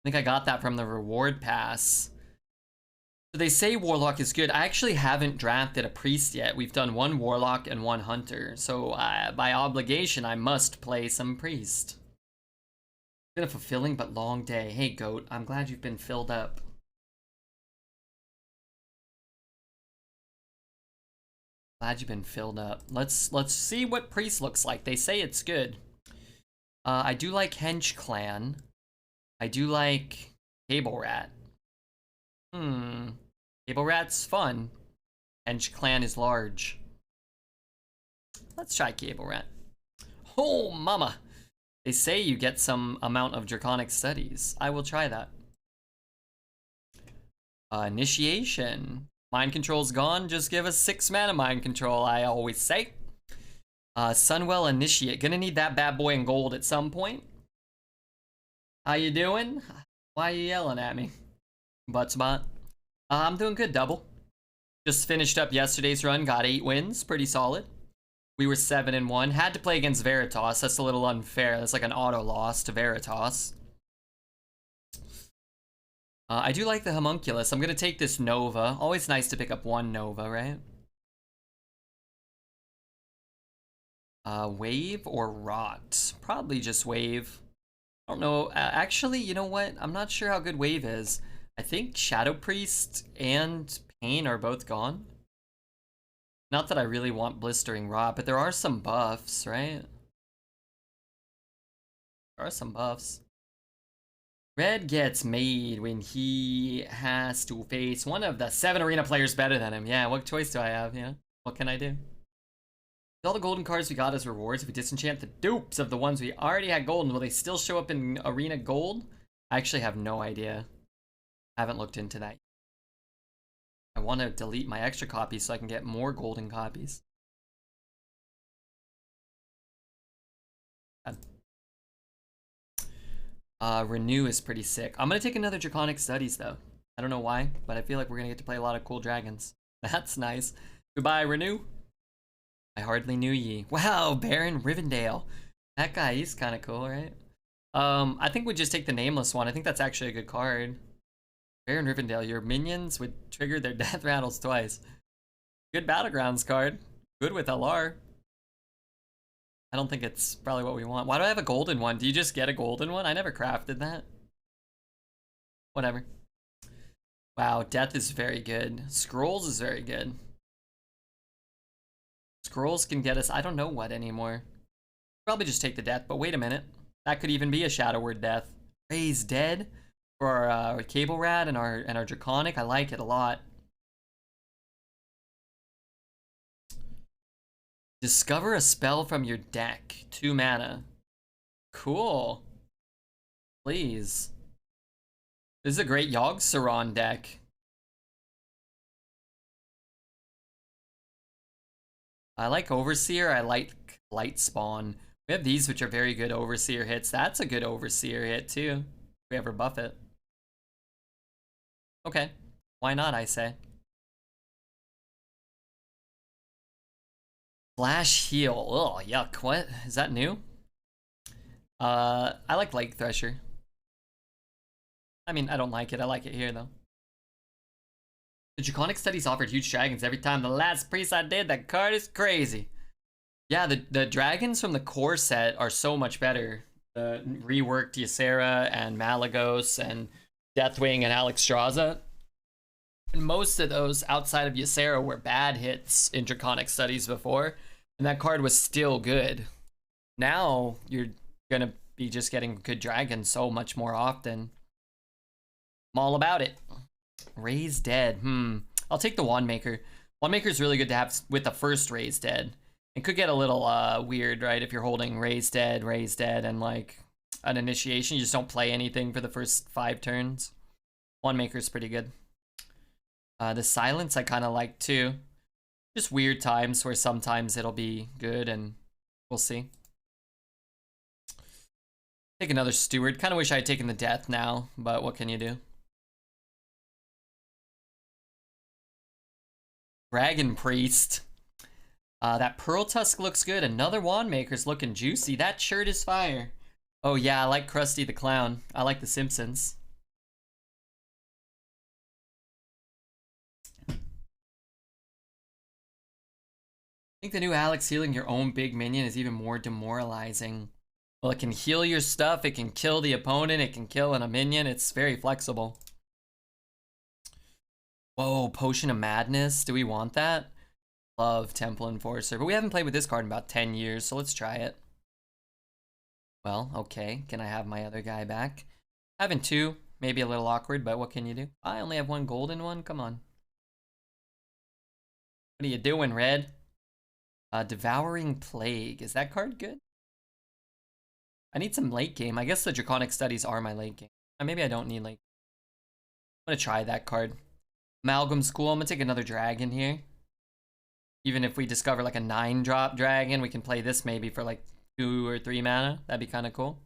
think I got that from the reward pass. So they say Warlock is good. I actually haven't drafted a Priest yet. We've done one Warlock and one Hunter. So by obligation, I must play some Priest. It's been a fulfilling but long day. Hey, Goat, I'm glad you've been filled up. Glad you've been filled up. Let's see what Priest looks like. They say it's good. I do like Hench Clan. I do like Cable Rat. Cable Rat's fun. Hench Clan is large. Let's try Cable Rat. Oh, mama! They say you get some amount of Draconic Studies. I will try that. Initiation. Mind Control's gone. Just give us 6 mana Mind Control, I always say. Sunwell Initiate. Gonna need that bad boy in gold at some point. How you doing? Why are you yelling at me? Buttspot. I'm doing good, Double. Just finished up yesterday's run. Got 8 wins. Pretty solid. We were 7-1. Had to play against Veritas. That's a little unfair. That's like an auto loss to Veritas. I do like the Homunculus. I'm gonna take this Nova. Always nice to pick up one Nova, right? Wave or Rot? Probably just Wave. I don't know. Actually, you know what? I'm not sure how good Wave is. I think Shadow Priest and Pain are both gone. Not that I really want Blistering Rot, but there are some buffs, right? There are some buffs. Red gets made when he has to face one of the 7 arena players better than him. Yeah, what choice do I have? Yeah, what can I do? All the golden cards we got as rewards, if we disenchant the dupes of the ones we already had golden, will they still show up in arena gold? I actually have no idea. I haven't looked into that. I want to delete my extra copies so I can get more golden copies. Renew is pretty sick. I'm gonna take another Draconic Studies though. I don't know why, but I feel like we're gonna get to play a lot of cool dragons. That's nice. Goodbye, Renew. I hardly knew ye. Wow, Baron Rivendell. That guy, he's kind of cool, right? I think we just take the Nameless one. I think that's actually a good card. Baron Rivendell, your minions would trigger their death rattles twice. Good Battlegrounds card. Good with LR. I don't think it's probably what we want. Why do I have a golden one? Do you just get a golden one? I never crafted that. Whatever. Wow, Death is very good. Scrolls is very good. Scrolls can get us, I don't know what anymore. Probably just take the Death, but wait a minute. That could even be a Shadow Word Death. Raise Dead for our Cable Rat and our Draconic. I like it a lot. Discover a spell from your deck. 2 mana. Cool. Please. This is a great Yogg-Saron deck. I like Overseer. I like Light Spawn. We have these which are very good Overseer hits. That's a good Overseer hit too. If we ever buff it. Okay. Why not, I say. Flash Heal. Oh, yuck. What? Is that new? I like Lake Thresher. I mean, I don't like it. I like it here, though. The Draconic Studies offered huge dragons every time. The last priest I did, that card is crazy. Yeah, the dragons from the core set are so much better. The reworked Ysera and Malagos and Deathwing and Alexstrasza. And most of those outside of Ysera were bad hits in Draconic Studies before. And that card was still good. Now, you're gonna be just getting good dragons so much more often. I'm all about it. Raise Dead. I'll take the Wandmaker. Wandmaker's really good to have with the first Raise Dead. It could get a little weird, right? If you're holding Raise Dead, and like an initiation, you just don't play anything for the first 5 turns. Wandmaker's pretty good. The Silence I kind of like too. Just weird times where sometimes it'll be good and we'll see. Take another Steward. Kind of wish I had taken the Death now, but what can you do? Dragon Priest. That Pearl Tusk looks good. Another Wandmaker's looking juicy. That shirt is fire. Oh yeah, I like Krusty the Clown. I like The Simpsons. think the new Alex healing your own big minion is even more demoralizing. Well, it can heal your stuff, it can kill the opponent, it can kill a minion. It's very flexible. Whoa, Potion of Madness. Do we want that? Love Temple Enforcer, but we haven't played with this card in about 10 years, so let's try it. Well, okay. Can I have my other guy back? Having two, maybe a little awkward, but what can you do? I only have one golden one. Come on. What are you doing, Red? Devouring Plague. Is that card good? I need some late game. I guess the Draconic Studies are my late game. Maybe I don't need late. I'm gonna try that card. Amalgam's cool. I'm gonna take another dragon here. Even if we discover like a 9-drop dragon, we can play this maybe for like 2 or 3 mana. That'd be kind of cool.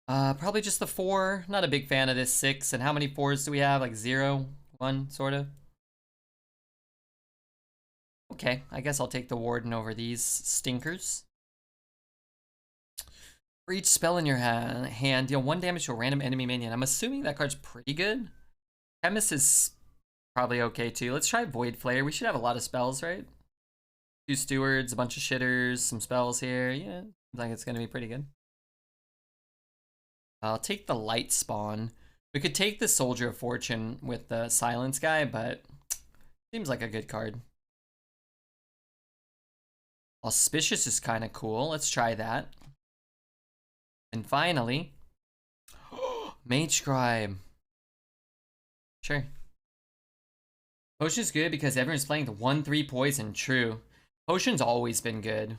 Probably just the 4. Not a big fan of this 6. And how many 4s do we have? Like 0, 1, sort of. Okay, I guess I'll take the Warden over these stinkers. For each spell in your hand, deal 1 damage to a random enemy minion. I'm assuming that card's pretty good. Chemist is probably okay too. Let's try Void Flare. We should have a lot of spells, right? 2 stewards, a bunch of shitters, some spells here. Yeah, seems like it's gonna be pretty good. I'll take the Light Spawn. We could take the Soldier of Fortune with the Silence guy, but seems like a good card. Auspicious is kind of cool. Let's try that. And finally, Mage Scribe. Sure. Potion's good because everyone's playing the 1/3 poison. True. Potion's always been good.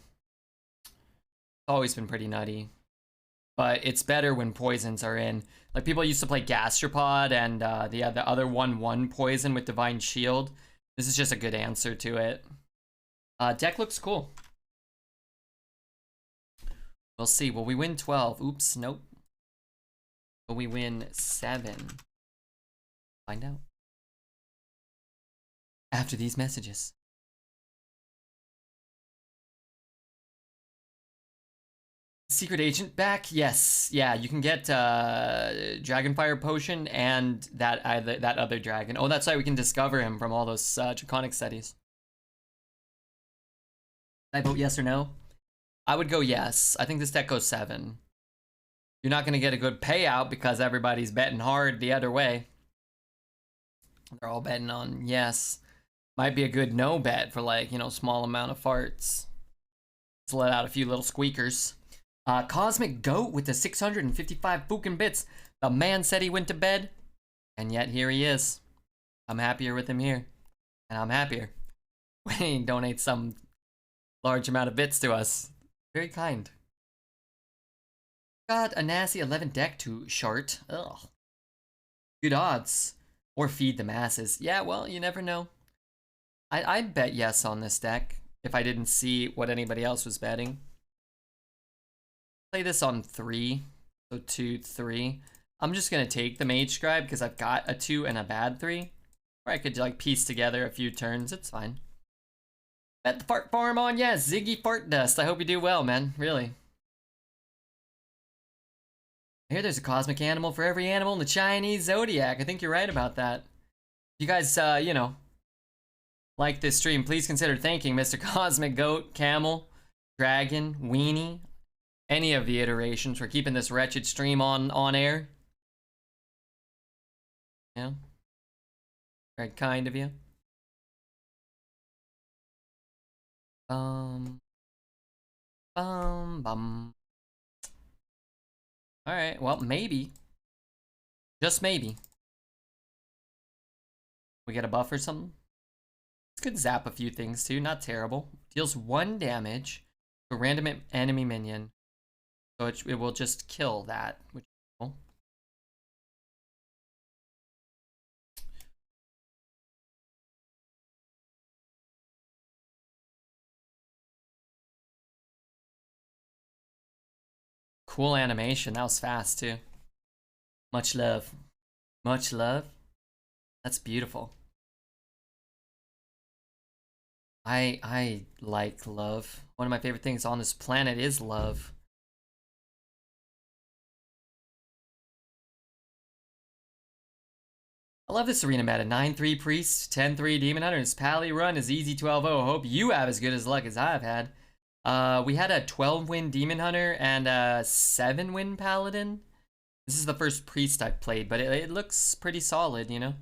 It's always been pretty nutty. But it's better when poisons are in. Like, people used to play Gastropod and the other 1/1 poison with Divine Shield. This is just a good answer to it. Deck looks cool. We'll see. Will we win 12? Oops, nope. Will we win 7? Find out. After these messages. Secret Agent back? Yes. Yeah, you can get Dragonfire Potion and that other dragon. Oh, that's right. We can discover him from all those Draconic Studies. Did I vote yes or no? I would go yes. I think this deck goes 7. You're not going to get a good payout because everybody's betting hard the other way. They're all betting on yes. Might be a good no bet for, like, you know, small amount of farts. Let's let out a few little squeakers. Cosmic Goat with the 655 fucking bits. The man said he went to bed, and yet here he is. I'm happier with him here. And I'm happier when he donates some large amount of bits to us. Very kind. Got a nasty 11 deck to shart. Ugh. Good odds. Or feed the masses. Yeah, well, you never know. I'd bet yes on this deck if I didn't see what anybody else was betting. Play this on 3. So 2, 3. I'm just going to take the Mage Scribe because I've got a 2 and a bad 3. Or I could, like, piece together a few turns. It's fine. Bet the fart farm on, yeah, Ziggy Fart Dust. I hope you do well, man. Really. I hear there's a cosmic animal for every animal in the Chinese zodiac. I think you're right about that. If you guys, you know, like this stream, please consider thanking Mr. Cosmic Goat, Camel, Dragon, Weenie, any of the iterations for keeping this wretched stream on air. Yeah. Very kind of you. Bum. Alright, well, maybe. Just maybe. We get a buff or something? This could zap a few things too, not terrible. Deals 1 damage to a random enemy minion. So it will just kill that, which is cool. Cool animation. That was fast too. Much love. Much love. That's beautiful. I like love. One of my favorite things on this planet is love. I love this arena meta. 9-3 Priest, 10-3 Demon Hunter, and Pally run is easy 12-0. Hope you have as good as luck as I've had. We had a 12-win Demon Hunter and a 7-win Paladin. This is the first Priest I've played, but it looks pretty solid, you know?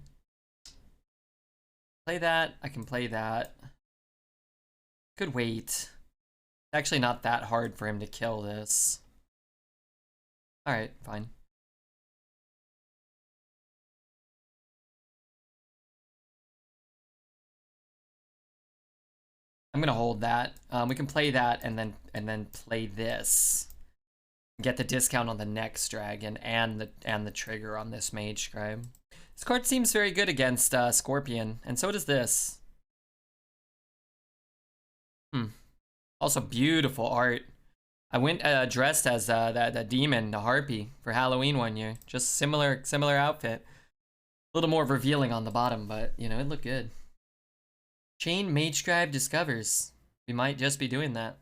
Play that. I can play that. Could wait. It's actually not that hard for him to kill this. Alright, fine. I'm gonna hold that. We can play that and then play this. Get the discount on the next dragon and the trigger on this mage scribe. This card seems very good against Scorpion, and so does this. Also beautiful art. I went dressed as the demon, the harpy, for Halloween one year. Just similar outfit. A little more revealing on the bottom, but you know, it looked good. Chain Mage Scribe discovers. We might just be doing that.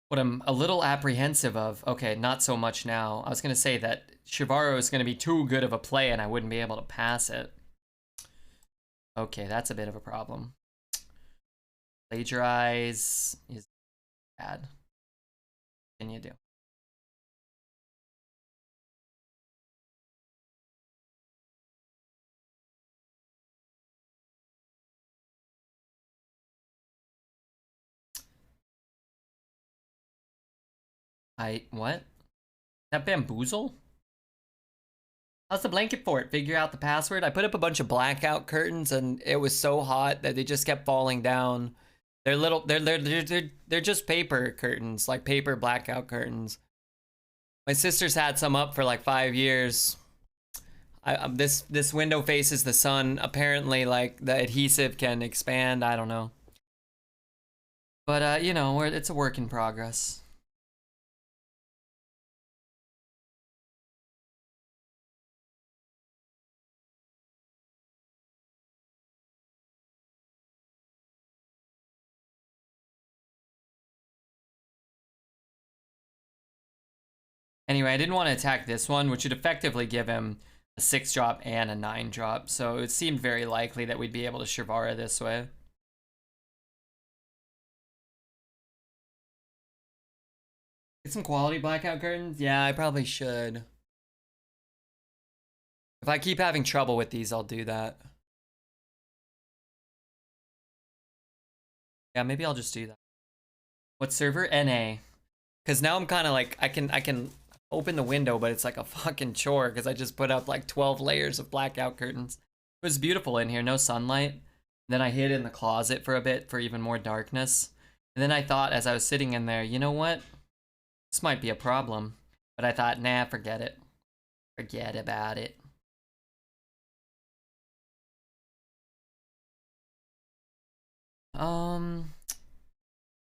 What I'm a little apprehensive of, okay, not so much now. I was going to say that Shivaro is going to be too good of a play and I wouldn't be able to pass it. Okay, that's a bit of a problem. Plagiarize is bad. What can you do? What? That bamboozle? How's the blanket fort? Figure out the password? I put up a bunch of blackout curtains and it was so hot that they just kept falling down. They're just paper curtains, like paper blackout curtains. My sister's had some up for like 5 years. This window faces the sun. Apparently, like the adhesive can expand. I don't know. But you know, it's a work in progress. Anyway, I didn't want to attack this one, which would effectively give him a 6-drop and a 9-drop, so it seemed very likely that we'd be able to Shivara this way. Get some quality blackout curtains? Yeah, I probably should. If I keep having trouble with these, I'll do that. Yeah, maybe I'll just do that. What server? NA. Because now I'm kind of like, I can open the window, but it's like a fucking chore because I just put up like 12 layers of blackout curtains. It was beautiful in here, no sunlight. Then I hid in the closet for a bit for even more darkness. And then I thought as I was sitting in there, you know what? This might be a problem. But I thought, nah, forget it. Forget about it.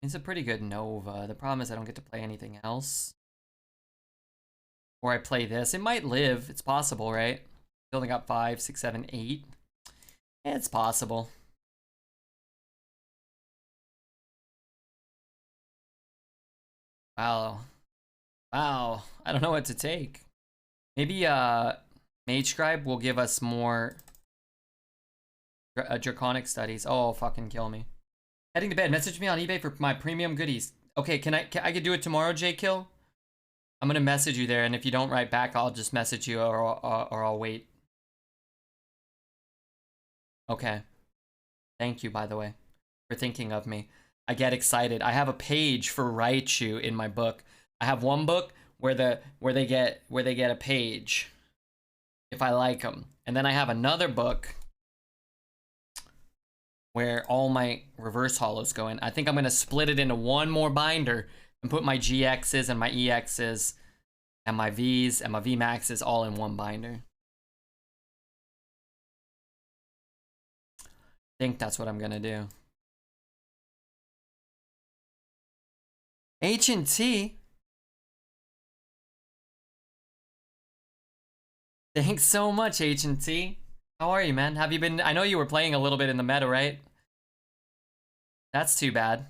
It's a pretty good Nova. The problem is I don't get to play anything else. Or I play this. It might live. It's possible, right? Building up 5, 6, 7, 8. Yeah, it's possible. Wow. Wow. I don't know what to take. Maybe Mage Scribe will give us more Draconic studies. Oh, fucking kill me. Heading to bed. Message me on eBay for my premium goodies. Okay, can I do it tomorrow, J-Kill? I'm gonna message you there, and if you don't write back, I'll just message you or I'll wait. Okay. Thank you, by the way, for thinking of me. I get excited. I have a page for Raichu in my book. I have one book where they get a page if I like them, and then I have another book where all my reverse hollows go in. I think I'm gonna split it into one more binder and put my GXs and my EXs and my Vs and my VMAXs all in one binder. I think that's what I'm gonna do. H&T? Thanks so much, H&T. How are you, man? Have you been... I know you were playing a little bit in the meta, right? That's too bad.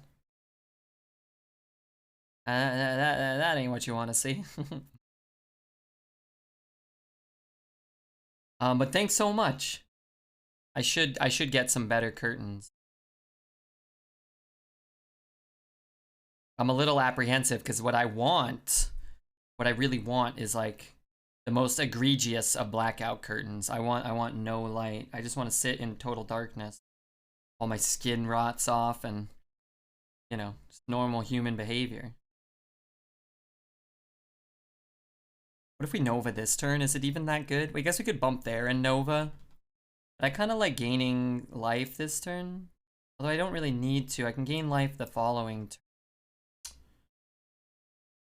That ain't what you want to see. But thanks so much. I should get some better curtains. I'm a little apprehensive because what I really want is like the most egregious of blackout curtains. I want no light. I just want to sit in total darkness. All my skin rots off and, you know, just normal human behavior. What if we Nova this turn? Is it even that good? Well, I guess we could bump there and Nova. But I kind of like gaining life this turn. Although I don't really need to. I can gain life the following turn.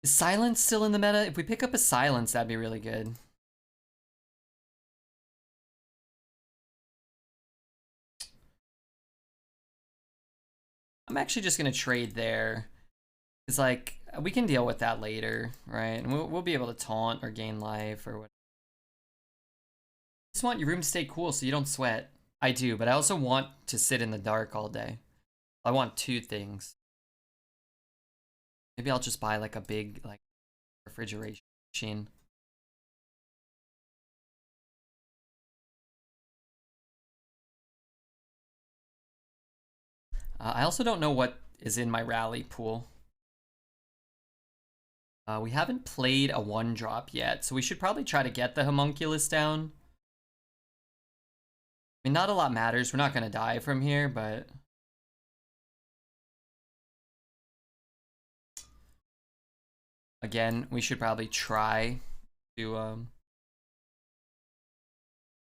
Is silence still in the meta? If we pick up a silence, that'd be really good. I'm actually just gonna trade there. It's like, we can deal with that later, right? And we'll be able to taunt or gain life or what. I just want your room to stay cool so you don't sweat. I do, but I also want to sit in the dark all day. I want two things. Maybe I'll just buy like a big like refrigeration machine. I also don't know what is in my rally pool. We haven't played a 1-drop yet, so we should probably try to get the homunculus down. I mean, not a lot matters. We're not going to die from here, but... Again, we should probably try to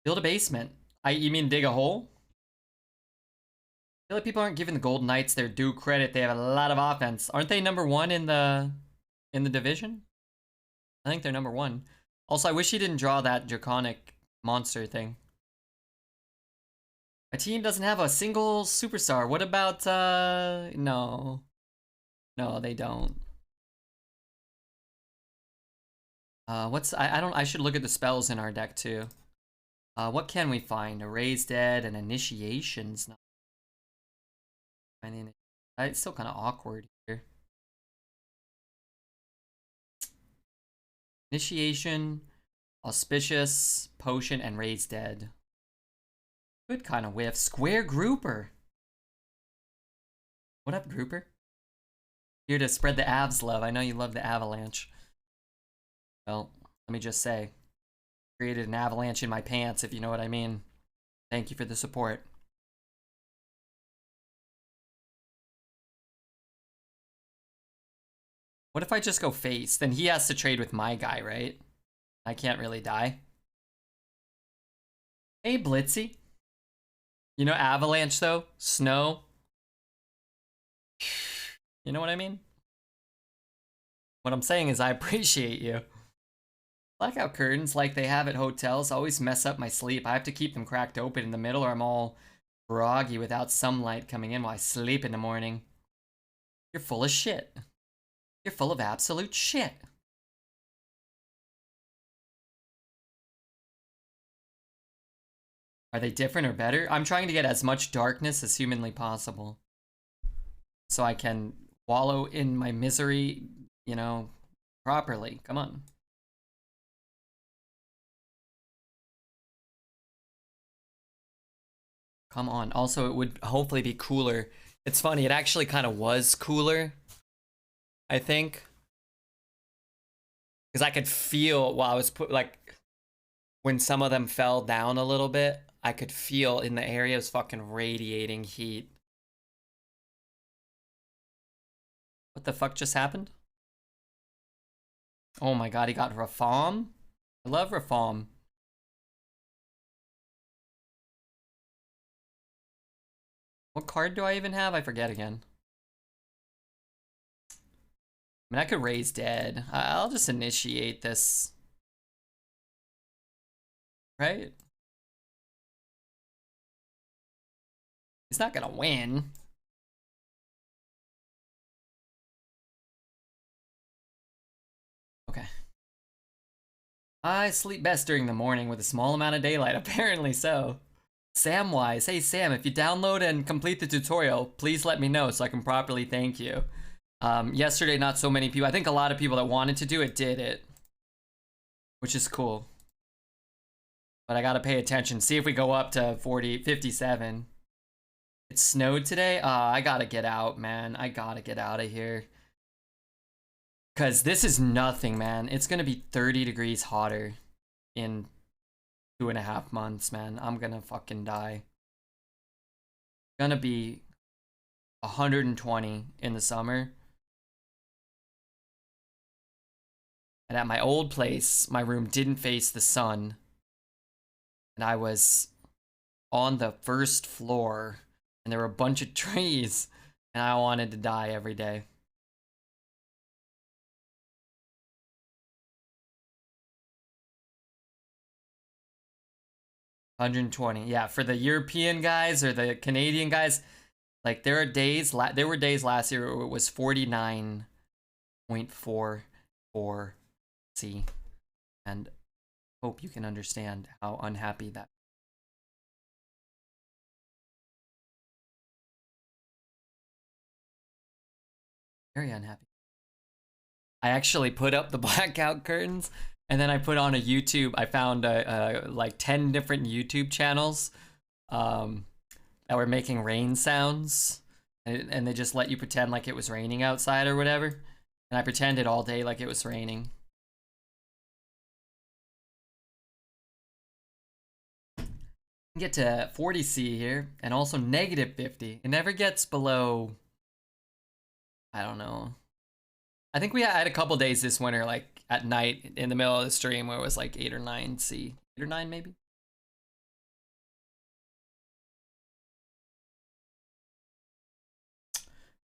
build a basement. You mean dig a hole? I feel like people aren't giving the Golden Knights their due credit. They have a lot of offense. Aren't they #1 in the division? I think they're #1. Also, I wish he didn't draw that draconic monster thing. My team doesn't have a single superstar. What about no. No, they don't. I should look at the spells in our deck too. What can we find? Erase Dead and Initiations. I mean, it's still kind of awkward here. Initiation, Auspicious, Potion, and Raise Dead. Good kind of whiff. Square Grouper. What up, Grouper? Here to spread the Avs love. I know you love the Avalanche. Well, let me just say, created an avalanche in my pants, if you know what I mean. Thank you for the support. What if I just go face? Then he has to trade with my guy, right? I can't really die. Hey, Blitzy. You know Avalanche, though? Snow. You know what I mean? What I'm saying is I appreciate you. Blackout curtains, like they have at hotels, always mess up my sleep. I have to keep them cracked open in the middle or I'm all groggy without sunlight coming in while I sleep in the morning. You're full of shit. You're full of absolute shit. Are they different or better? I'm trying to get as much darkness as humanly possible. So I can wallow in my misery, you know, properly. Come on. Come on. Also, it would hopefully be cooler. It's funny, it actually kind of was cooler, I think. Because I could feel while I was when some of them fell down a little bit, I could feel in the area was fucking radiating heat. What the fuck just happened? Oh my god, he got Rafam? I love Rafam. What card do I even have? I forget again. I mean, I could raise dead. I'll just initiate this. Right? He's not gonna win. Okay. I sleep best during the morning with a small amount of daylight. Apparently so. Samwise. Hey Sam, if you download and complete the tutorial, please let me know so I can properly thank you. Yesterday, not so many people. I think a lot of people that wanted to do it did it, which is cool. But I gotta pay attention. See if we go up to 40, 57. It snowed today. I gotta get out, man. I gotta get out of here. Because this is nothing, man. It's gonna be 30 degrees hotter in 2.5 months, man. I'm gonna fucking die. Gonna be 120 in the summer. And at my old place, my room didn't face the sun. And I was on the first floor, and there were a bunch of trees, and I wanted to die every day. $120. Yeah, for the European guys or the Canadian guys, like there were days last year where it was 49.44 C, and hope you can understand how unhappy that. Very unhappy. I actually put up the blackout curtains, and then I put on a YouTube. I found like 10 different YouTube channels that were making rain sounds, and they just let you pretend like it was raining outside or whatever. And I pretended all day like it was raining. Get to 40 C here, and also negative 50. It never gets below, I don't know. I think we had a couple days this winter, like at night in the middle of the stream, where it was like 8 or 9 C. 8 or 9 maybe?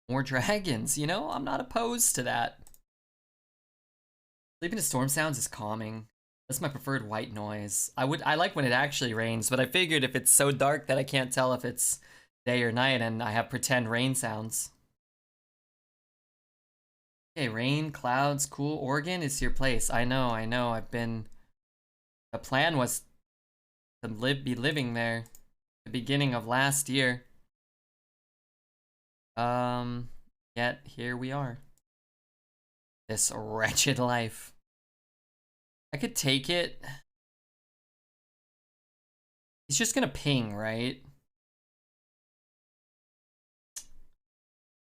More dragons, you know? I'm not opposed to that. Sleeping to storm sounds is calming. That's my preferred white noise. I like when it actually rains, but I figured if it's so dark that I can't tell if it's day or night, and I have pretend rain sounds. Okay, rain, clouds, cool. Oregon is your place. I know. The plan was to be living there the beginning of last year. Yet here we are. This wretched life. I could take it. He's just gonna ping, right?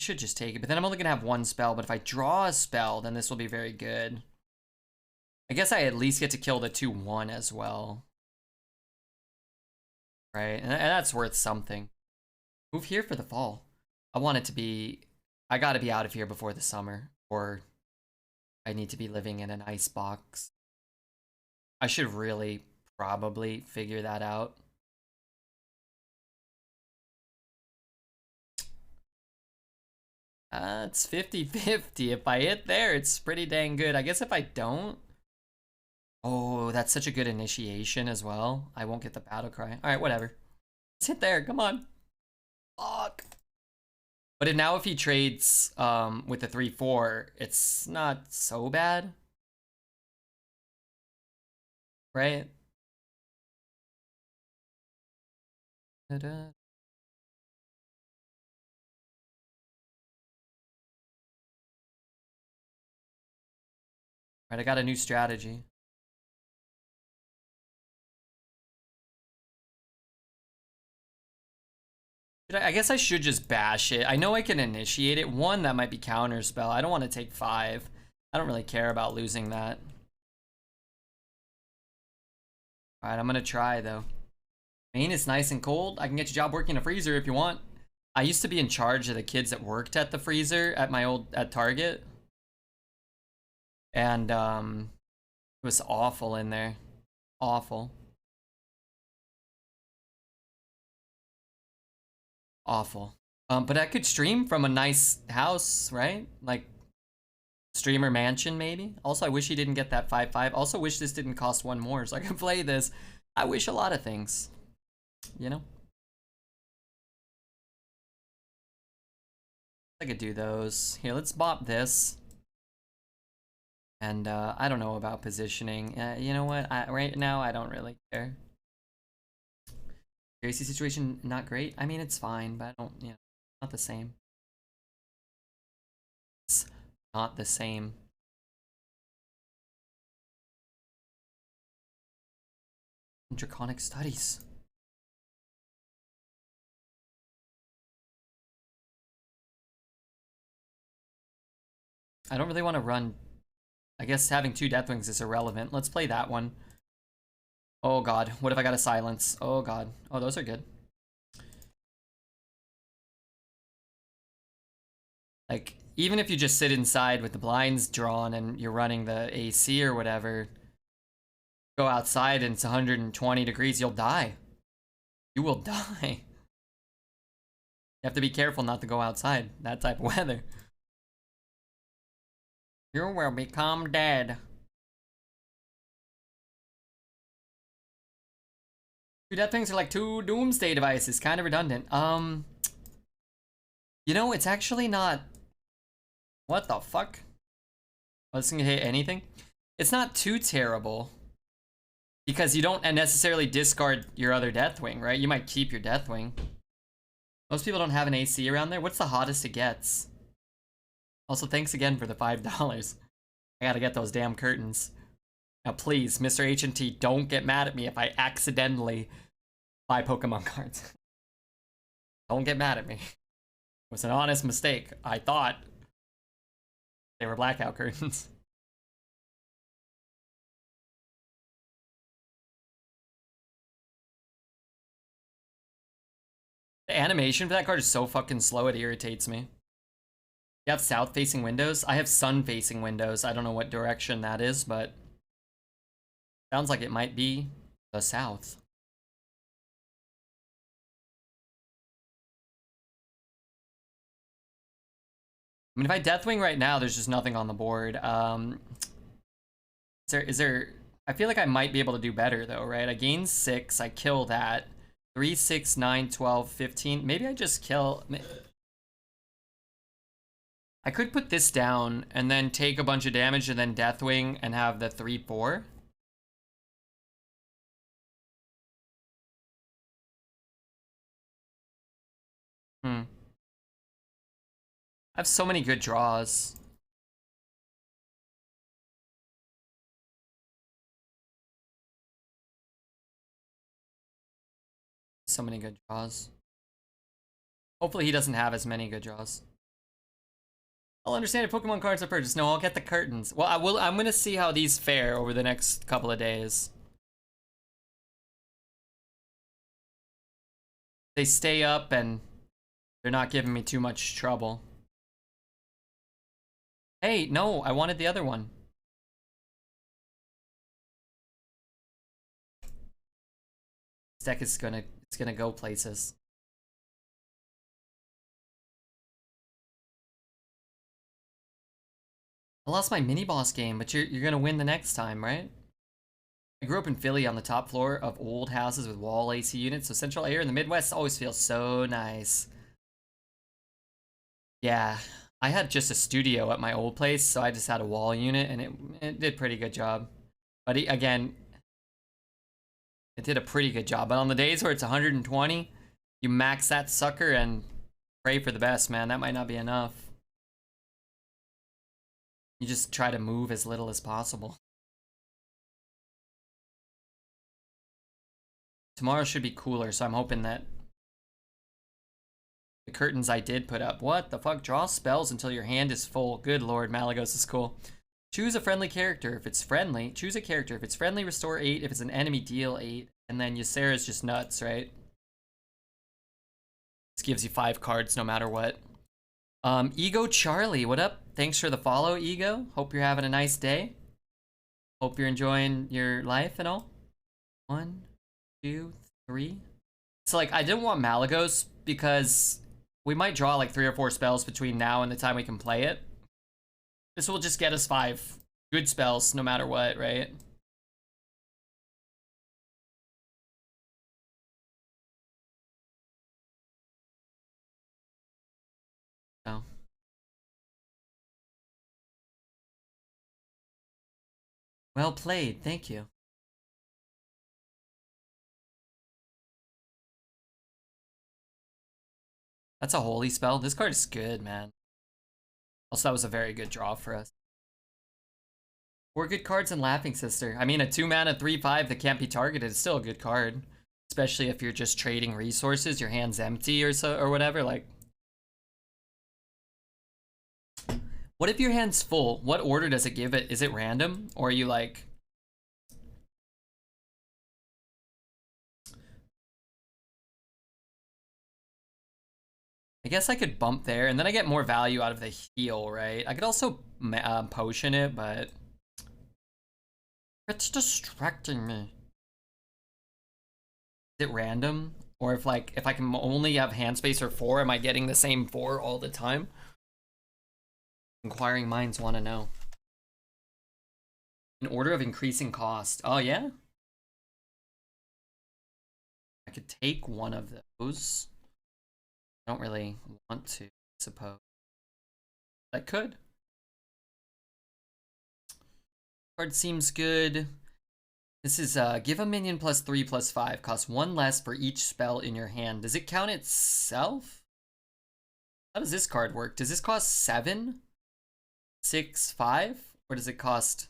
Should just take it, but then I'm only gonna have one spell. But if I draw a spell, then this will be very good. I guess I at least get to kill the 2/1 as well, right? And that's worth something. Move here for the fall. I want it to be. I gotta be out of here before the summer, or I need to be living in an ice box. I should really probably figure that out. It's 50-50. If I hit there, it's pretty dang good. I guess if I don't... Oh, that's such a good initiation as well. I won't get the battle cry. Alright, whatever. Let's hit there. Come on. Fuck. But now if he trades with the 3-4, it's not so bad. Right? Ta-da. Right, I got a new strategy. I guess I should just bash it. I know I can initiate it. One, that might be counterspell. I don't want to take 5. I don't really care about losing that. Alright, I'm gonna try though. Maine is nice and cold. I can get your job working in a freezer if you want. I used to be in charge of the kids that worked at the freezer at my at Target. And it was awful in there. Awful. Awful. But I could stream from a nice house, right? Like streamer mansion maybe. Also, I wish he didn't get that 5-5. Also wish this didn't cost 1 more so I can play this. I wish a lot of things, you know? I could do those. Here, let's bop this. And I don't know about positioning. You know what? Right now, I don't really care. Gracie situation, not great. I mean, it's fine, but I don't, you know, not the same. not the same. Draconic studies. I don't really want to run. I guess having 2 Deathwings is irrelevant. Let's play that one. Oh god, what if I got a silence? Oh god. Oh, those are good. Like, even if you just sit inside with the blinds drawn and you're running the AC or whatever, go outside and it's 120 degrees, you'll die. You will die. You have to be careful not to go outside that type of weather. You will become dead. 2 Deathwings are like 2 doomsday devices, kind of redundant. You know, it's actually not. What the fuck? Oh, this thing can hit anything? It's not too terrible. Because you don't necessarily discard your other Deathwing, right? You might keep your Deathwing. Most people don't have an AC around there. What's the hottest it gets? Also, thanks again for the $5. I gotta get those damn curtains. Now please, Mr. H&T, don't get mad at me if I accidentally buy Pokemon cards. Don't get mad at me. It was an honest mistake. I thought they were blackout curtains. The animation for that card is so fucking slow, it irritates me. You have south-facing windows? I have sun-facing windows. I don't know what direction that is, but sounds like it might be the south. I mean, if I Deathwing right now, there's just nothing on the board. Is there... I feel like I might be able to do better, though, right? I gain 6, I kill that. 3, 6, 9, 12, 15. Maybe I just kill... I could put this down and then take a bunch of damage and then Deathwing and have the 3, 4. I have so many good draws. So many good draws. Hopefully he doesn't have as many good draws. I'll understand if Pokemon cards are purchased. No, I'll get the curtains. Well, I'm gonna see how these fare over the next couple of days. They stay up and they're not giving me too much trouble. Hey, no, I wanted the other one. This deck is gonna go places. I lost my mini boss game, but you're gonna win the next time, right? I grew up in Philly on the top floor of old houses with wall AC units, so central air in the Midwest always feels so nice. Yeah, I had just a studio at my old place, so I just had a wall unit, and it did a pretty good job. But again, it did a pretty good job. But on the days where it's 120, you max that sucker and pray for the best, man. That might not be enough. You just try to move as little as possible. Tomorrow should be cooler, so I'm hoping that the curtains I did put up. What the fuck? Draw spells until your hand is full. Good lord, Malagos is cool. Choose a friendly character. If it's friendly, choose a character. If it's friendly, restore 8. If it's an enemy, deal 8. And then Ysera's just nuts, right? This gives you 5 cards no matter what. Ego Charlie, what up? Thanks for the follow, Ego. Hope you're having a nice day. Hope you're enjoying your life and all. 1, 2, 3. So, like, I didn't want Malagos because we might draw like 3 or 4 spells between now and the time we can play it. This will just get us 5 good spells no matter what, right? So. Well played, thank you. That's a holy spell. This card is good, man. Also, that was a very good draw for us. 4 good cards in Laughing Sister. I mean, a 2-mana 3/5 that can't be targeted is still a good card. Especially if you're just trading resources, your hand's empty or so or whatever. Like, what if your hand's full? What order does it give it? Is it random? Or are you like... I guess I could bump there, and then I get more value out of the heal, right? I could also potion it, but... It's distracting me. Is it random? Or if like, if I can only have hand space or 4, am I getting the same 4 all the time? Inquiring minds want to know. An order of increasing cost. Oh, yeah? I could take one of those. I don't really want to, I suppose. I could. Card seems good. This is give a minion +3/+5. Costs 1 less for each spell in your hand. Does it count itself? How does this card work? Does this cost 7, 6, 5? Or does it cost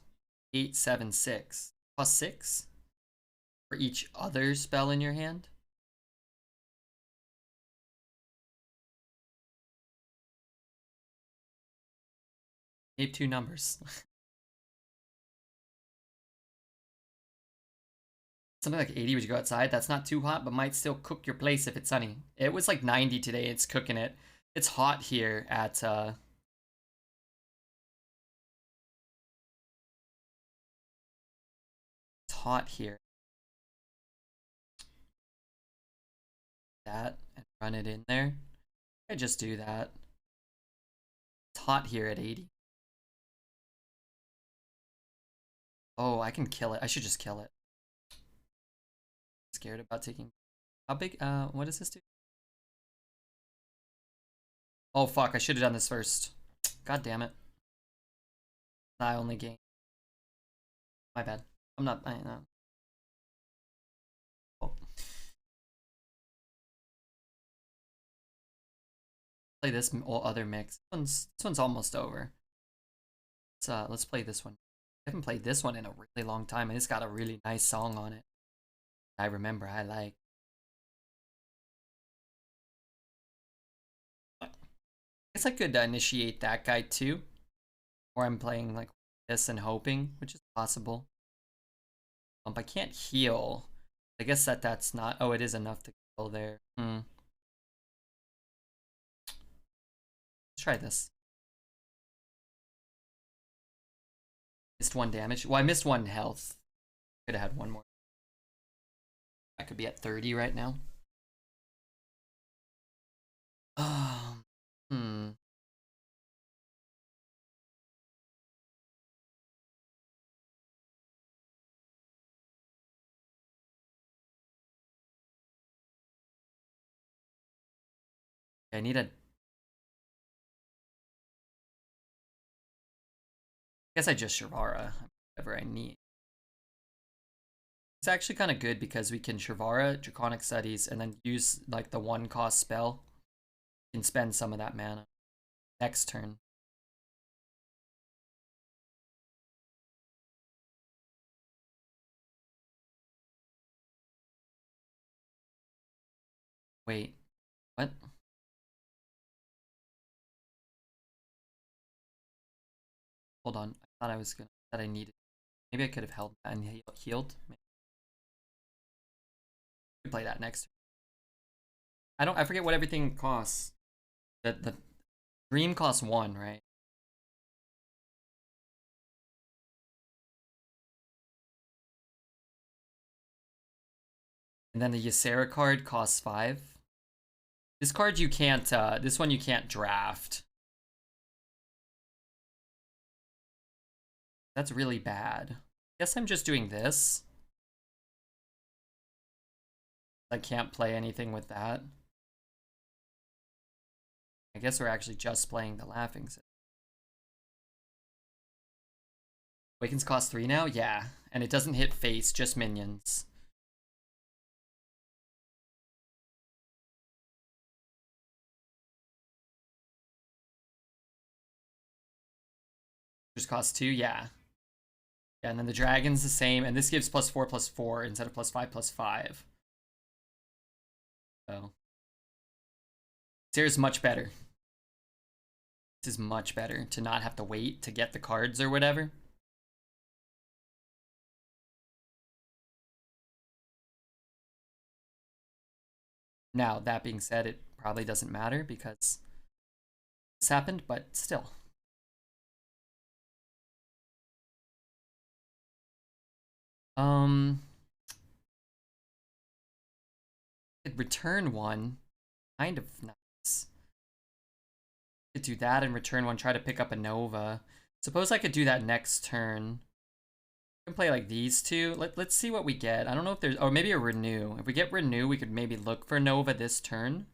8, 7, 6? Cost 6 for each other spell in your hand? Gave 2 numbers. Something like 80, would you go outside? That's not too hot, but might still cook your place if it's sunny. It was like 90 today. It's cooking it. It's hot here at it's hot here. That and run it in there. I just do that. It's hot here at 80. Oh, I can kill it. I should just kill it. Scared about taking... How big? What does this do? Oh, fuck. I should have done this first. God damn it. I only gain. My bad. I'm not... I know. Oh. Play this other mix. This one's almost over. Let's play this one. I haven't played this one in a really long time, and it's got a really nice song on it. I remember I like. I guess I could initiate that guy too. Or I'm playing like this and hoping, which is possible. I can't heal. I guess that's not... Oh, it is enough to kill there. Let's try this. Missed 1 damage. Well, I missed 1 health. Could have had 1 more. I could be at 30 right now. Hmm. I need a... I guess I just Shavara whatever I need. It's actually kind of good because we can Shavara, Draconic Studies, and then use like the 1-cost spell and spend some of that mana next turn. Wait, what? Hold on, I thought I was gonna... that I needed. Maybe I could have held that and healed. Maybe. I could play that next. I forget what everything costs. The Dream costs 1, right? And then the Ysera card costs 5. This card you can't, this one you can't draft. That's really bad. Guess I'm just doing this. I can't play anything with that. I guess we're actually just playing the Laughing Sister. Awakens cost 3 now? Yeah. And it doesn't hit face, just minions. Just cost 2, yeah. Yeah, and then the dragon's the same, and this gives +4/+4 instead of +5/+5. So Seer's much better. This is much better to not have to wait to get the cards or whatever. Now, that being said, it probably doesn't matter because this happened, but still. Could return one. Kind of nice. Could do that and return one, try to pick up a Nova. Suppose I could do that next turn. I can play like these two. Let's see what we get. I don't know if there's... Oh, maybe a Renew. If we get Renew, we could maybe look for Nova this turn.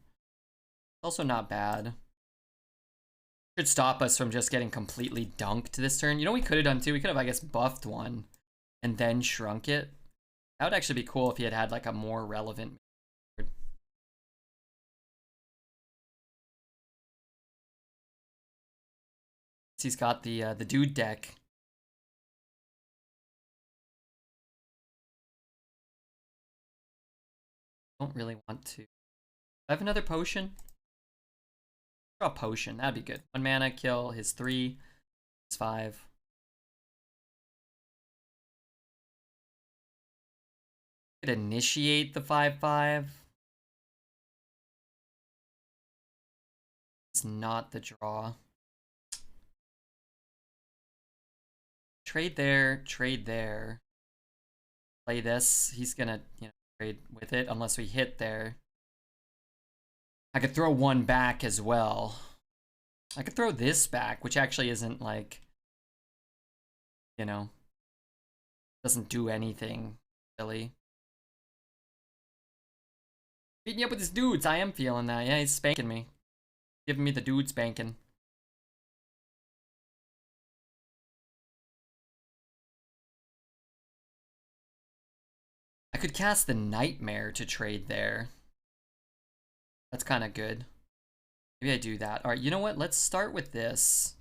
Also not bad. Should stop us from just getting completely dunked this turn. You know what we could have done too? We could have, I guess, buffed one and then shrunk it. That would actually be cool if he had had like a more relevant... He's got the dude deck. Don't really want to. I have another potion. Draw a potion. That'd be good. 1 mana, kill his 3, his 5. Could initiate the 5/5. It's not the draw. Trade there, trade there. Play this. He's gonna, trade with it unless we hit there. I could throw one back as well. I could throw this back, which actually isn't like, doesn't do anything, really. Beating me up with his dudes. I am feeling that. Yeah, he's spanking me. Giving me the dude spanking. I could cast the Nightmare to trade there. That's kind of good. Maybe I do that. All right, you know what? Let's start with this.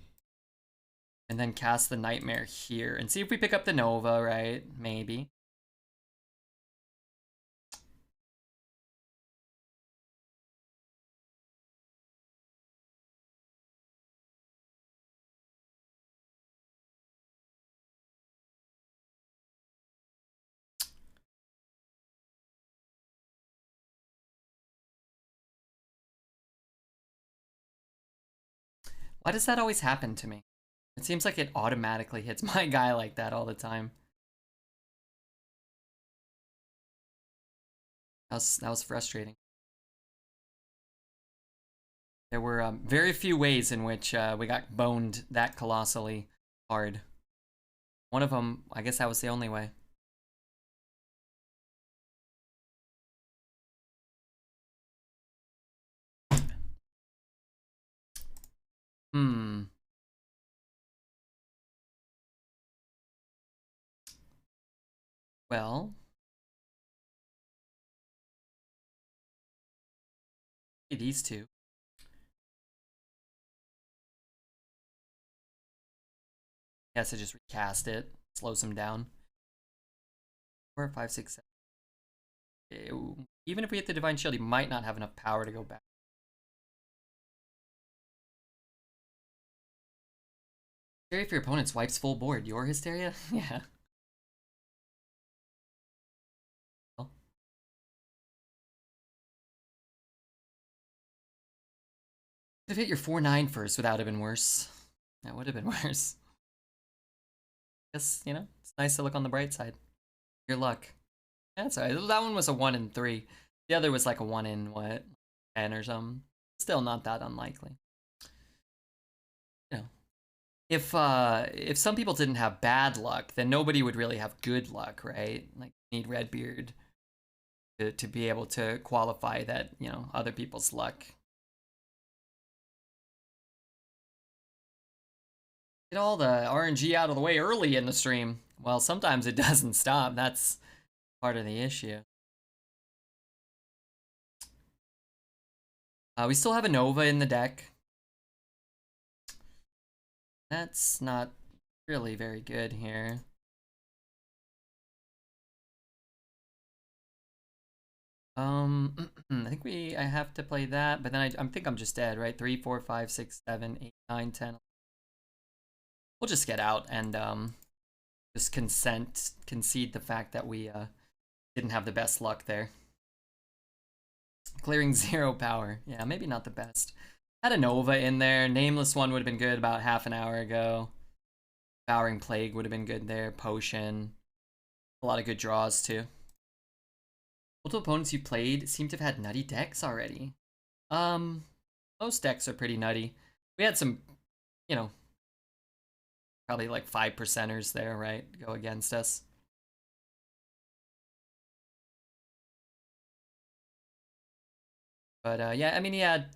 And then cast the Nightmare here. And see if we pick up the Nova, right? Maybe. Why does that always happen to me? It seems like it automatically hits my guy like that all the time. That was frustrating. There were very few ways in which we got boned that colossally hard. One of them, I guess that was the only way. Well, these two. I guess I just recast it, slows him down. 4, 5, 6, 7. Even if we hit the Divine Shield, he might not have enough power to go back. Hysteria for your opponents wipes full board. Your Hysteria? Yeah. Could have hit your 4/9 first without have been worse. That would have been worse. Guess, it's nice to look on the bright side. Your luck. That's alright. That one was a 1 in 3. The other was like a 1 in, what, 10 or something. Still not that unlikely. If some people didn't have bad luck, then nobody would really have good luck, right? Like, you need Redbeard to be able to qualify that, other people's luck. Get all the RNG out of the way early in the stream. Well, sometimes it doesn't stop. That's part of the issue. We still have a Nova in the deck. That's not really very good here. I think I have to play that, but then I think I'm just dead, right? 3, 4, 5, 6, 7, 8, 9, 10. We'll just get out and just concede the fact that we didn't have the best luck there. Clearing 0 power. Yeah, maybe not the best. Had a Nova in there. Nameless one would have been good about half an hour ago. Devouring Plague would have been good there. Potion. A lot of good draws too. Multiple opponents you played seem to have had nutty decks already. Most decks are pretty nutty. We had some, you know, probably like 5%ers there, right? Go against us. But yeah, I mean, he had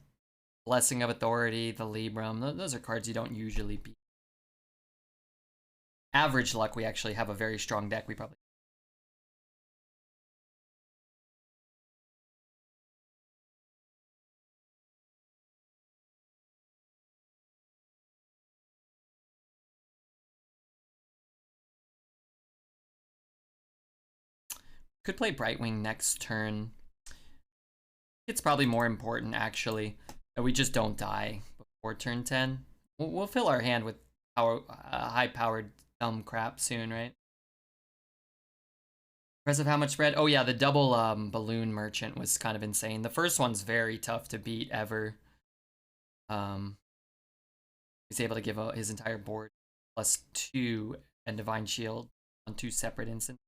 Blessing of Authority, the Libram. Those are cards you don't usually beat. Average luck, we actually have a very strong deck. We probably could play Brightwing next turn. It's probably more important, actually, that we just don't die before turn 10. We'll fill our hand with high-powered dumb crap soon, right? Impressive how much spread? Oh yeah, the double balloon merchant was kind of insane. The first one's very tough to beat ever. He's able to give his entire board +2 and Divine Shield on 2 separate instances.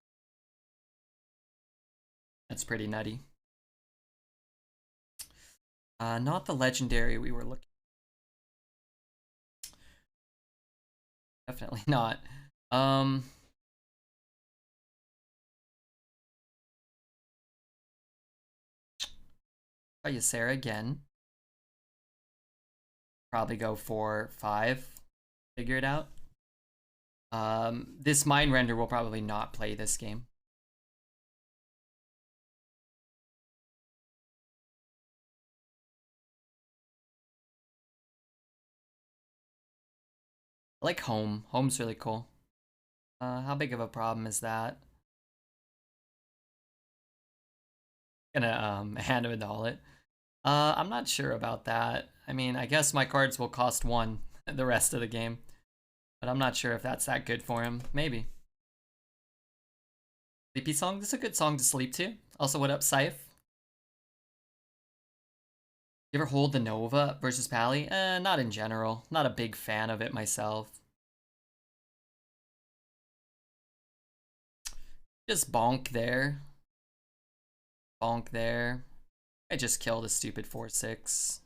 That's pretty nutty. Not the legendary we were looking. Definitely not. Try Ysera again. Probably go for 5. Figure it out. This Mind Render will probably not play this game. I like Home. Home's really cool. How big of a problem is that? Gonna hand him it. I'm not sure about that. I mean, I guess my cards will cost 1 the rest of the game. But I'm not sure if that's that good for him. Maybe. Sleepy song? This is a good song to sleep to. Also, what up, Scythe? You ever hold the Nova versus Pally? Not in general. Not a big fan of it myself. Just bonk there. Bonk there. I just killed a stupid 4/6.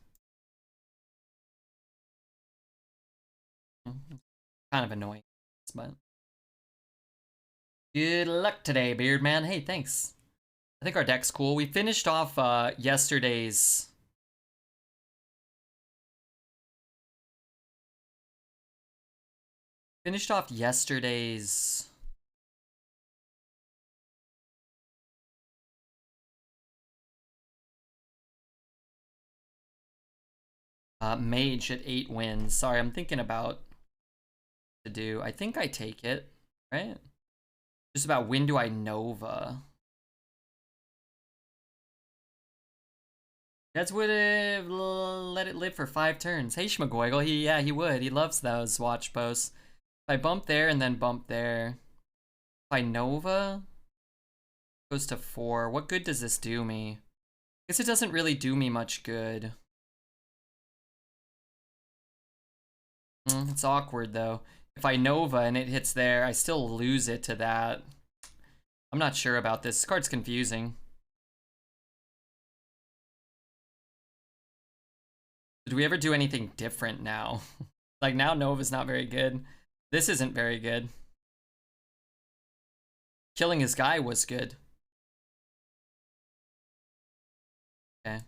Kind of annoying, but good luck today, Beard Man. Hey, thanks. I think our deck's cool. We finished off yesterday's Mage at 8 wins. Sorry, I'm thinking about to do. I think I take it, right? Just about when do I Nova? That's would have let it live for 5 turns. Hey, Schmagoigel, he would. He loves those watch posts. If I bump there and then bump there. If I Nova, goes to 4. What good does this do me? I guess it doesn't really do me much good. It's awkward, though. If I Nova and it hits there, I still lose it to that. I'm not sure about this. This card's confusing. Did we ever do anything different now? Like, now Nova's not very good. This isn't very good. Killing his guy was good. Okay.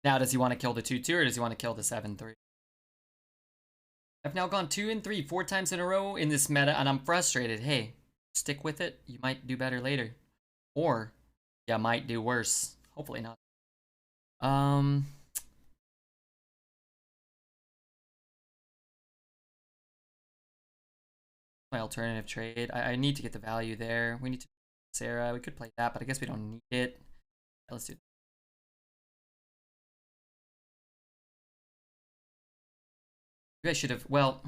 Now, does he want to kill the 2/2 or does he want to kill the 7/3? I've now gone 2 and 3 4 times in a row in this meta, and I'm frustrated. Hey, stick with it. You might do better later. Or, you might do worse. Hopefully not. My alternative trade. I need to get the value there. We need to Sarah. We could play that, but I guess we don't need it. Let's do. Maybe I should have. Well,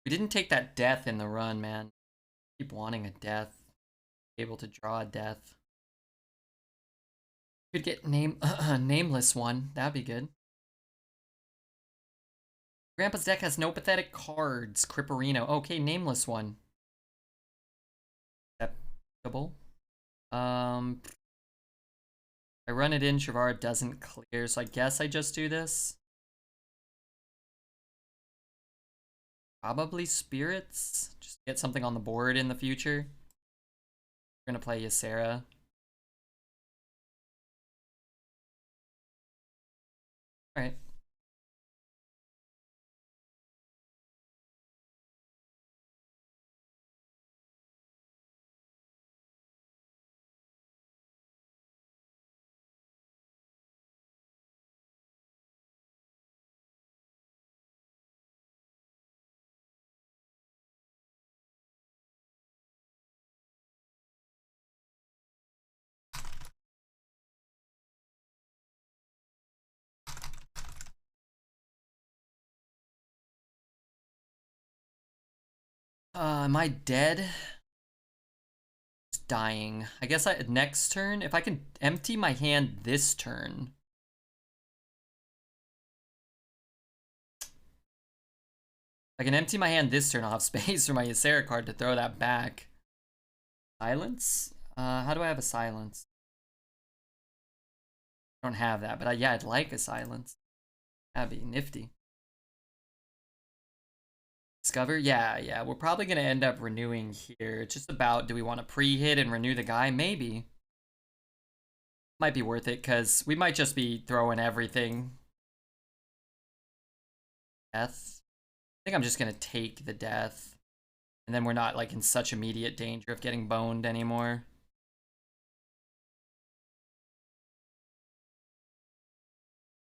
we didn't take that death in the run, man. Keep wanting a death. Be able to draw a death. Could get nameless one. That'd be good. Grandpa's deck has no pathetic cards. Cripperino. Okay, nameless one. Acceptable. I run it in. Shavara doesn't clear, so I guess I just do this. Probably spirits. Just get something on the board in the future. We're gonna play Ysera. Alright. Am I dead? Just dying. I guess next turn, if I can empty my hand this turn. I can empty my hand this turn, I'll have space for my Ysera card to throw that back. Silence? How do I have a silence? I don't have that, but yeah, I'd like a silence. That'd be nifty. Discover? Yeah, we're probably gonna end up renewing here. It's just about, do we want to pre-hit and renew the guy? Maybe. Might be worth it, because we might just be throwing everything. Death. I think I'm just gonna take the death. And then we're not like in such immediate danger of getting boned anymore.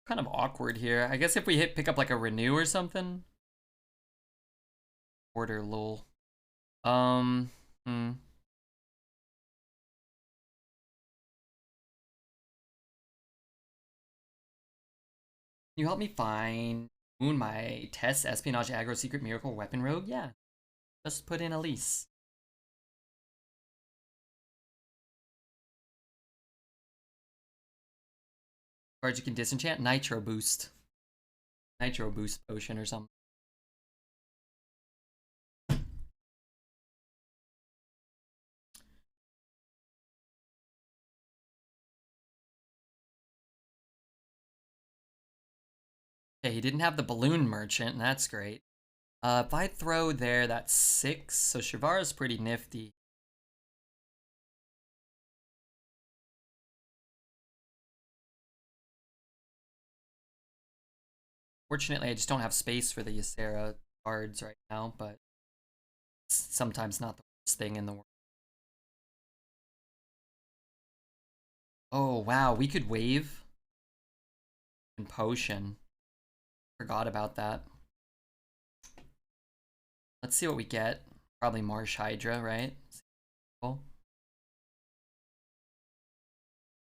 Kind of awkward here. I guess if we pick up like a renew or something. Order lol. Hmm. You help me find my Test, Espionage, Aggro, Secret, Miracle, Weapon Rogue? Yeah. Just put in Elise. Cards you can disenchant? Nitro Boost. Nitro Boost potion or something. Okay, he didn't have the Balloon Merchant, and that's great. If I throw there, that's 6, so Shavara's pretty nifty. Fortunately, I just don't have space for the Ysera cards right now, but it's sometimes not the worst thing in the world. Oh, wow, we could wave and potion. Forgot about that. Let's see what we get. Probably Marsh Hydra, right? Cool.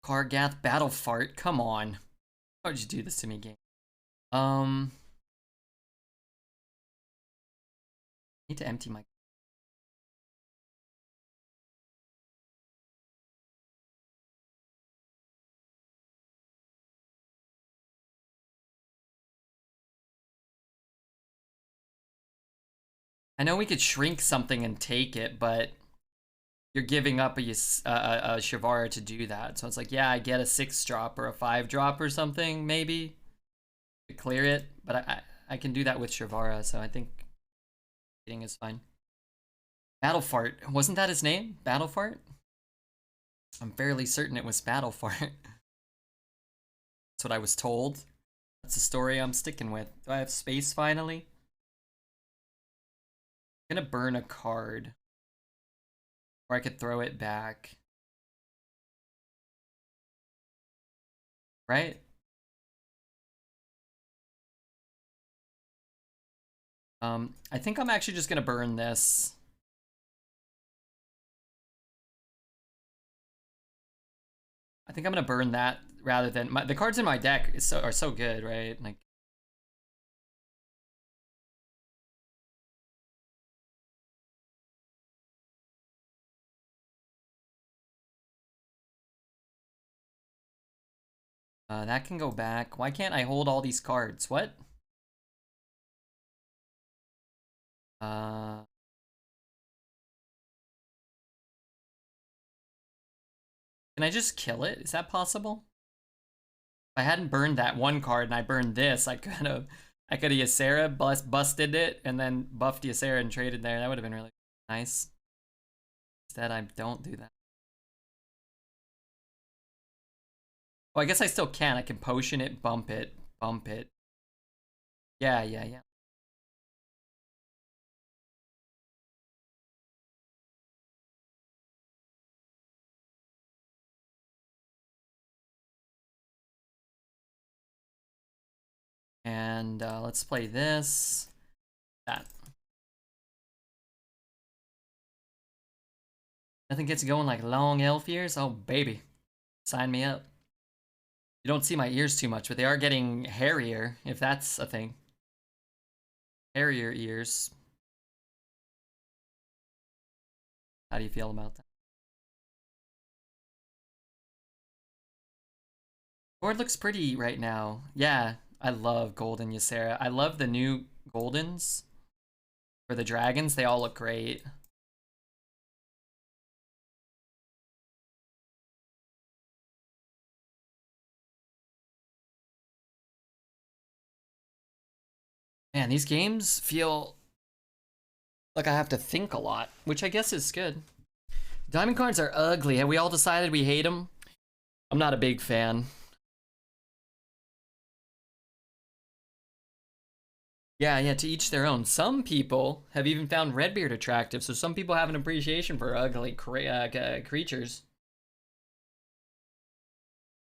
Kargath Battle Fart, come on. Why would you do this to me, game? Need to empty my. I know we could shrink something and take it, but you're giving up a Shavara to do that. So it's like, yeah, I get a 6 drop or a 5 drop or something, maybe, to clear it. But I can do that with Shavara, so I think getting is fine. Battle Fart. Wasn't that his name? Battle Fart? I'm fairly certain it was Battle Fart. That's what I was told. That's the story I'm sticking with. Do I have space finally? I'm gonna burn a card. Or I could throw it back. Right? I think I'm actually just gonna burn this. I think I'm gonna burn that rather than the cards in my deck are so good, right? Like, that can go back. Why can't I hold all these cards? What? Uh, can I just kill it? Is that possible? If I hadn't burned that one card and I burned this, I could have Ysera busted it and then buffed Ysera and traded there. That would have been really nice. Instead, I don't do that. Oh, I guess I still can. I can potion it, bump it, bump it. Yeah, yeah, yeah. And let's play this. That. Nothing gets going like long elf ears. Oh, baby. Sign me up. You don't see my ears too much, but they are getting hairier, if that's a thing. Hairier ears. How do you feel about that? Board looks pretty right now. Yeah, I love Golden Ysera. I love the new Goldens for the dragons. They all look great. Man, these games feel like I have to think a lot, which I guess is good. Diamond cards are ugly. Have we all decided we hate them? I'm not a big fan. Yeah, yeah, to each their own. Some people have even found Redbeard attractive, so some people have an appreciation for ugly creatures.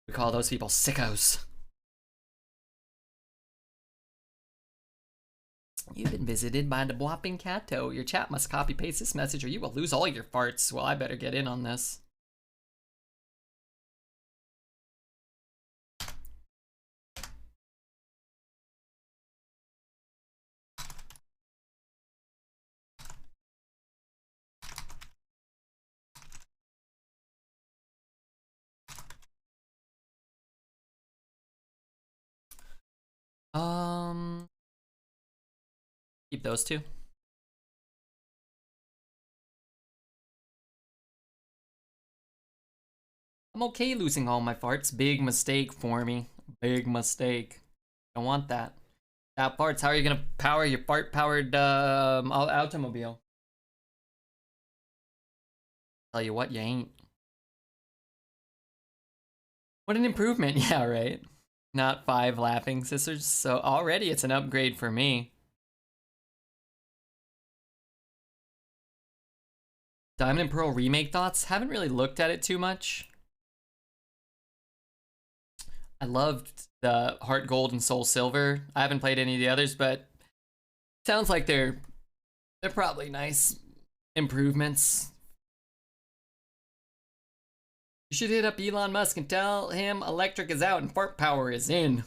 We call those people sickos. You've been visited by the Whopping Cato. Your chat must copy paste this message or you will lose all your farts. Well, I better get in on this. Keep those two. I'm okay losing all my farts. Big mistake for me. Big mistake. Don't want that. That farts. How are you gonna power your fart-powered automobile? Tell you what, you ain't. What an improvement. Yeah, right. Not 5 laughing sisters. So already it's an upgrade for me. Diamond and Pearl remake thoughts? Haven't really looked at it too much. I loved the Heart Gold and Soul Silver. I haven't played any of the others, but sounds like they're probably nice improvements. You should hit up Elon Musk and tell him electric is out and fart power is in.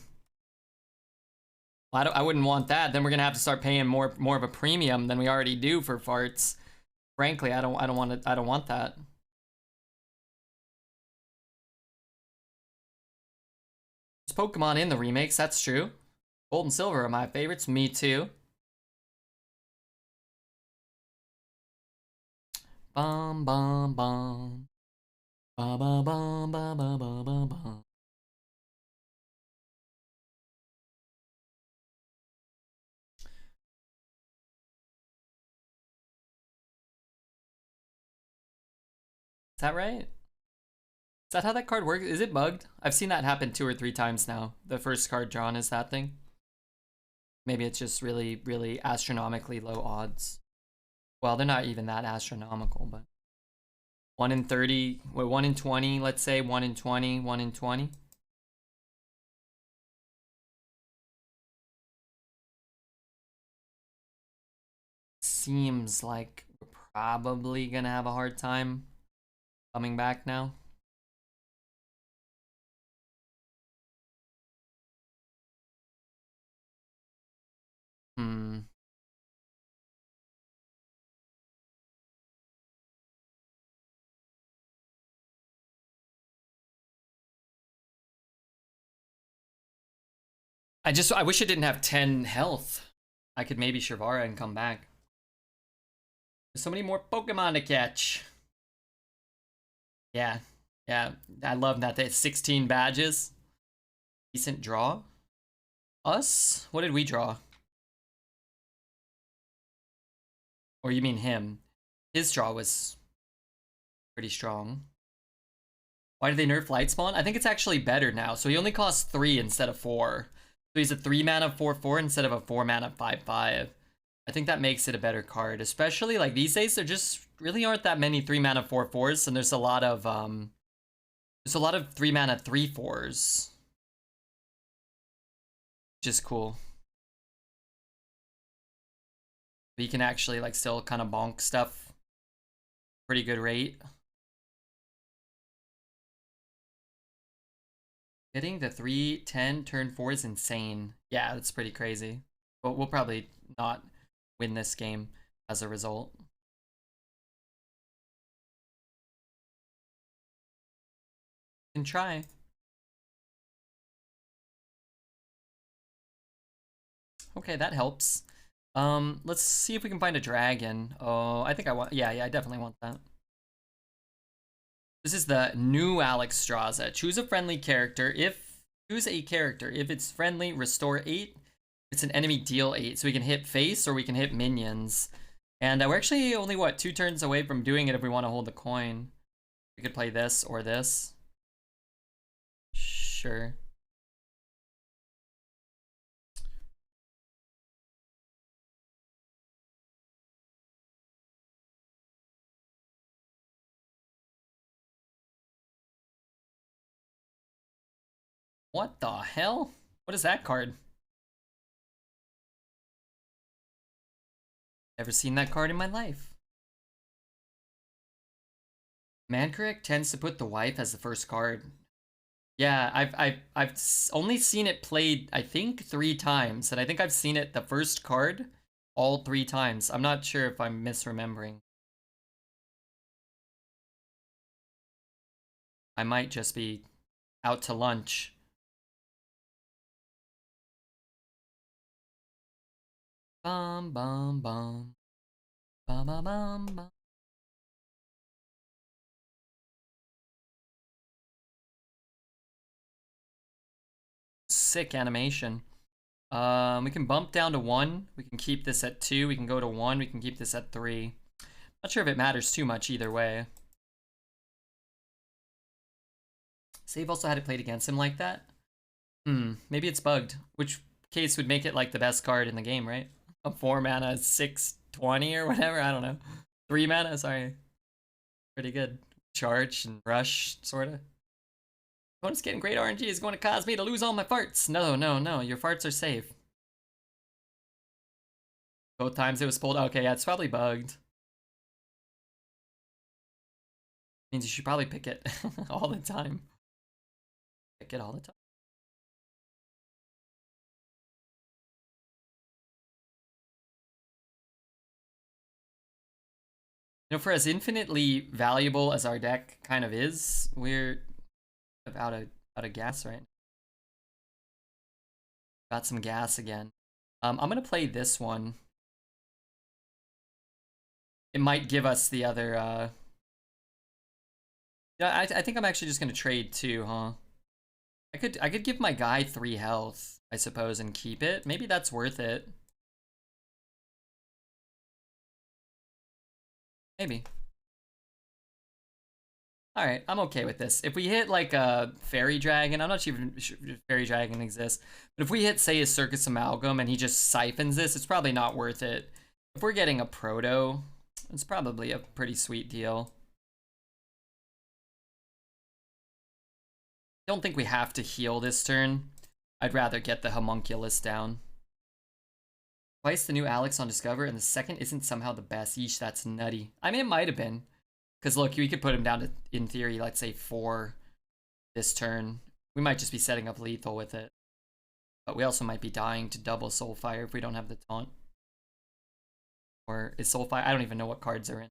Well, I wouldn't want that. Then we're gonna have to start paying more of a premium than we already do for farts. Frankly, I don't want that. There's Pokemon in the remakes, that's true. Gold and Silver are my favorites, me too. Bum bum bum. Ba ba bum ba ba ba ba ba. Is that right? Is that how that card works? Is it bugged? I've seen that happen 2 or 3 times now. The first card drawn is that thing. Maybe it's just really, really astronomically low odds. Well, they're not even that astronomical, but 1 in 30, 1 in 20, let's say 1 in 20, 1 in 20. seems like we're probably gonna have a hard time coming back now. Hmm. I wish it didn't have 10 health. I could maybe Shavara and come back. There's so many more Pokemon to catch. Yeah. Yeah. I love that. They had 16 badges. Decent draw. Us? What did we draw? Or you mean him? His draw was pretty strong. Why did they nerf Light Spawn? I think it's actually better now. So he only costs 3 instead of 4. So he's a 3 mana 4/4 instead of a 4 mana 5/5. I think that makes it a better card. Especially like these days, there just really aren't that many 3 mana 4/4s, and there's a lot of 3 mana 3/4s. Which is cool. But you can actually like still kind of bonk stuff. Pretty good rate. Getting the 3/10 turn 4 is insane. Yeah, that's pretty crazy. But we'll probably not win this game as a result. Can try. Okay, that helps. Let's see if we can find a dragon. Oh, I think I want. Yeah, I definitely want that. This is the new Alex Straza. Choose a friendly character. Choose a character. If it's friendly, restore 8. It's an enemy, deal 8. So we can hit face or we can hit minions. And we're actually only, what, 2 turns away from doing it if we want to hold the coin. We could play this or this. Sure. What the hell? What is that card? Never seen that card in my life. Mancorrect tends to put the wife as the first card. Yeah, I've only seen it played, I think, 3 times, and I think I've seen it the first card all 3 times. I'm not sure if I'm misremembering. I might just be out to lunch. Bum bum bum. Bum bum bum bum. Sick animation. We can bump down to 1. We can keep this at 2. We can go to 1. We can keep this at 3. Not sure if it matters too much either way. Save also had it played against him like that. Maybe it's bugged. Which case would make it like the best card in the game, right? A 4 mana 6/20 or whatever. I don't know. 3 mana. Sorry. Pretty good. Charge and rush, sorta. Opponent's getting great RNG is going to cause me to lose all my farts. No, no, no. Your farts are safe. Both times it was pulled. Okay, yeah, it's probably bugged. Means you should probably pick it all the time. Pick it all the time. You know, for as infinitely valuable as our deck kind of is, we're out of gas right now. Got some gas again. I'm gonna play this one. It might give us the other. Yeah, I think I'm actually just gonna trade too, huh? I could give my guy 3 health, I suppose, and keep it. Maybe that's worth it. Maybe. All right, I'm okay with this. If we hit like a fairy dragon, I'm not even sure if fairy dragon exists, but if we hit, say, a circus amalgam and he just siphons this, it's probably not worth it. If we're getting a proto, it's probably a pretty sweet deal. I don't think we have to heal this turn. I'd rather get the homunculus down. Twice the new Alex on Discover, and the second isn't somehow the best. Yeesh, that's nutty. I mean, it might have been. Because look, we could put him down to, in theory, let's say 4 this turn. We might just be setting up lethal with it. But we also might be dying to double Soulfire if we don't have the taunt. Or is Soulfire? I don't even know what cards are in.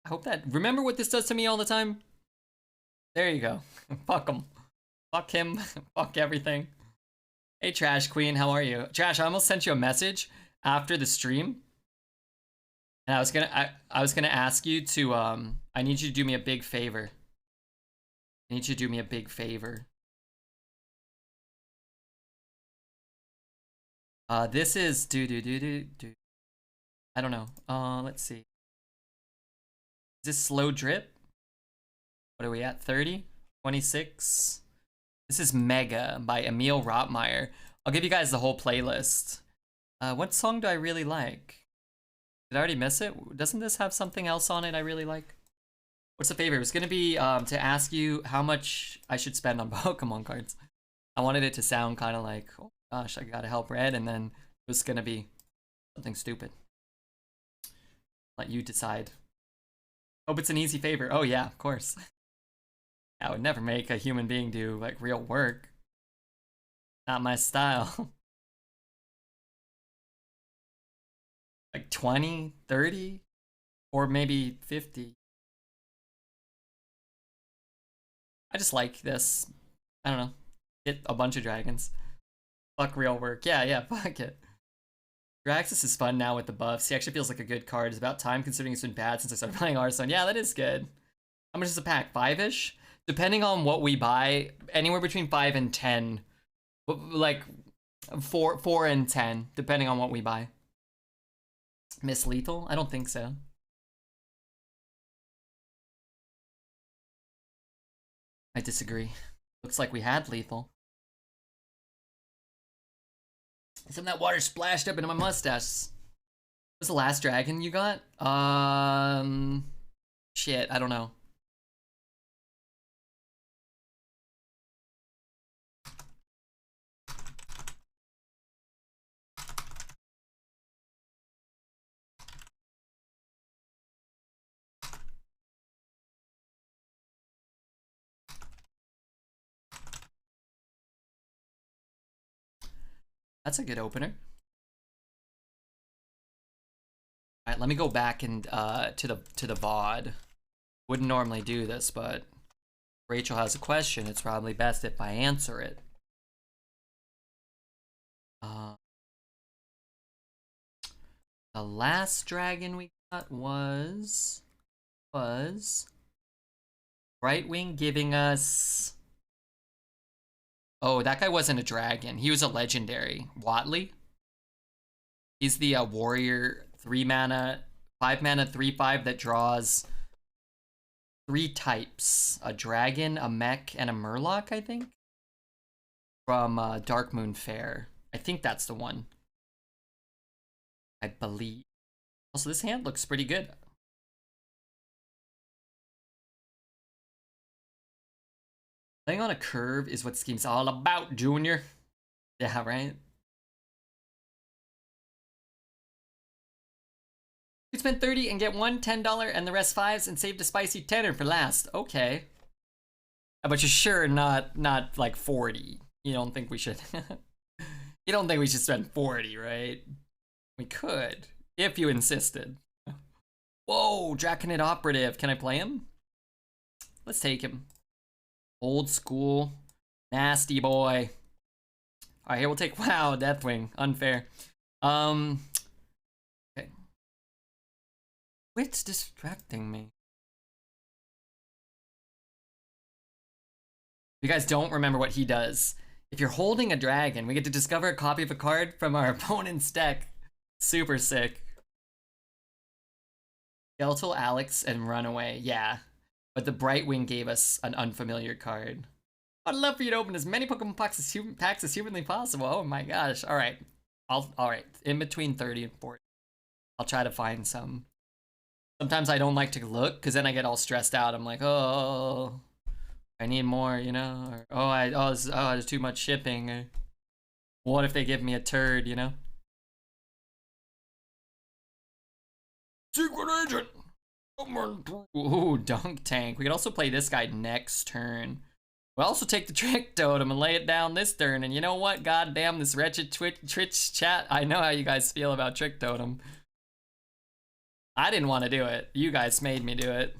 I hope that... Remember what this does to me all the time? There you go. Fuck him. Fuck him. Fuck everything. Hey, Trash Queen, how are you? Trash, I almost sent you a message after the stream. And I was gonna ask you to, I need you to do me a big favor. I need you to do me a big favor. This is, I don't know. Let's see. Is this Slow Drip? What are we at, 30? 26? This is Mega by Emil Rotmeyer. I'll give you guys the whole playlist. What song do I really like? Did I already miss it? Doesn't this have something else on it I really like? What's the favor? It was gonna be to ask you how much I should spend on Pokemon cards. I wanted it to sound kind of like, oh gosh, I gotta help Red, and then it was gonna be something stupid. Let you decide. Hope it's an easy favor. Oh yeah, of course. I would never make a human being do like real work. Not my style. Like 20, 30, or maybe 50. I just like this. I don't know. Get a bunch of dragons. Fuck real work. Yeah, fuck it. Draxus is fun now with the buffs. He actually feels like a good card. It's about time considering it's been bad since I started playing Hearthstone. Yeah, that is good. How much is a pack? 5-ish? Depending on what we buy, anywhere between 5 and 10. Like 4 and 10, depending on what we buy. Miss Lethal? I don't think so. I disagree. Looks like we had Lethal. Some of that water splashed up into my mustache. What's the last dragon you got? Shit, I don't know. That's a good opener. All right, let me go back and to the VOD. Wouldn't normally do this, but Rachel has a question. It's probably best if I answer it. The last dragon we got was Brightwing giving us. Oh, that guy wasn't a dragon. He was a legendary. Watley. He's the warrior 3 mana, 5 mana, 3/5 that draws 3 types: a dragon, a mech, and a murloc, I think. From Darkmoon Fair. I think that's the one. I believe. Also, this hand looks pretty good. Playing on a curve is what this game's all about, Junior. Yeah, right? You spend 30 and get one $10 and the rest 5s and saved a spicy tenner for last. Okay. But you're sure not like 40. You don't think we should You don't think we should spend 40, right? We could, if you insisted. Whoa, Draconid Operative. Can I play him? Let's take him. Old school. Nasty boy. Alright, here we'll take, wow, Deathwing. Unfair. Okay. Quit distracting me. You guys don't remember what he does. If you're holding a dragon, we get to discover a copy of a card from our opponent's deck. Super sick. Skeletal Alex and Runaway, yeah. But the Brightwing gave us an unfamiliar card. I'd love for you to open as many Pokemon packs as humanly possible. Oh my gosh. Alright. Alright. In between 30 and 40. I'll try to find some. Sometimes I don't like to look, because then I get all stressed out. I'm like, oh. I need more, you know? Or, there's too much shipping. Or what if they give me a turd, you know? Secret agent! Ooh, dunk tank. We could also play this guy next turn. We'll also take the trick totem and lay it down this turn. And you know what? God damn this wretched Twitch chat. I know how you guys feel about trick totem. I didn't want to do it. You guys made me do it.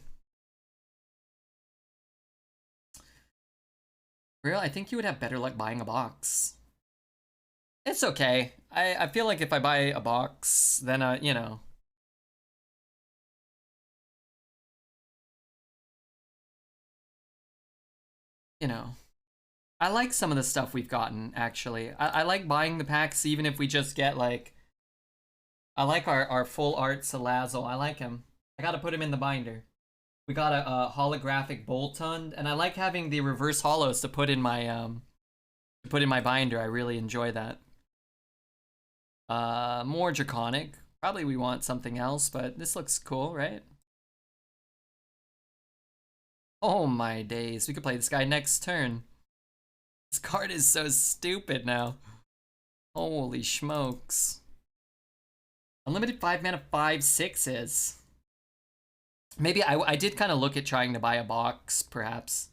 Real, I think you would have better luck buying a box. It's okay. I feel like if I buy a box, then, you know. You know. I like some of the stuff we've gotten, actually. I like buying the packs even if we just get, like... I like our full art Salazzle. I like him. I gotta put him in the binder. We got a holographic Boltund, and I like having the reverse holos to put in my binder. I really enjoy that. More draconic. Probably we want something else, but this looks cool, right? Oh my days. We could play this guy next turn. This card is so stupid now. Holy smokes. Unlimited 5 mana 5/6s. Maybe I did kind of look at trying to buy a box, perhaps.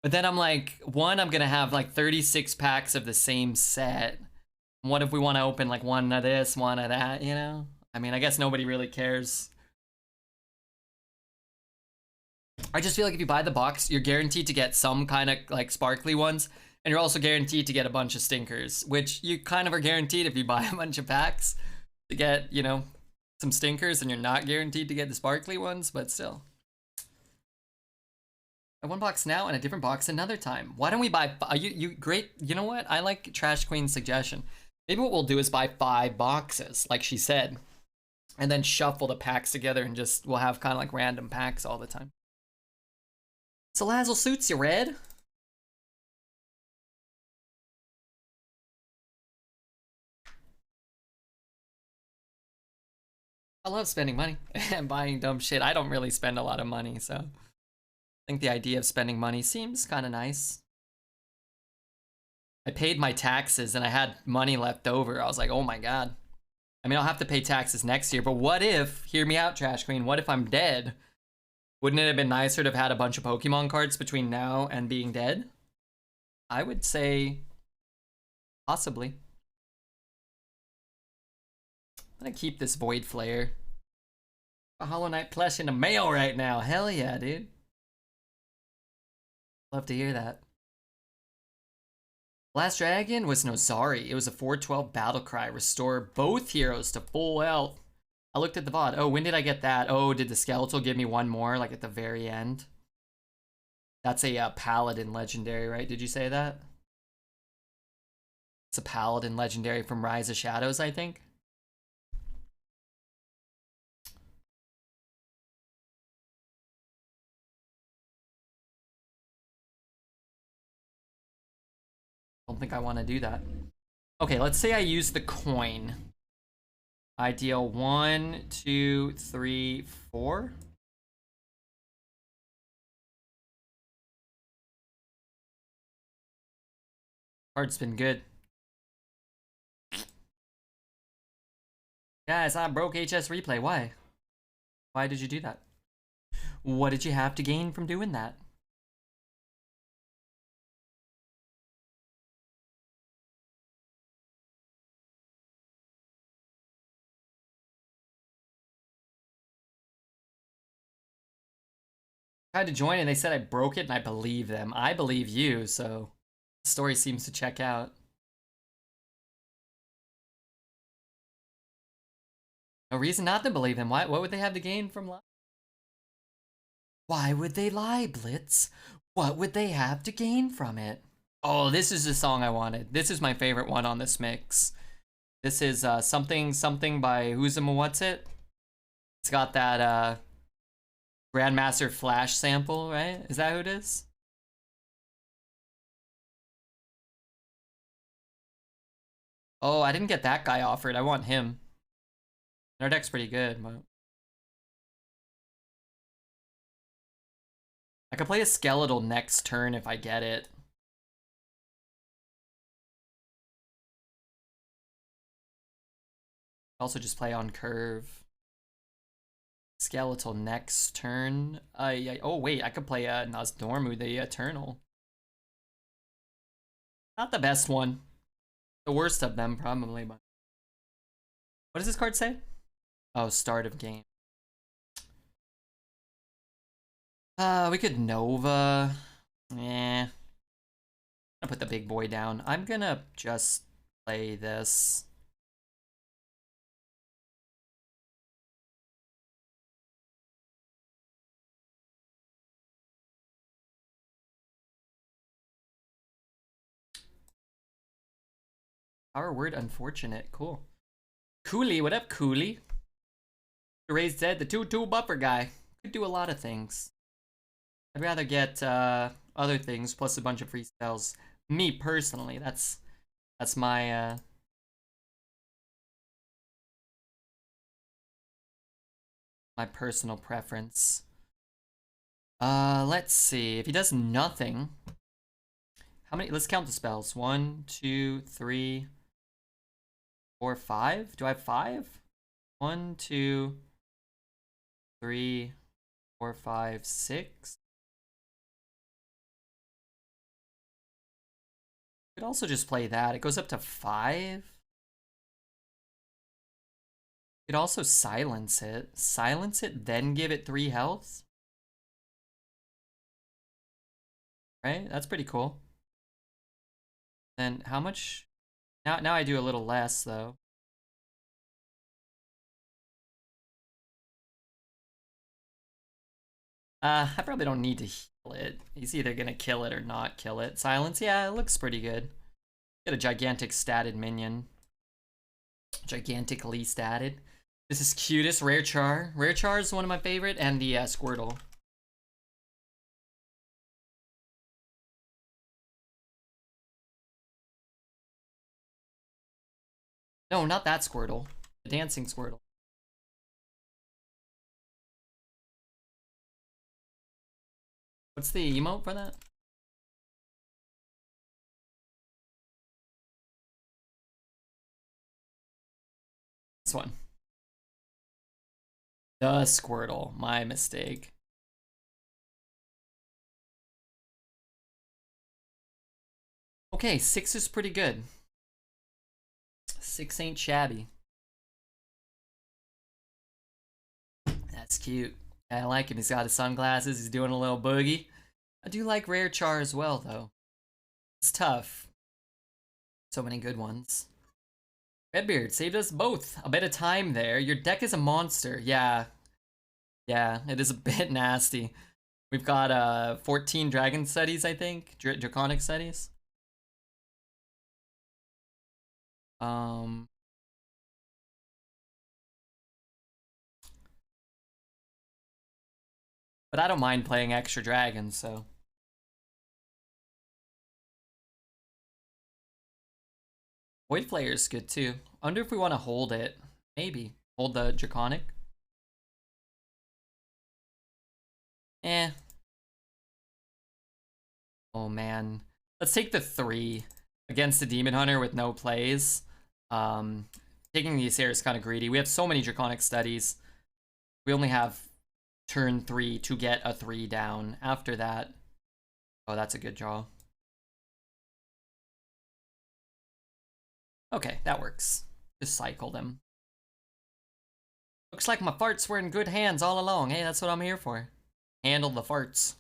But then I'm like, one, I'm going to have like 36 packs of the same set. What if we want to open like one of this, one of that, you know? I mean, I guess nobody really cares. I just feel like if you buy the box, you're guaranteed to get some kind of like sparkly ones. And you're also guaranteed to get a bunch of stinkers, which you kind of are guaranteed if you buy a bunch of packs to get, you know, some stinkers, and you're not guaranteed to get the sparkly ones, but still. One box now and a different box another time. Why don't we buy, great, you know what? I like Trash Queen's suggestion. Maybe what we'll do is buy 5 boxes, like she said, and then shuffle the packs together and just, we'll have kind of like random packs all the time. Salazzle suits you, Red. I love spending money and buying dumb shit. I don't really spend a lot of money, so I think the idea of spending money seems kind of nice. I paid my taxes and I had money left over. I was like, oh my god. I mean, I'll have to pay taxes next year, but what if, hear me out, Trash Queen, what if I'm dead? Wouldn't it have been nicer to have had a bunch of Pokemon cards between now and being dead? I would say possibly. I'm gonna keep this Void Flare. A Hollow Knight plush in the mail right now. Hell yeah, dude. Love to hear that. Last Dragon was Nozari. It was a 4/12 battle cry. Restore both heroes to full health. I looked at the VOD. Oh, when did I get that? Oh, did the Skeletal give me one more, like at the very end? That's a Paladin legendary, right? Did you say that? It's a Paladin legendary from Rise of Shadows, I think. Don't think I want to do that. Okay, let's say I use the coin. I deal 1, 2, 3, 4. Card's been good. Guys, I broke HS Replay. Why? Why did you do that? What did you have to gain from doing that? Tried to join and they said I broke it, and I believe them. I believe you, so the story seems to check out. No reason not to believe them. Why? What would they have to gain from lying? Why would they lie, Blitz? What would they have to gain from it? Oh, this is the song I wanted. This is my favorite one on this mix. This is something something by Who's What's It? It's got that Grandmaster Flash sample, right? Is that who it is? Oh, I didn't get that guy offered. I want him. Our deck's pretty good, but... I could play a skeletal next turn if I get it. Also just play on curve. Skeletal next turn. Oh wait, I could play Nozdormu the Eternal. Not the best one. The worst of them, probably, but. What does this card say? Oh, start of game. We could Nova. Yeah. I'll put the big boy down. I'm gonna just play this. Our word unfortunate. Cool. Cooley, what up, Cooley? Raised Zed, the 2/2 buffer guy. Could do a lot of things. I'd rather get other things plus a bunch of free spells. Me personally, that's my my personal preference. Let's see. If he does nothing, how many? Let's count the spells. 1, 2, 3, 4, 5. Do I have 5? 1, 2, 3, 4, 5, 6. Could also just play that. It goes up to 5. Could also silence it. Silence it, then give it 3 health. Right? That's pretty cool. Then how much? Now I do a little less though. I probably don't need to heal it. He's either gonna kill it or not kill it. Silence, yeah, it looks pretty good. Get a gigantic statted minion. Gigantically statted. This is cutest. Rare Char. Rare Char is one of my favorite, and the Squirtle. No, not that Squirtle. The dancing Squirtle. What's the emote for that? This one. The Squirtle. My mistake. Okay, 6 is pretty good. 6 ain't shabby. That's cute. I like him. He's got his sunglasses. He's doing a little boogie. I do like Rare Char as well, though. It's tough. So many good ones. Redbeard saved us both a bit of time there. Your deck is a monster. Yeah. Yeah, it is a bit nasty. We've got 14 Dragon Studies, I think. Draconic Studies. But I don't mind playing extra dragons, so. Void Flayer is good too. I wonder if we want to hold it. Maybe. Hold the Draconic. Eh. Oh man. Let's take the 3 against the Demon Hunter with no plays. Taking the Acer is kind of greedy. We have so many Draconic Studies. We only have turn 3 to get a 3 down. After that, oh, that's a good draw. Okay, that works. Just cycle them. Looks like my farts were in good hands all along. Hey, that's what I'm here for. Handle the farts.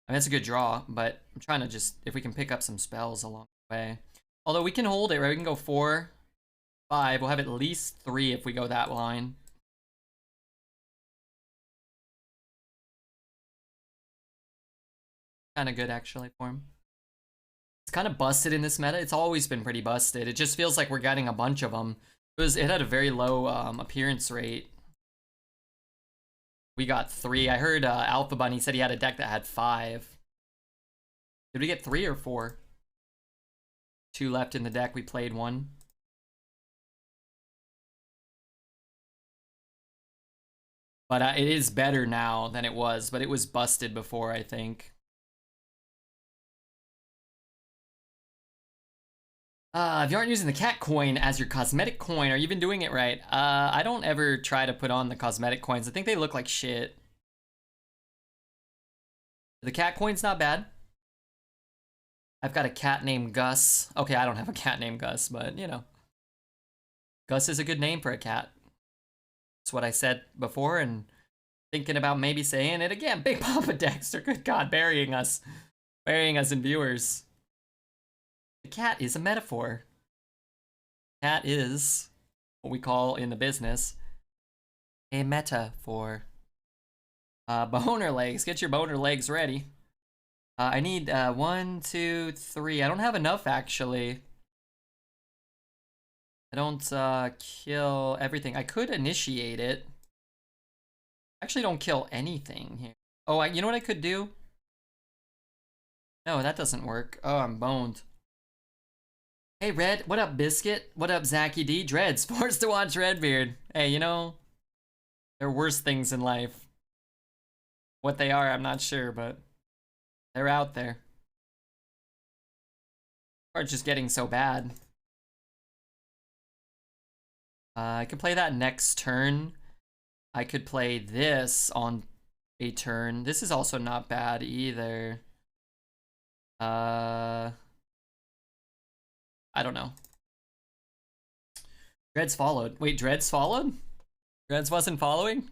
I mean, it's a good draw, but I'm trying to just, if we can pick up some spells along the way. Although we can hold it, right? We can go 4, 5. We'll have at least 3 if we go that line. Kind of good, actually, for him. It's kind of busted in this meta. It's always been pretty busted. It just feels like we're getting a bunch of them. It had a very low appearance rate. We got 3. I heard Alpha Bunny said he had a deck that had 5. Did we get 3 or 4? 2 left in the deck. We played 1. But it is better now than it was, but it was busted before, I think. If you aren't using the cat coin as your cosmetic coin, are you even doing it right? I don't ever try to put on the cosmetic coins. I think they look like shit. The cat coin's not bad. I've got a cat named Gus. Okay, I don't have a cat named Gus, but you know. Gus is a good name for a cat. That's what I said before, and thinking about maybe saying it again. Big Papa Dexter, good God, burying us in viewers. The cat is a metaphor. Cat is what we call in the business a metaphor. Boner legs, get your boner legs ready. I need 1, 2, 3. I don't have enough actually. I don't kill everything. I could initiate it. Actually don't kill anything here. Oh, you know what I could do? No, that doesn't work. Oh, I'm boned. Hey, Red. What up, Biscuit? What up, Zachy D? Dreads. Forced to watch Redbeard. Hey, you know, there are worse things in life. What they are, I'm not sure, but they're out there. Or it's just getting so bad. I could play that next turn. I could play this on a turn. This is also not bad either. I don't know. Dreads followed. Wait, Dreads followed? Dreads wasn't following?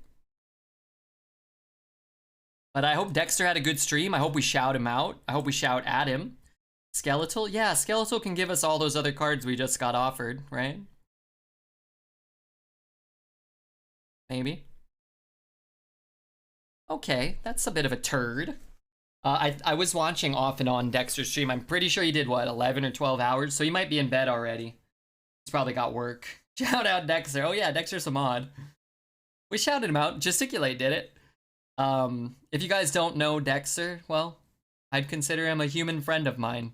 But I hope Dexter had a good stream. I hope we shout him out. I hope we shout at him. Skeletal? Yeah, Skeletal can give us all those other cards we just got offered, right? Maybe. Okay, that's a bit of a turd. I was watching off and on Dexter's stream. I'm pretty sure he did, what, 11 or 12 hours? So he might be in bed already. He's probably got work. Shout out Dexter. Oh yeah, Dexter's a mod. We shouted him out. Gesticulate did it. If you guys don't know Dexter, well, I'd consider him a human friend of mine.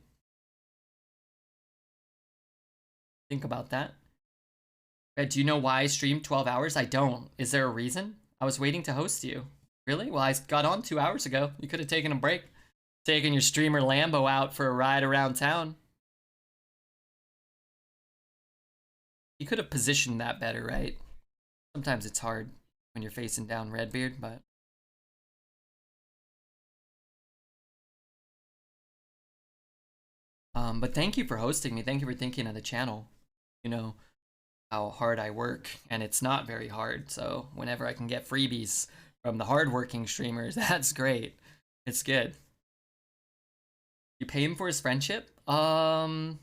Think about that. Do you know why I streamed 12 hours? I don't. Is there a reason? I was waiting to host you. Really? Well, I got on 2 hours ago. You could have taken a break. Taken your streamer Lambo out for a ride around town. You could have positioned that better, right? Sometimes it's hard when you're facing down Redbeard, but... But thank you for hosting me. Thank you for thinking of the channel. You know how hard I work, and it's not very hard, so whenever I can get freebies from the hardworking streamers, that's great. It's good. You pay him for his friendship? Can't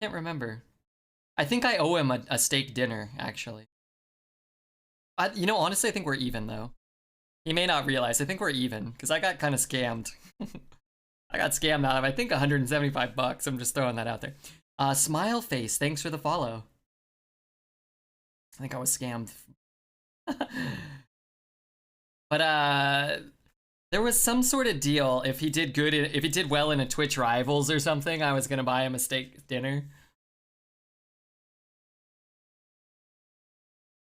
remember. I think I owe him a steak dinner, actually. You know, honestly, I think we're even, though. He may not realize. I think we're even, because I got kind of scammed. I got scammed out of, I think, 175 bucks. I'm just throwing that out there. Smile Face, thanks for the follow. I think I was scammed. But there was some sort of deal. If he did good, if he did well in a Twitch Rivals or something, I was gonna buy him a steak dinner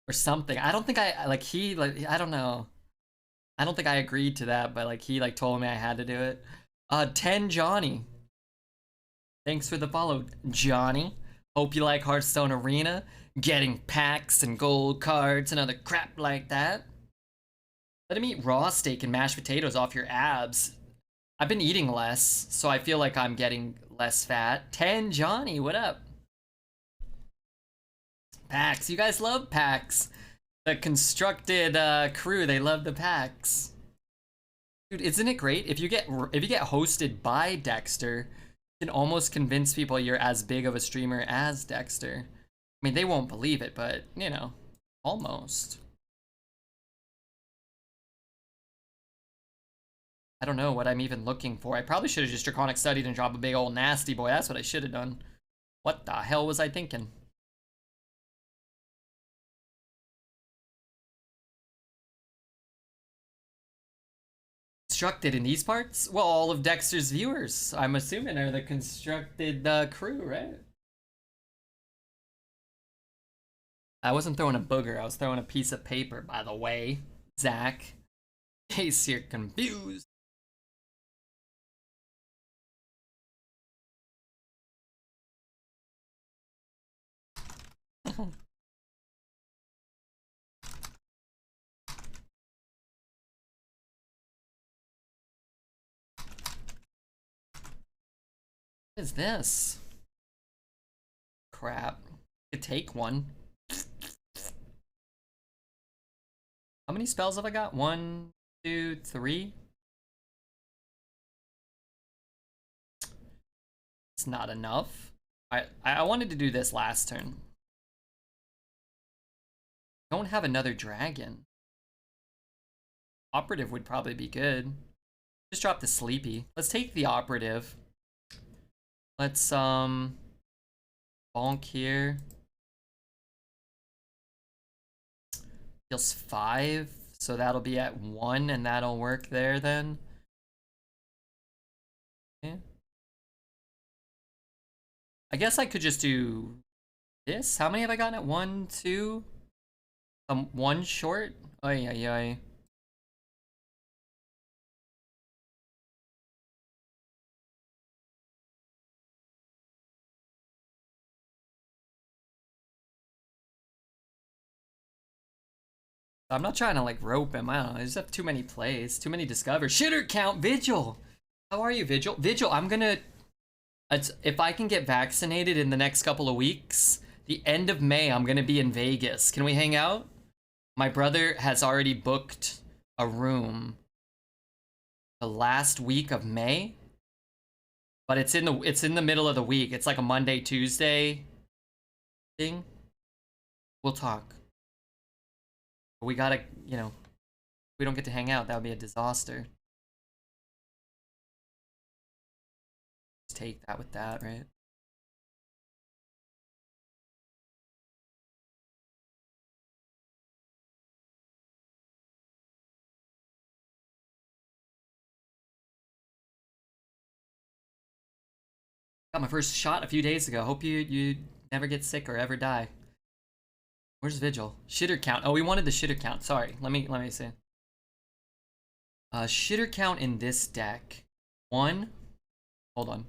or something. I don't think I I don't know. I don't think I agreed to that, but like he told me I had to do it. 10 Johnny. Thanks for the follow, Johnny. Hope you like Hearthstone Arena, getting packs and gold cards and other crap like that. Let him eat raw steak and mashed potatoes off your abs. I've been eating less, so I feel like I'm getting less fat. 10 Johnny, what up? Packs, you guys love packs. The constructed crew, they love the packs. Dude, isn't it great? If you get hosted by Dexter, you can almost convince people you're as big of a streamer as Dexter. I mean, they won't believe it, but, you know, almost. I don't know what I'm even looking for. I probably should have just Draconic Studied and dropped a big old nasty boy. That's what I should have done. What the hell was I thinking? Constructed in these parts? Well, all of Dexter's viewers, I'm assuming, are the constructed crew, right? I wasn't throwing a booger, I was throwing a piece of paper, by the way. Zach, in case you're confused. What is this? Crap. I could take one. How many spells have I got? 1, 2, 3? It's not enough. I wanted to do this last turn. Don't have another dragon. Operative would probably be good. Just drop the sleepy. Let's take the operative. Let's bonk here. Deals 5, so that'll be at 1 and that'll work there then. Yeah. I guess I could just do this. How many have I gotten at 1, 2? 1 short? Ay, ay, ay. I'm not trying to like rope him. I don't know. I just have too many plays, too many discovers. Shitter count, Vigil. How are you, Vigil? Vigil, I'm gonna. If I can get vaccinated in the next couple of weeks, the end of May, I'm gonna be in Vegas. Can we hang out? My brother has already booked a room the last week of May, but it's in the middle of the week. It's like a Monday, Tuesday thing. We'll talk. But we gotta, you know, if we don't get to hang out, that would be a disaster. Just take that with that, right? Got my first shot a few days ago. Hope you never get sick or ever die. Where's Vigil? Shitter count. Oh, we wanted the shitter count. Sorry. Let me see. Shitter count in this deck. 1. Hold on.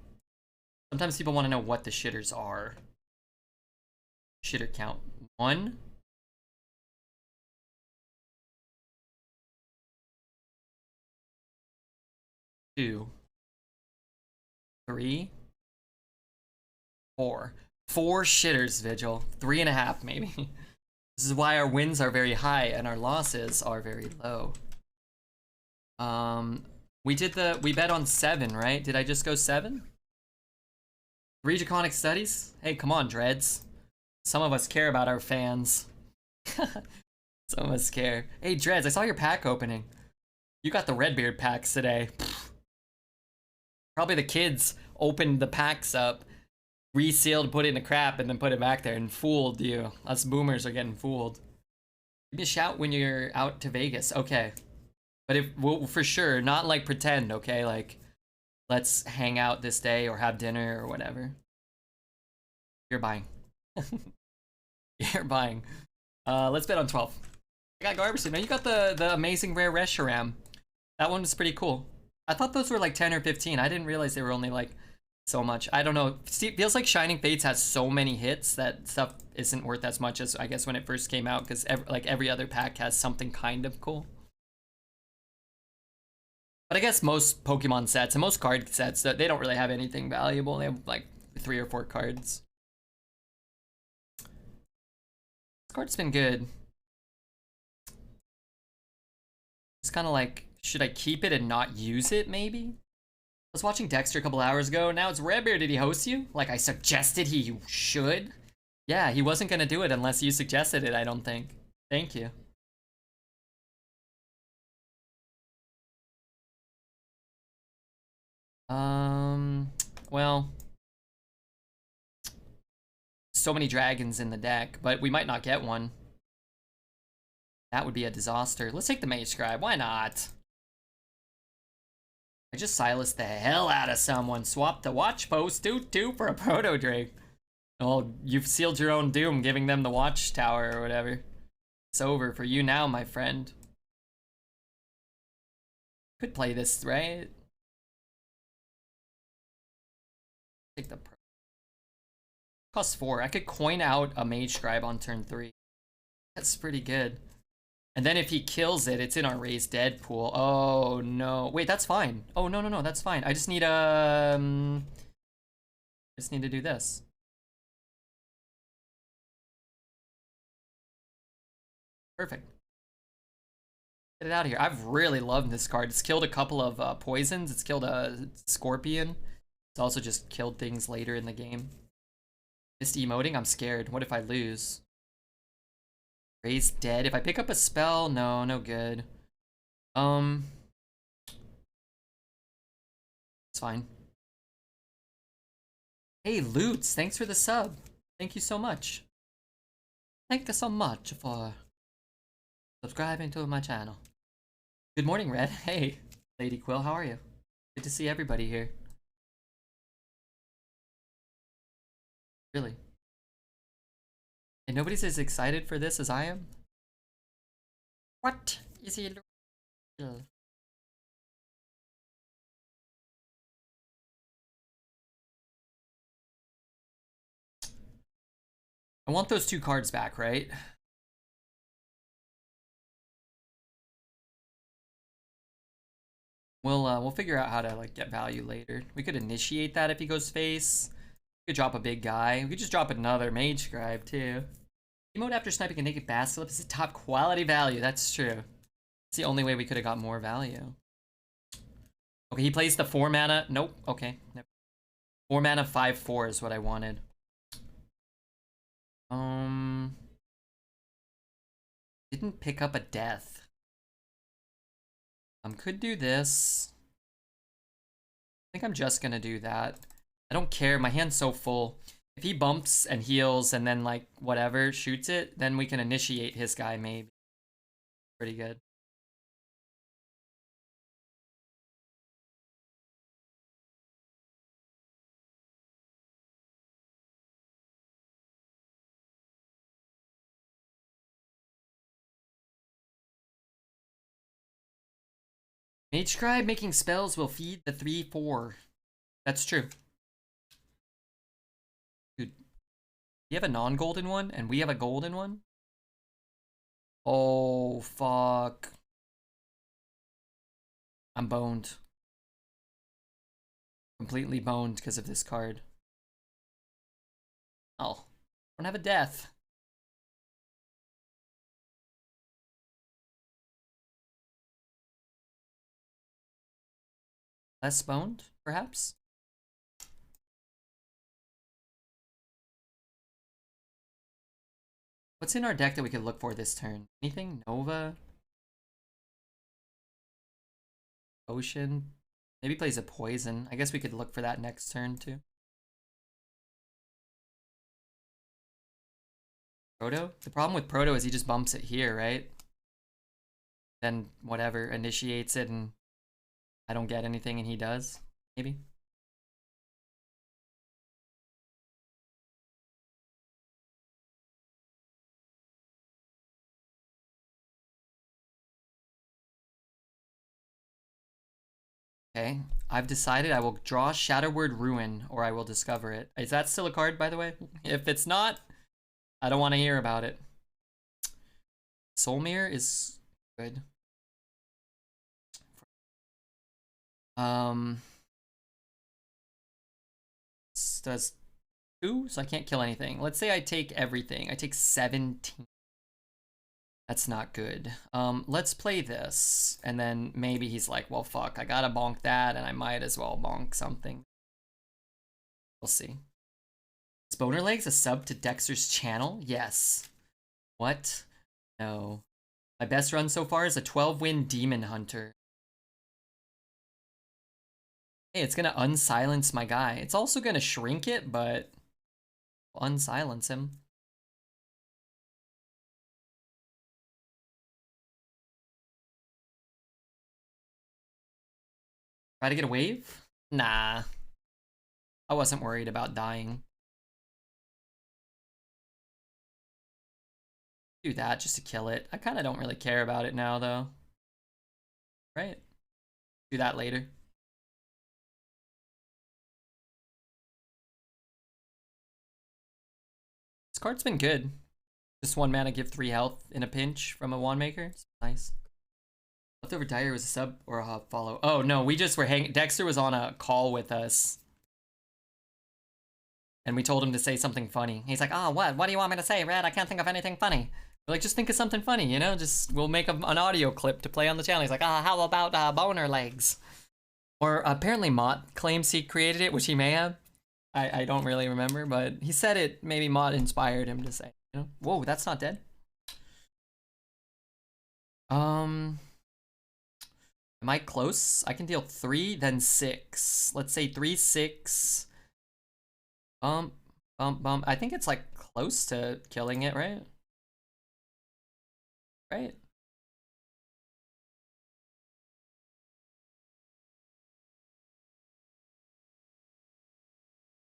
Sometimes people want to know what the shitters are. Shitter count. 1. 2. 3. 4. 4 shitters, Vigil. 3.5 maybe. This is why our wins are very high and our losses are very low. We bet on 7, right? Did I just go 7? 3 Draconic Studies? Hey, come on, Dreads. Some of us care about our fans. Some of us care. Hey, Dreads, I saw your pack opening. You got the Redbeard packs today. Probably the kids opened the packs up, resealed, put it in a crap, and then put it back there and fooled you. Us boomers are getting fooled. Give me a shout when you're out to Vegas. Okay. But if we'll for sure, not like pretend, okay? Like, let's hang out this day or have dinner or whatever. You're buying. You're buying. Let's bet on 12. I got Garbage. No, you got the amazing rare Reshiram. That one was pretty cool. I thought those were like 10 or 15. I didn't realize they were only like so much. I don't know. It feels like Shining Fates has so many hits that stuff isn't worth as much as I guess when it first came out, because every other pack has something kind of cool. But I guess most Pokemon sets and most card sets, they don't really have anything valuable. They have like 3 or 4 cards. This card's been good. It's kind of like, should I keep it and not use it maybe? I was watching Dexter a couple hours ago. Now it's Redbeard. Did he host you? Like I suggested he should? Yeah, he wasn't gonna do it unless you suggested it, I don't think. Thank you. Well, so many dragons in the deck, but we might not get one. That would be a disaster. Let's take the Mage Scribe. Why not? I just silenced the hell out of someone. Swapped the Watch Post 2/2 for a Proto Drake. Well, you've sealed your own doom, giving them the watchtower or whatever. It's over for you now, my friend. Could play this, right? Take the pro. Cost 4. I could coin out a mage scribe on turn 3. That's pretty good. And then if he kills it, it's in our raised dead pool. Oh no. Wait, that's fine. Oh no, no, no, that's fine. I just need to do this. Perfect. Get it out of here. I've really loved this card. It's killed a couple of poisons. It's killed a scorpion. It's also just killed things later in the game. Missed emoting? I'm scared. What if I lose? Raised dead. If I pick up a spell, no, no good. It's fine. Hey, Loots, thanks for the sub. Thank you so much. Thank you so much for subscribing to my channel. Good morning, Red. Hey, Lady Quill, how are you? Good to see everybody here. Really. And nobody's as excited for this as I am? What is he? I want those 2 cards back, right? We'll figure out how to like get value later. We could initiate that if he goes face. We could drop a big guy. We could just drop another mage scribe too. Emote after sniping a naked basilisk is a top quality value. That's true. It's the only way we could have got more value. Okay, he plays the 4 mana. Nope. Okay. 4 mana 5/4 is what I wanted. Didn't pick up a death. Could do this. I think I'm just gonna do that. I don't care. My hand's so full. If he bumps and heals and then like whatever shoots it, then we can initiate his guy maybe. Pretty good. Mage Scribe making spells will feed the 3/4. That's true. Dude, you have a non-golden one and we have a golden one? Oh, fuck. I'm boned. Completely boned because of this card. Oh, I don't have a death. Less boned, perhaps? What's in our deck that we could look for this turn? Anything? Nova? Ocean? Maybe plays a poison. I guess we could look for that next turn too. Proto? The problem with Proto is he just bumps it here, right? Then whatever, initiates it and I don't get anything and he does. Maybe. Okay, I've decided I will draw Shadowword Ruin or I will discover it. Is that still a card, by the way? If it's not, I don't want to hear about it. Soulmere is good. Does 2, so I can't kill anything. Let's say I take everything. I take 17. That's not good. Let's play this. And then maybe he's like, well, fuck, I gotta bonk that, and I might as well bonk something. We'll see. Is Boner Legs a sub to Dexter's channel? Yes. What? No. My best run so far is a 12-win Demon Hunter. Hey, it's gonna unsilence my guy. It's also gonna shrink it, but unsilence him. Try to get a wave? Nah. I wasn't worried about dying. Do that just to kill it. I kind of don't really care about it now, though. Right? Do that later. This card's been good. Just 1 mana, give 3 health in a pinch from a wand maker. It's nice. Leftover Dire was a sub or a follow. Oh no, we just were hanging. Dexter was on a call with us. And we told him to say something funny. He's like, oh, what? What do you want me to say, Red? I can't think of anything funny. We're like, just think of something funny, you know? We'll make an audio clip to play on the channel. He's like, how about boner legs? Or apparently Mott claims he created it, which he may have. I don't really remember, but he said it, maybe Mott inspired him to say, you know? Whoa, that's not dead. Am I close? I can deal 3, then 6. Let's say 3, 6. Bump. I think it's like close to killing it, right? Right?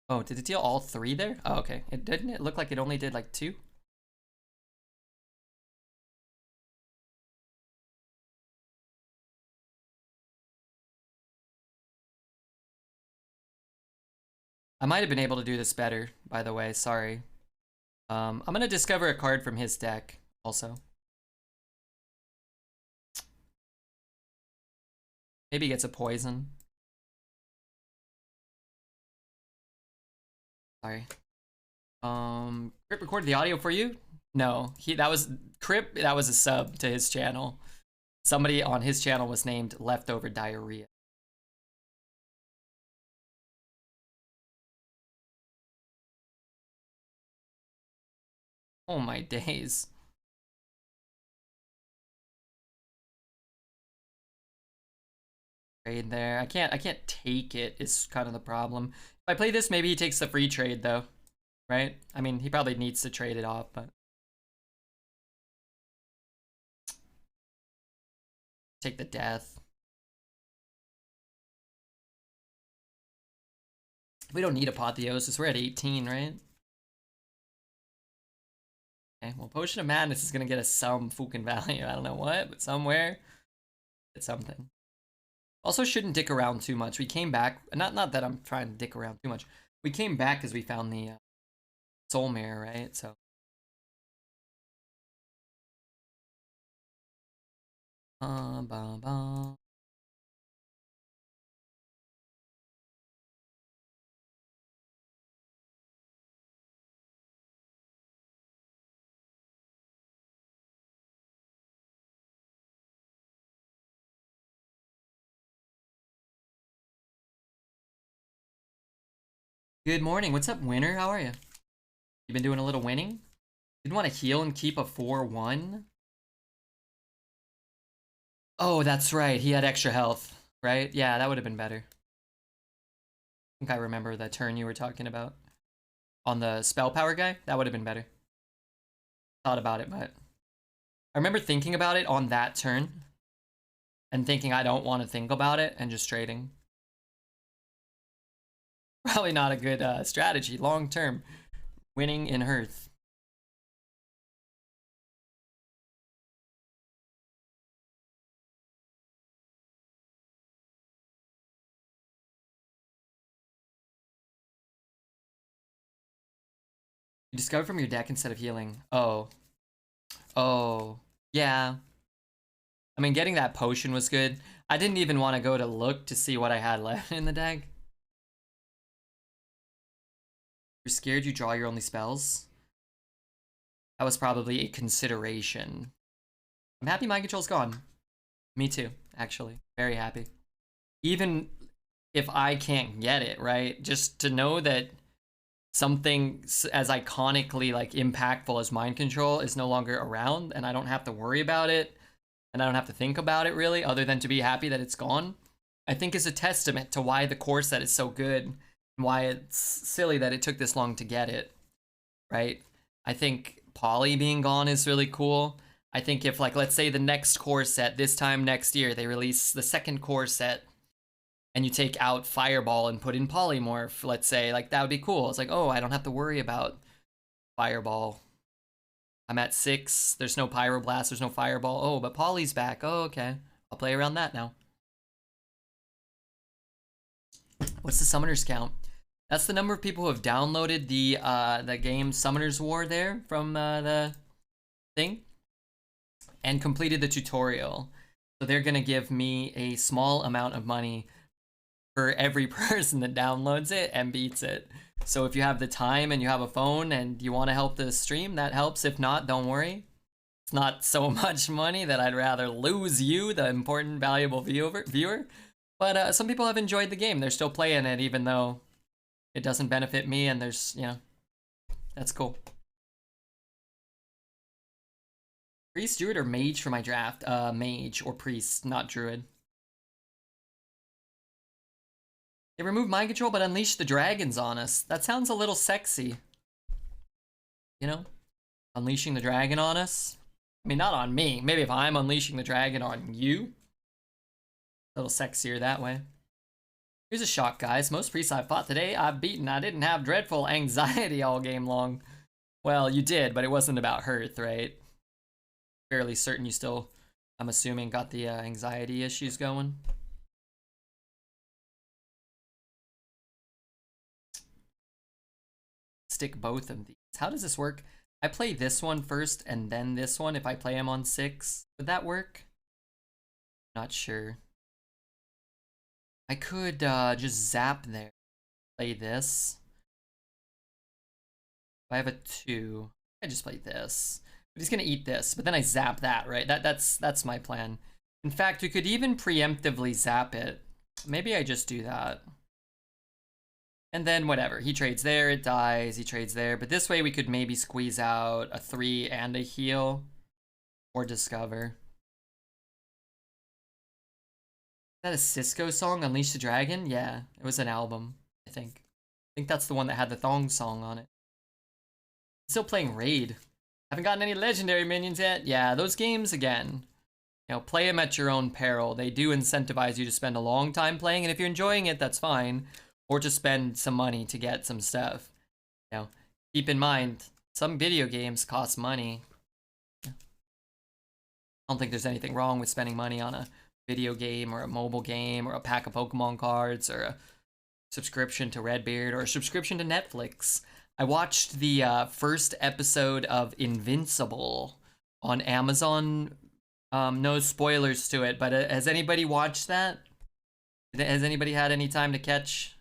Oh, did it deal all 3 there? Oh, okay. It didn't it look like it only did like 2? I might have been able to do this better, by the way, sorry. I'm gonna discover a card from his deck, also. Maybe he gets a poison. Sorry. Crip recorded the audio for you? No, that was a sub to his channel. Somebody on his channel was named Leftover Diarrhea. Oh my days. Trade there. I can't take it is kind of the problem. If I play this, maybe he takes the free trade though. Right? I mean, he probably needs to trade it off, but take the death. We don't need Apotheosis. We're at 18, right? Okay, well, Potion of Madness is gonna get us some fucking value. I don't know what, but somewhere. It's something. Also, shouldn't dick around too much. We came back. Not that I'm trying to dick around too much. We came back because we found the Soul Mirror, right? So. Good morning. What's up, Winner? How are you? You been doing a little winning? Didn't want to heal and keep a 4-1? Oh, that's right. He had extra health, right? Yeah, that would have been better. I think I remember the turn you were talking about. On the spell power guy? That would have been better. Thought about it, but I remember thinking about it on that turn and thinking I don't want to think about it and just trading. Probably not a good strategy long term. Winning in Hearth. You discover from your deck instead of healing. Oh. Oh. Yeah. I mean, getting that potion was good. I didn't even want to go to look to see what I had left in the deck. You're scared you draw your only spells? That was probably a consideration. I'm happy mind control's gone. Me too, actually. Very happy. Even if I can't get it, right? Just to know that something as iconically like impactful as mind control is no longer around and I don't have to worry about it and I don't have to think about it really other than to be happy that it's gone, I think is a testament to why the core set is so good and why it's silly that it took this long to get it, right? I think Poly being gone is really cool. I think if, like, let's say the next core set, this time next year, they release the second core set and you take out Fireball and put in Polymorph, let's say, like, that would be cool. It's like, oh, I don't have to worry about Fireball. I'm at 6. There's no Pyroblast. There's no Fireball. Oh, but Polly's back. Oh, okay. I'll play around that now. What's the Summoners count? That's the number of people who have downloaded the game Summoners War there from the thing and completed the tutorial. So they're gonna give me a small amount of money for every person that downloads it and beats it. So if you have the time and you have a phone and you want to help the stream, that helps. If not, don't worry. It's not so much money that I'd rather lose you, the important, valuable viewer. But some people have enjoyed the game. They're still playing it even though it doesn't benefit me, and there's, you know, that's cool. Priest, Druid, or Mage for my draft? Mage or Priest, not Druid. They removed mind control but unleashed the dragons on us. That sounds a little sexy. You know? Unleashing the dragon on us. I mean, not on me. Maybe if I'm unleashing the dragon on you. A little sexier that way. Here's a shock, guys. Most priests I've fought today, I've beaten. I didn't have dreadful anxiety all game long. Well, you did, but it wasn't about Hearth, right? Fairly certain you still, I'm assuming, got the anxiety issues going. Stick both of these. How does this work? I play this one first and then this one if I play them on 6. Would that work? Not sure. I could just zap there. Play this. If I have a 2, I just play this. But he's gonna eat this, but then I zap that, right? That's my plan. In fact, we could even preemptively zap it. Maybe I just do that. And then whatever, he trades there, it dies, he trades there. But this way we could maybe squeeze out a 3 and a heal. Or discover. Is that a Cisco song, Unleash the Dragon? Yeah, it was an album, I think. I think that's the one that had the thong song on it. Still playing Raid. Haven't gotten any legendary minions yet? Yeah, those games, again, you know, play them at your own peril. They do incentivize you to spend a long time playing, and if you're enjoying it, that's fine. Or to spend some money to get some stuff. You know, keep in mind, some video games cost money. I don't think there's anything wrong with spending money on a video game or a mobile game or a pack of Pokemon cards or a subscription to Redbeard or a subscription to Netflix. I watched the first episode of Invincible on Amazon. No spoilers to it, but has anybody watched that? Has anybody had any time to catch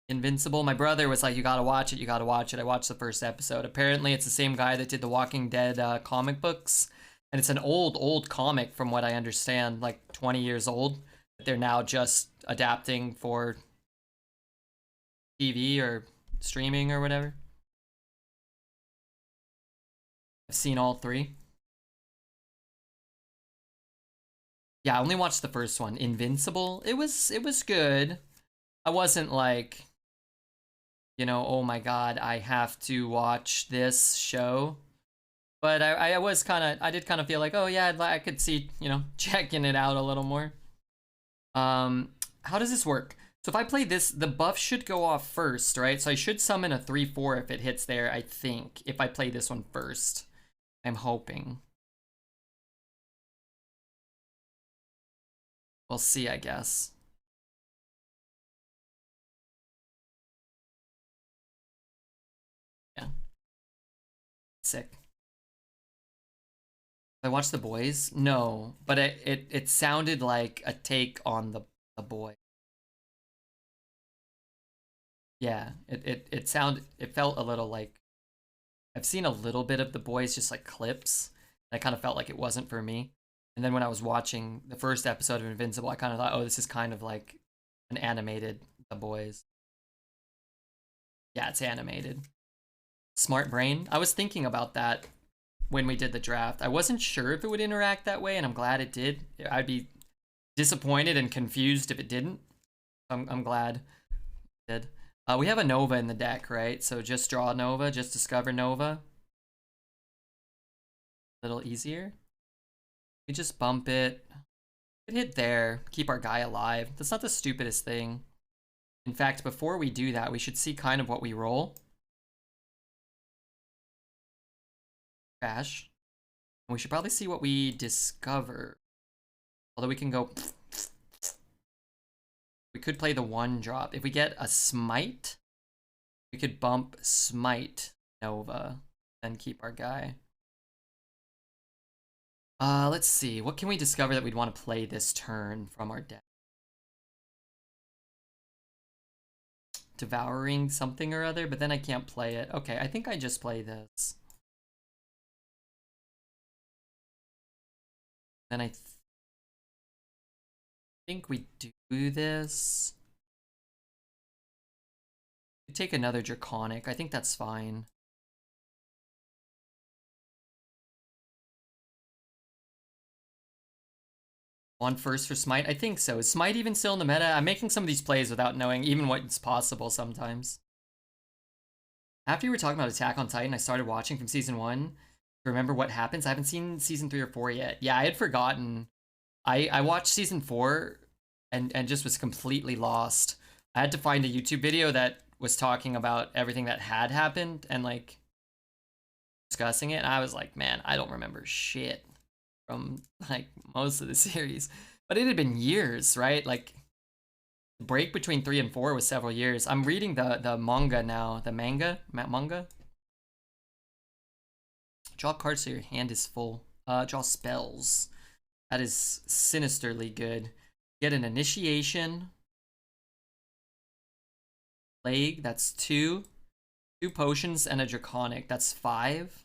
Invincible? My brother was like, you gotta watch it, you gotta watch it. I watched the first episode. Apparently it's the same guy that did the Walking Dead comic books. And it's an old comic from what I understand, like 20 years old. They're now just adapting for TV or streaming or whatever. I've seen all 3. Yeah, I only watched the first one, Invincible. It was good. I wasn't like, you know, oh my god, I have to watch this show. But I was kind of, I did kind of feel like, oh yeah, I could see, you know, checking it out a little more. How does this work? So if I play this, the buff should go off first, right? So I should summon a 3/4 if it hits there, I think, if I play this one first. I'm hoping. We'll see, I guess. Yeah. Sick. I watched The Boys? No, but it sounded like a take on the Boy. Yeah, it felt a little like, I've seen a little bit of The Boys, just like clips, and I kind of felt like it wasn't for me. And then when I was watching the first episode of Invincible, I kind of thought, oh, this is kind of like an animated The Boys. Yeah, it's animated. Smart brain. I was thinking about that when we did the draft. I wasn't sure if it would interact that way, and I'm glad it did. I'd be disappointed and confused if it didn't. I'm glad it did. We have a Nova in the deck, right? So just draw Nova, just discover Nova. A little easier. We just bump it. It hit there. Keep our guy alive. That's not the stupidest thing. In fact, before we do that, we should see kind of what we roll. trash. We should probably see what we discover. Although we can go... We could play the 1-drop. If we get a Smite, we could bump Smite Nova, then keep our guy. Let's see. What can we discover that we'd want to play this turn from our deck? Devouring something or other, but then I can't play it. Okay, I think I just play this. Then I think we do this. We take another Draconic. I think that's fine. On first for Smite? I think so. Is Smite even still in the meta? I'm making some of these plays without knowing even what's possible sometimes. After you were talking about Attack on Titan, I started watching from season 1 to remember what happens. I haven't seen season 3 or 4 yet. Yeah, I had forgotten. I watched season 4 and just was completely lost. I had to find a YouTube video that was talking about everything that had happened and like discussing it. And I was like, man, I don't remember shit from like most of the series. But it had been years, right? Like the break between 3 and 4 was several years. I'm reading the manga now. The manga? Draw cards so your hand is full. Draw spells. That is sinisterly good. Get an initiation. Plague, that's 2. 2 potions and a draconic, that's 5.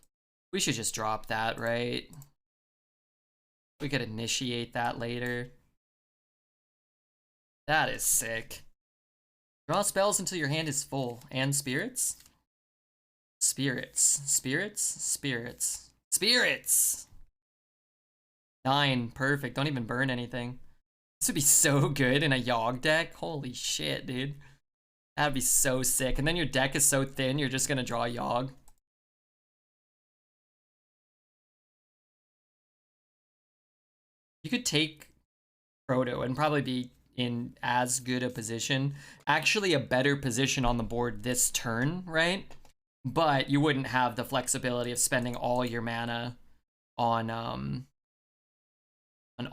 We should just drop that, right? We could initiate that later. That is sick. Draw spells until your hand is full. And spirits? Spirits. Spirits? Spirits. Spirits! 9, perfect. Don't even burn anything. This would be so good in a Yogg deck. Holy shit, dude. That'd be so sick. And then your deck is so thin, you're just gonna draw Yogg. You could take Proto and probably be in as good a position. Actually, a better position on the board this turn, right? But you wouldn't have the flexibility of spending all your mana on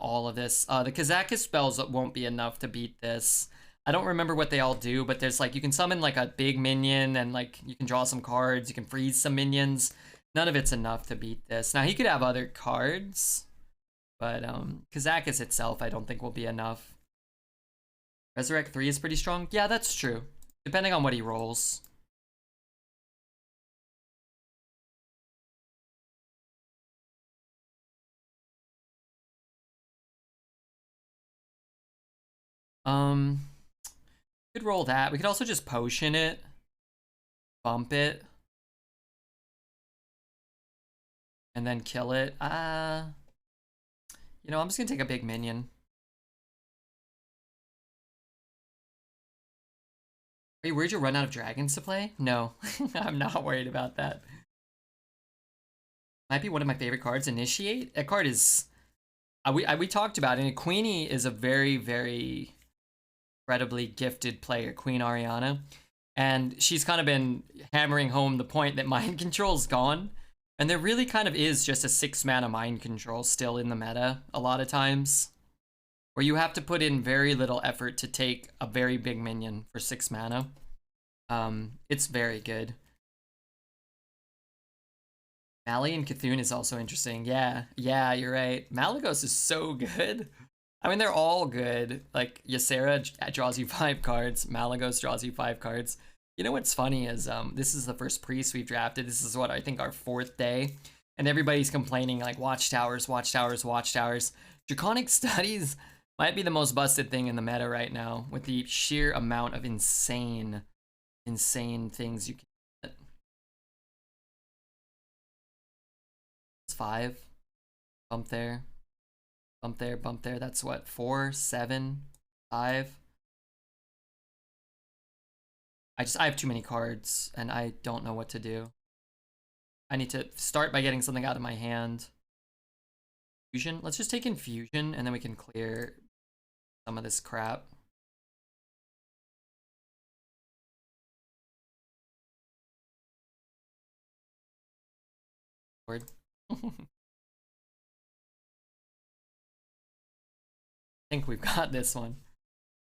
all of this. The Kazakus spells won't be enough to beat this. I don't remember what they all do, but there's like, you can summon like a big minion and like you can draw some cards, you can freeze some minions. None of it's enough to beat this. Now he could have other cards, but Kazakus itself I don't think will be enough. Resurrect 3 is pretty strong. Yeah, that's true. Depending on what he rolls. Could roll that. We could also just potion it. Bump it. And then kill it. You know, I'm just gonna take a big minion. Are you worried you'll run out of dragons to play? No, I'm not worried about that. Might be one of my favorite cards, Initiate. That card is... we talked about it, and Queenie is a very, very incredibly gifted player, Queen Ariana. And she's kind of been hammering home the point that mind control's gone. And there really kind of is just a 6-mana mind control still in the meta a lot of times. Where you have to put in very little effort to take a very big minion for 6 mana. It's very good. Mali and Cthulhu is also interesting. Yeah, you're right. Malygos is so good. I mean, they're all good. Like, Ysera draws you 5 cards. Malygos draws you 5 cards. You know what's funny is this is the first priest we've drafted. This is what I think our 4th day. And everybody's complaining like watchtowers, watchtowers, watchtowers. Draconic Studies might be the most busted thing in the meta right now with the sheer amount of insane things you can get. It's 5. Bump there. Bump there, bump there. That's what, 4, 7, 5. I have too many cards and I don't know what to do. I need to start by getting something out of my hand. Fusion. Let's just take Infusion and then we can clear some of this crap. I think we've got this one.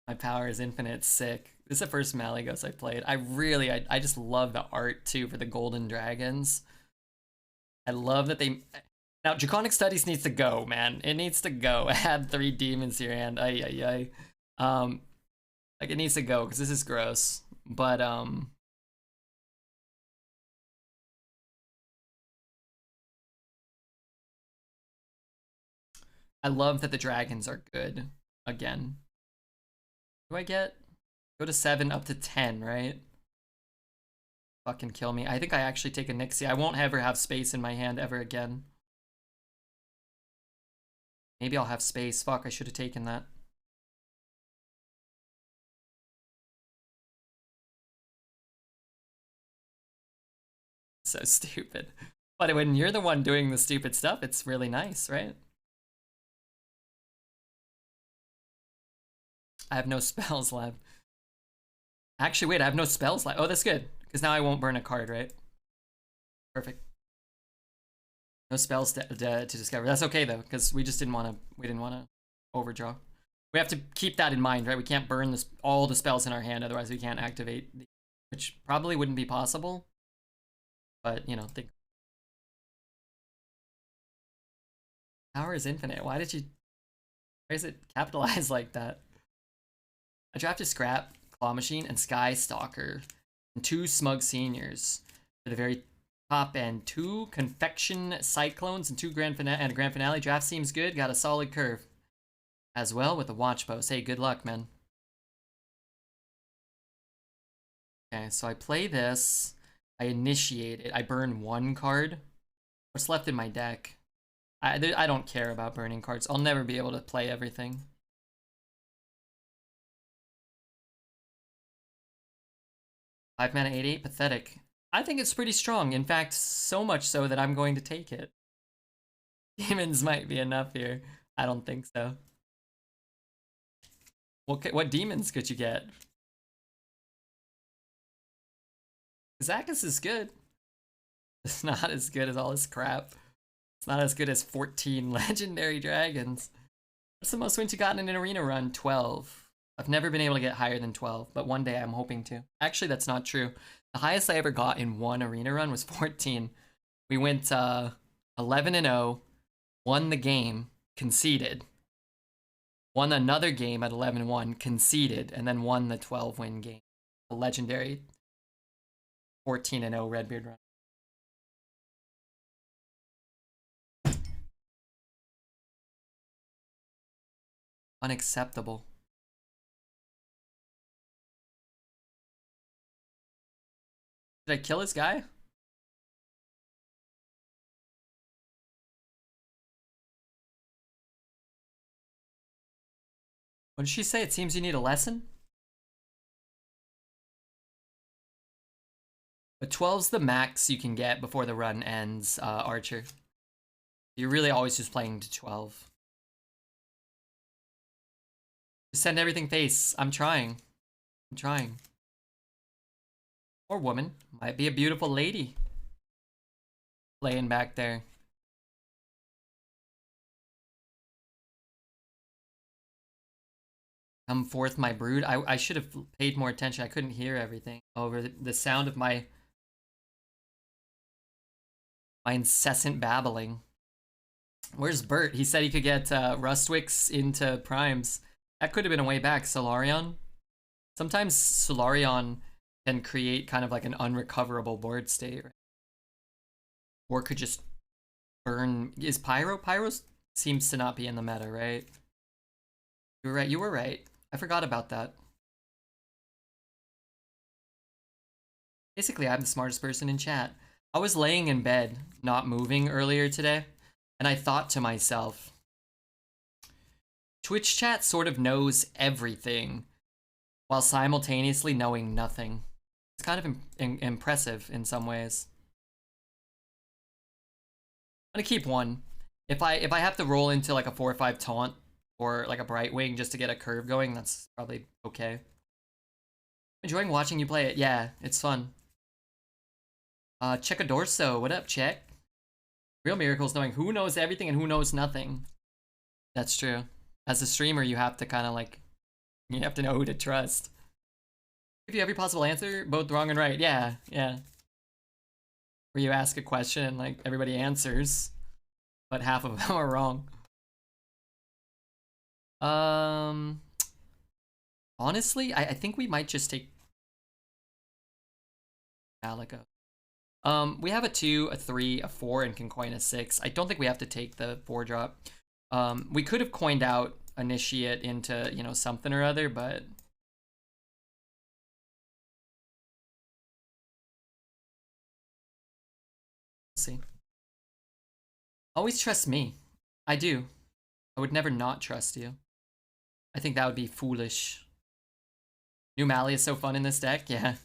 My power is infinite. Sick. This is the first Malygos I played. I just love the art too for the golden dragons. I love that they. Now, Draconic Studies needs to go, man. It needs to go. Add 3 demons to your hand. Ay, ay, ay. Like, it needs to go, because this is gross. But, I love that the dragons are good. Again. What do I get? Go to 7 up to 10, right? Fucking kill me. I think I actually take a Nixie. I won't ever have space in my hand ever again. Maybe I'll have space. Fuck, I should have taken that. So stupid. But when you're the one doing the stupid stuff, it's really nice, right? I have no spells left. Actually, wait, I have no spells left. Oh, that's good. Because now I won't burn a card, right? Perfect. No spells to discover. That's okay though, because we didn't want to overdraw. We have to keep that in mind, right? We can't burn all the spells in our hand, otherwise we can't activate, which probably wouldn't be possible. But, you know, power is infinite. Why is it capitalized like that? I drafted Scrap, Claw Machine, and Sky Stalker, and 2 Smug Seniors. For the very top end, 2 Confection Cyclones and 2 Grand Finale. Draft seems good. Got a solid curve. As well with the Watch Post. Hey, good luck, man. Okay, so I play this. I initiate it. I burn 1 card. What's left in my deck? I don't care about burning cards. I'll never be able to play everything. 5 mana, 8/8, pathetic. I think it's pretty strong. In fact, so much so that I'm going to take it. Demons might be enough here. I don't think so. What demons could you get? Zakkus is good. It's not as good as all this crap. It's not as good as 14 legendary dragons. What's the most wins you gotten in an arena run? 12. I've never been able to get higher than 12, but one day I'm hoping to. Actually, that's not true. The highest I ever got in one arena run was 14. We went 11-0, won the game, conceded. Won another game at 11-1, conceded, and then won the 12-win game. A legendary 14-0 Redbeard run. Unacceptable. Did I kill this guy? What did she say? It seems you need a lesson? But 12's the max you can get before the run ends, Archer. You're really always just playing to 12. Just send everything face. I'm trying. I'm trying. Or woman. Might be a beautiful lady. Laying back there. Come forth, my brood. I should have paid more attention. I couldn't hear everything over the sound of my incessant babbling. Where's Bert? He said he could get Rustwicks into primes. That could have been a way back. Solarion? Sometimes Solarion can create kind of like an unrecoverable board state. Right? Or could just burn. Is Pyro? Pyro seems to not be in the meta, right? You were right. You were right. I forgot about that. Basically, I'm the smartest person in chat. I was laying in bed, not moving earlier today, and I thought to myself, Twitch chat sort of knows everything while simultaneously knowing nothing. It's kind of impressive in some ways. I'm gonna keep 1. If I have to roll into like a 4 or 5 taunt or like a Bright Wing just to get a curve going, that's probably okay. Enjoying watching you play it. Yeah, it's fun. Check a Dorso. What up, Check? Real miracle is knowing who knows everything and who knows nothing. That's true. As a streamer, you have to kind of like, you have to know who to trust. Give you every possible answer, both wrong and right. Yeah, yeah. Where you ask a question and like everybody answers, but half of them are wrong. Honestly, I think we might just take Malaga. We have a 2, a 3, a 4, and can coin a 6. I don't think we have to take the 4 drop. We could have coined out Initiate into, you know, something or other, but... Let's see. Always trust me. I do. I would never not trust you. I think that would be foolish. New Mali is so fun in this deck, yeah.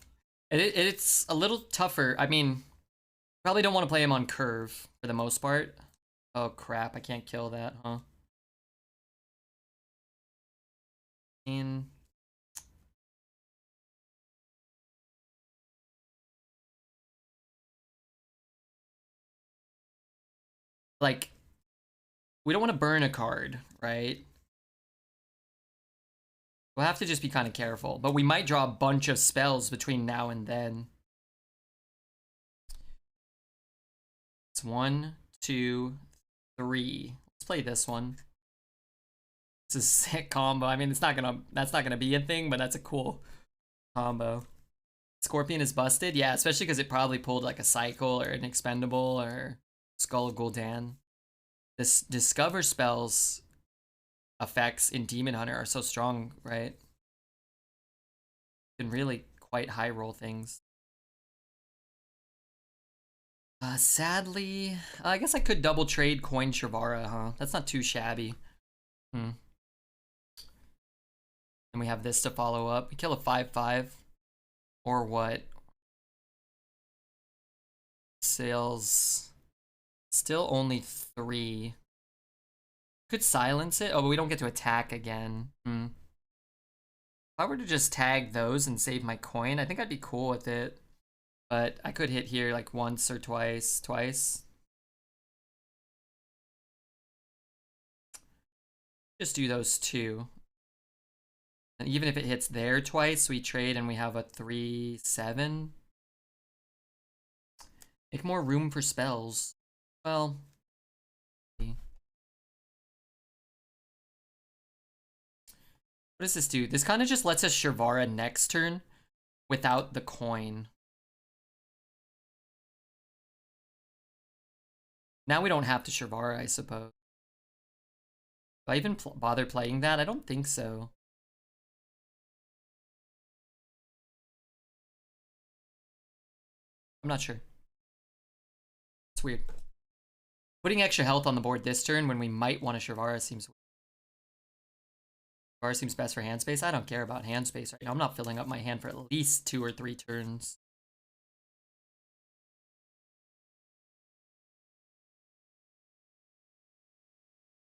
It's a little tougher. I mean, probably don't want to play him on curve for the most part. Oh crap, I can't kill that, huh? Like, we don't want to burn a card, right? We'll have to just be kind of careful, but we might draw a bunch of spells between now and then. It's 1, 2, 3. Let's play this one. It's a sick combo. I mean, that's not gonna be a thing, but that's a cool combo. Scorpion is busted, yeah, especially because it probably pulled like a cycle or an expendable or Skull of Gul'dan. This discover spells effects in Demon Hunter are so strong, right? Can really quite high roll things. Sadly, I guess I could double trade coin Shavara, huh? That's not too shabby. And we have this to follow up. We kill a 5/5. Or what? Sales. Still only 3. Could silence it. Oh, but we don't get to attack again. If I were to just tag those and save my coin, I think I'd be cool with it. But I could hit here like once or twice. Just do those 2. And even if it hits there twice, we trade and we have a 3/7. Make more room for spells. Well, what does this do? This kind of just lets us Shavara next turn without the coin. Now we don't have to Shavara, I suppose. Do I even bother playing that? I don't think so. I'm not sure. It's weird. Putting extra health on the board this turn when we might want to Shavara seems weird. Shavara seems best for hand space. I don't care about hand space right now. I'm not filling up my hand for at least 2 or 3 turns.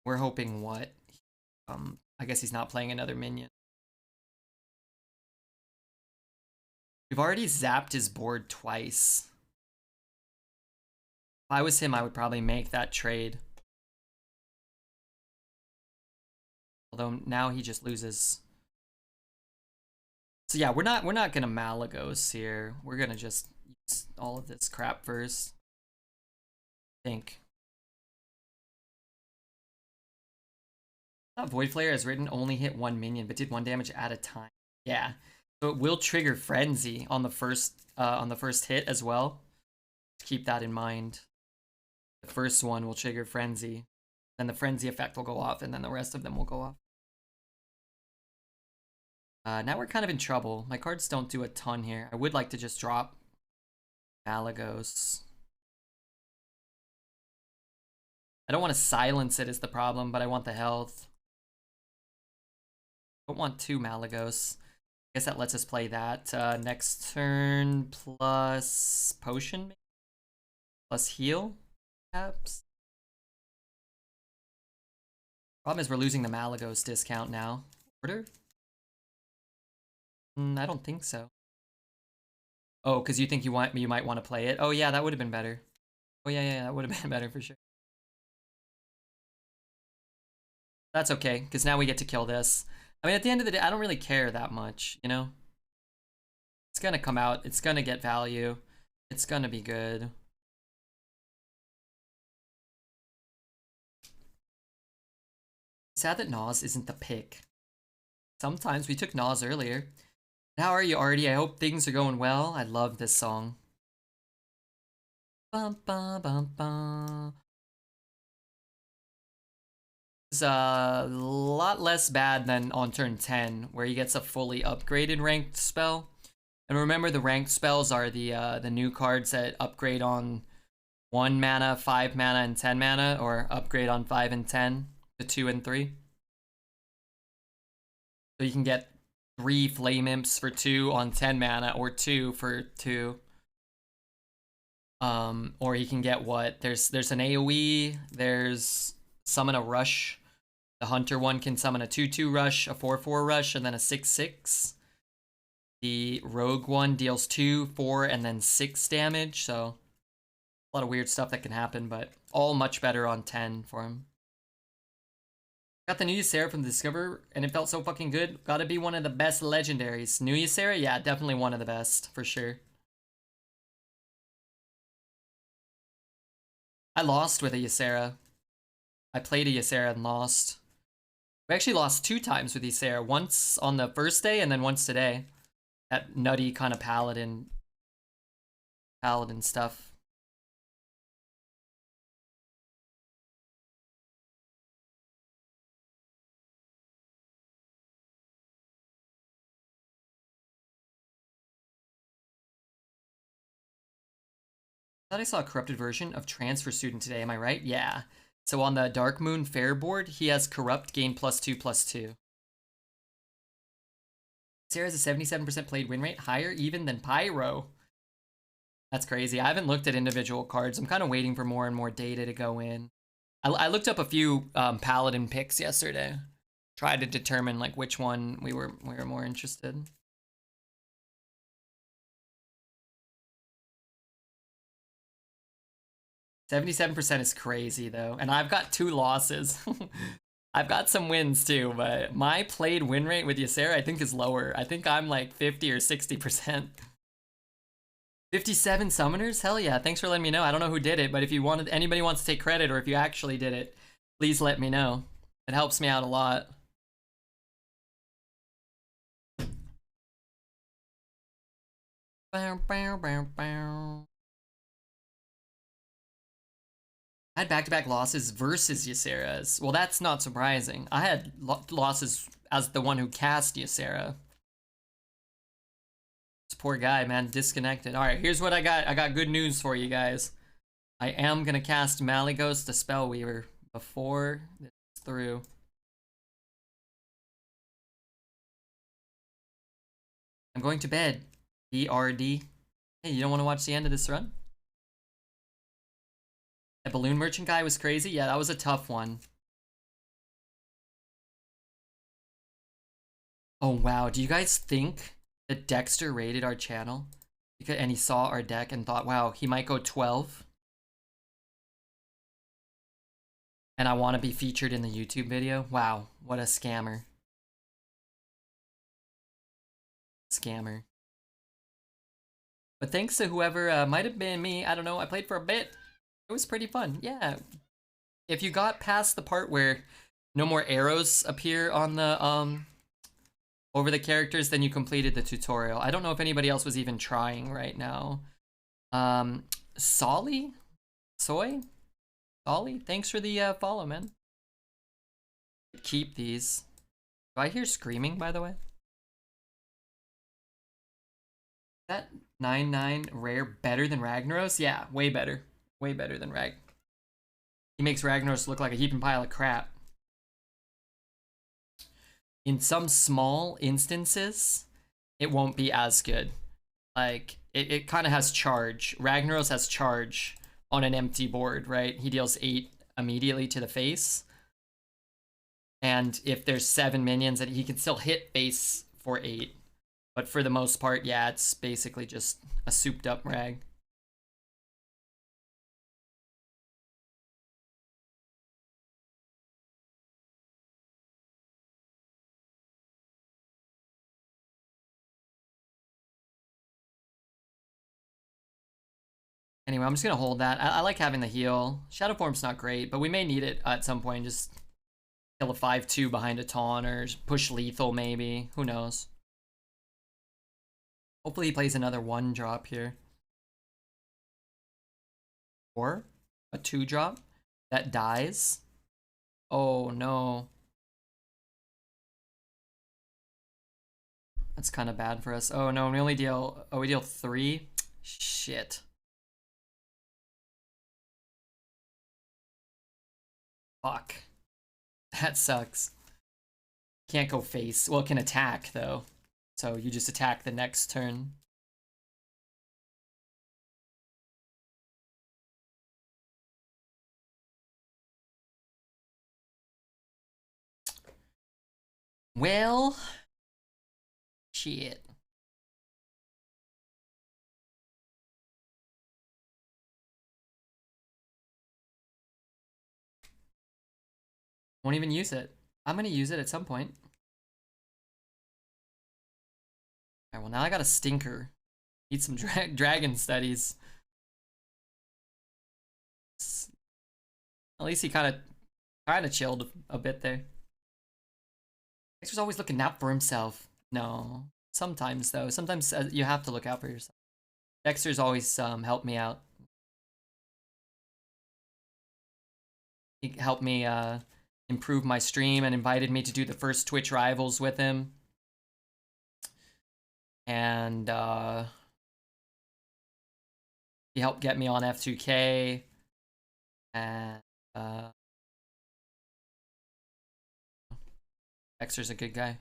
We're hoping what? I guess he's not playing another minion. We've already zapped his board twice. If I was him, I would probably make that trade. Although now he just loses. So yeah, we're not gonna Malagos here. We're gonna just use all of this crap first. I think. Void Flare as written only hit 1 minion, but did 1 damage at a time. Yeah. So it will trigger Frenzy on the first hit as well. Keep that in mind. The first one will trigger Frenzy. Then the Frenzy effect will go off, and then the rest of them will go off. Now we're kind of in trouble. My cards don't do a ton here. I would like to just drop Malagos. I don't want to silence it is the problem, but I want the health. Don't want 2 Malagos. I guess that lets us play that. Next turn plus potion, maybe? Plus heal, perhaps? Problem is we're losing the Malagos discount now. Order? I don't think so. Oh, because you think you might want to play it? Oh yeah, that would have been better. Oh yeah, that would have been better for sure. That's okay, because now we get to kill this. I mean, at the end of the day, I don't really care that much, you know? It's gonna come out, it's gonna get value, it's gonna be good. Sad that Nas isn't the pick. Sometimes we took Nas earlier. How are you, Artie? I hope things are going well. I love this song. Bum, bum, bum, bum. It's a lot less bad than on turn 10, where he gets a fully upgraded ranked spell. And remember, the ranked spells are the new cards that upgrade on 1 mana, 5 mana, and 10 mana, or upgrade on 5 and 10 to 2 and 3. So you can get 3 Flame Imps for 2 on 10 mana, or 2 for 2. Or he can get what? There's an AoE, there's Summon a Rush. The Hunter one can summon a 2/2 rush, a 4/4 rush, and then a 6/6. The Rogue one deals 2, 4, and then 6 damage, so a lot of weird stuff that can happen, but all much better on 10 for him. Got the new Ysera from the Discover, and it felt so fucking good. Gotta be one of the best legendaries. New Ysera? Yeah, definitely one of the best, for sure. I lost with a Ysera. I played a Ysera and lost. We actually lost 2 times with Ysera. Once on the first day, and then once today. That nutty kind of paladin stuff. I thought I saw a corrupted version of Transfer Student today, am I right? Yeah. So on the Dark Moon Fair board, he has Corrupt, gain +2/+2. Sarah has a 77% played win rate, higher even than Pyro. That's crazy. I haven't looked at individual cards. I'm kind of waiting for more and more data to go in. I looked up a few Paladin picks yesterday. Tried to determine like which one we were more interested. 77% is crazy though, and I've got 2 losses. I've got some wins too, but my played win rate with Ysera I think is lower. I think I'm like 50 or 60%. 57 summoners? Hell yeah, thanks for letting me know. I don't know who did it, but if you anybody wants to take credit or if you actually did it, please let me know. It helps me out a lot. Bow, bow, bow, bow. I had back-to-back losses versus Ysera's. Well, that's not surprising. I had losses as the one who cast Ysera. This poor guy, man, disconnected. All right, here's what I got. I got good news for you guys. I am gonna cast Malygos the Spellweaver before this is through. I'm going to bed. BRD. Hey, you don't want to watch the end of this run? That balloon merchant guy was crazy. Yeah, that was a tough one. Oh wow, do you guys think that Dexter raided our channel and he saw our deck and thought, wow, he might go 12? And I want to be featured in the YouTube video? Wow, what a scammer. Scammer. But thanks to whoever, might have been me, I don't know, I played for a bit. It was pretty fun, yeah. If you got past the part where no more arrows appear on the, over the characters, then you completed the tutorial. I don't know if anybody else was even trying right now. Solly? Soy? Solly? Thanks for the follow, man. Keep these. Do I hear screaming, by the way? Is that 9/9 rare better than Ragnaros? Yeah, way better. Way better than Rag. He makes Ragnaros look like a heaping pile of crap. In some small instances, it won't be as good. Like, it kind of has charge. Ragnaros has charge on an empty board, right? He deals 8 immediately to the face. And if there's 7 minions, he can still hit base for 8. But for the most part, yeah, it's basically just a souped up Rag. Anyway, I'm just gonna hold that. I like having the heal. Shadow Form's not great, but we may need it at some point. Just kill a 5-2 behind a taunt or push lethal maybe. Who knows? Hopefully he plays another 1-drop here. Or a 2-drop that dies. Oh no. That's kind of bad for us. Oh no, we only deal, oh, we deal 3? Shit. Fuck. That sucks. Can't go face. Well, it can attack though. So you just attack the next turn. Well, shit. Won't even use it. I'm gonna use it at some point. Alright, well now I got a stinker. Need some dragon studies. At least he kind of chilled a bit there. Dexter's always looking out for himself. No, sometimes though. Sometimes you have to look out for yourself. Dexter's always helped me out. He helped me improve my stream and invited me to do the first Twitch Rivals with him. And he helped get me on F2K. And Dexter's a good guy.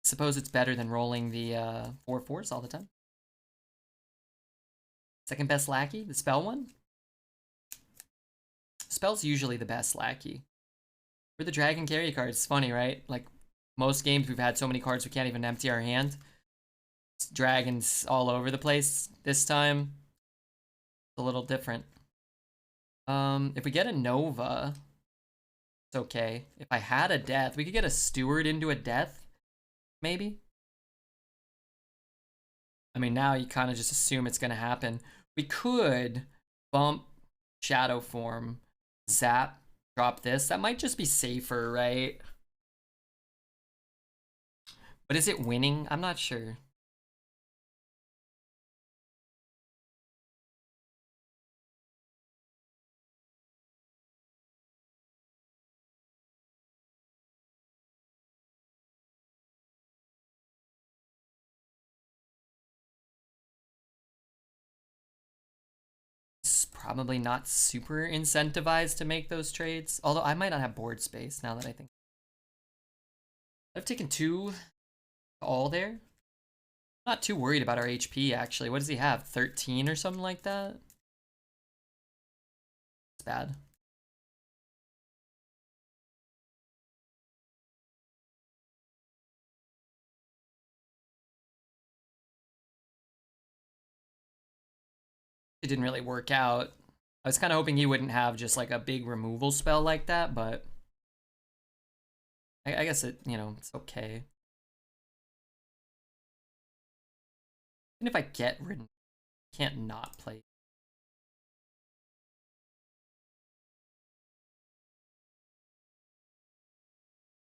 Suppose it's better than rolling the 4/4s all the time. Second best lackey, the spell one. Spell's usually the best lackey. For the dragon carry cards, it's funny, right? Like most games we've had so many cards we can't even empty our hand. It's dragons all over the place. This time, it's a little different. If we get a Nova, it's okay. If I had a death, we could get a steward into a death, maybe. I mean, now you kind of just assume it's gonna happen. We could bump shadow form, zap, drop this. That might just be safer, right? But is it winning? I'm not sure. It's probably not super incentivized to make those trades. Although I might not have board space now that I think. I've taken 2 all there. Not too worried about our HP, actually. What does he have? 13 or something like that? It's bad. It didn't really work out. I was kind of hoping he wouldn't have just like a big removal spell like that, but I guess it, you know, it's okay. Even if I get rid, I can't not play.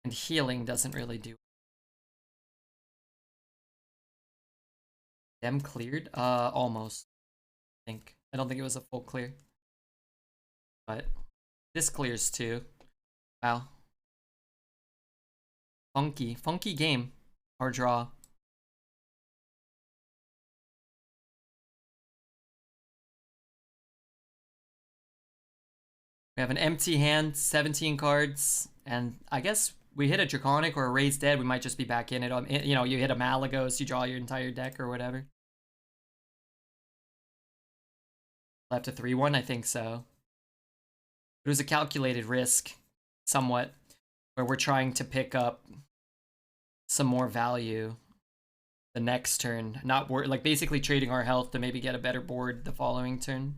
And healing doesn't really do. Them cleared? Almost. I think. I don't think it was a full clear. But this clears too. Wow. Funky game. Our draw. We have an empty hand, 17 cards, and I guess we hit a Draconic or a Raised Dead, we might just be back in it. You know, you hit a Malagos, you draw your entire deck or whatever. Left a 3-1, I think so. It was a calculated risk, somewhat, where we're trying to pick up some more value the next turn. Not like basically trading our health to maybe get a better board the following turn.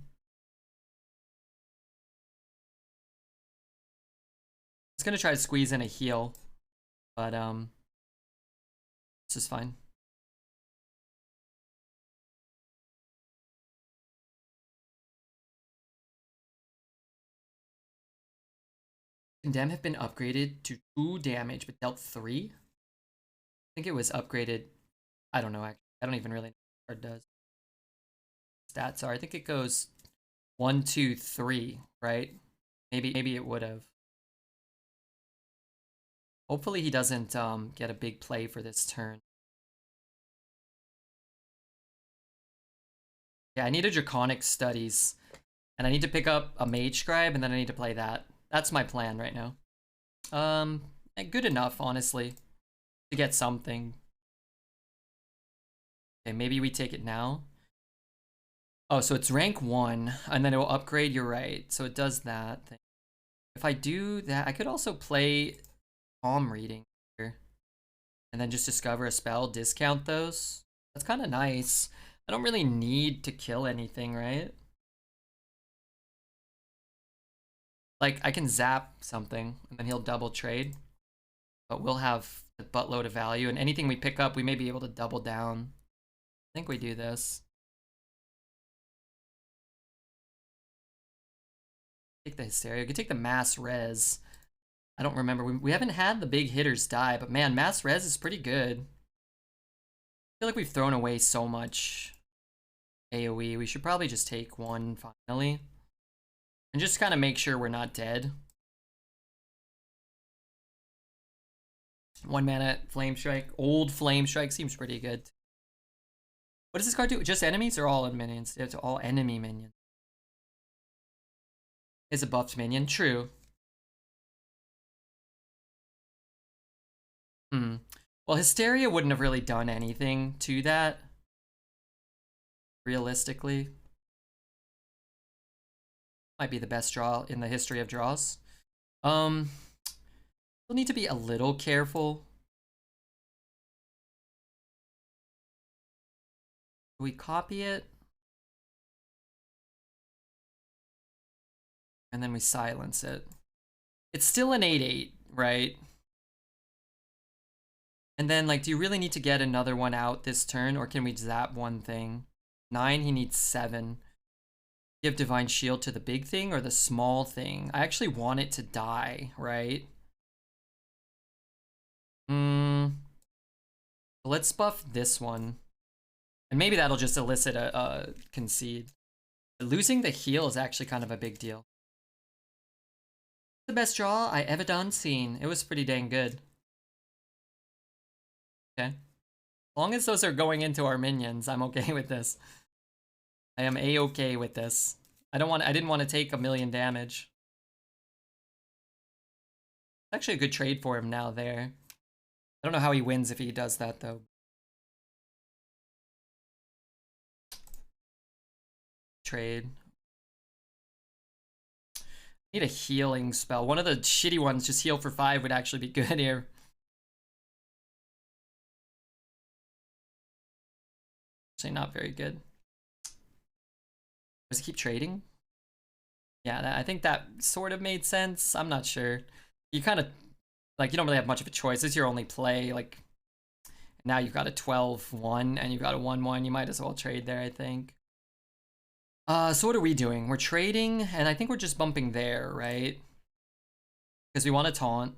I was gonna try to squeeze in a heal, but This is fine. Condemn have been upgraded to 2 damage, but dealt 3? I think it was upgraded. I don't know, actually. I don't even really know what the card does. Stats are. I think it goes 1, 2, 3, right? Maybe it would have. Hopefully he doesn't get a big play for this turn. Yeah, I need a Draconic Studies. And I need to pick up a Mage Scribe, and then I need to play that. That's my plan right now. Good enough, honestly, to get something. Okay, maybe we take it now. Oh, so it's rank 1, and then it will upgrade, you're right. So it does that thing. If I do that, I could also play Palm Reading here. And then just discover a spell, discount those. That's kind of nice. I don't really need to kill anything, right? Like, I can zap something, and then he'll double trade. But we'll have a buttload of value, and anything we pick up, we may be able to double down. I think we do this. Take the Hysteria. We could take the Mass Res. I don't remember. We haven't had the big hitters die, but man, Mass Res is pretty good. I feel like we've thrown away so much AoE. We should probably just take one finally. And just kind of make sure we're not dead. 1 mana Flame Strike. Old Flame Strike seems pretty good. What does this card do? Just enemies or all minions? It's all enemy minions. Is a buffed minion. True. Well, Hysteria wouldn't have really done anything to that. Realistically. Might be the best draw in the history of draws. We'll need to be a little careful. Do we copy it? And then we silence it. It's still an 8/8, right? And then, like, do you really need to get another one out this turn, or can we zap one thing? 9, he needs 7. Give Divine Shield to the big thing or the small thing? I actually want it to die, right? Let's buff this one. And maybe that'll just elicit a concede. But losing the heal is actually kind of a big deal. The best draw I ever done seen. It was pretty dang good. Okay. As long as those are going into our minions, I'm okay with this. I am a-okay with this. I didn't want to take 1,000,000 damage. Actually a good trade for him now there. I don't know how he wins if he does that though. Trade. Need a healing spell. One of the shitty ones, just heal for 5, would actually be good here. Actually not very good. Does he keep trading? Yeah, I think that sort of made sense. I'm not sure. You kind of, like, you don't really have much of a choice. This is your only play. Like, now you've got a 12-1 and you've got a 1-1. You might as well trade there, I think. So what are we doing? We're trading, and I think we're just bumping there, right? Because we want a taunt.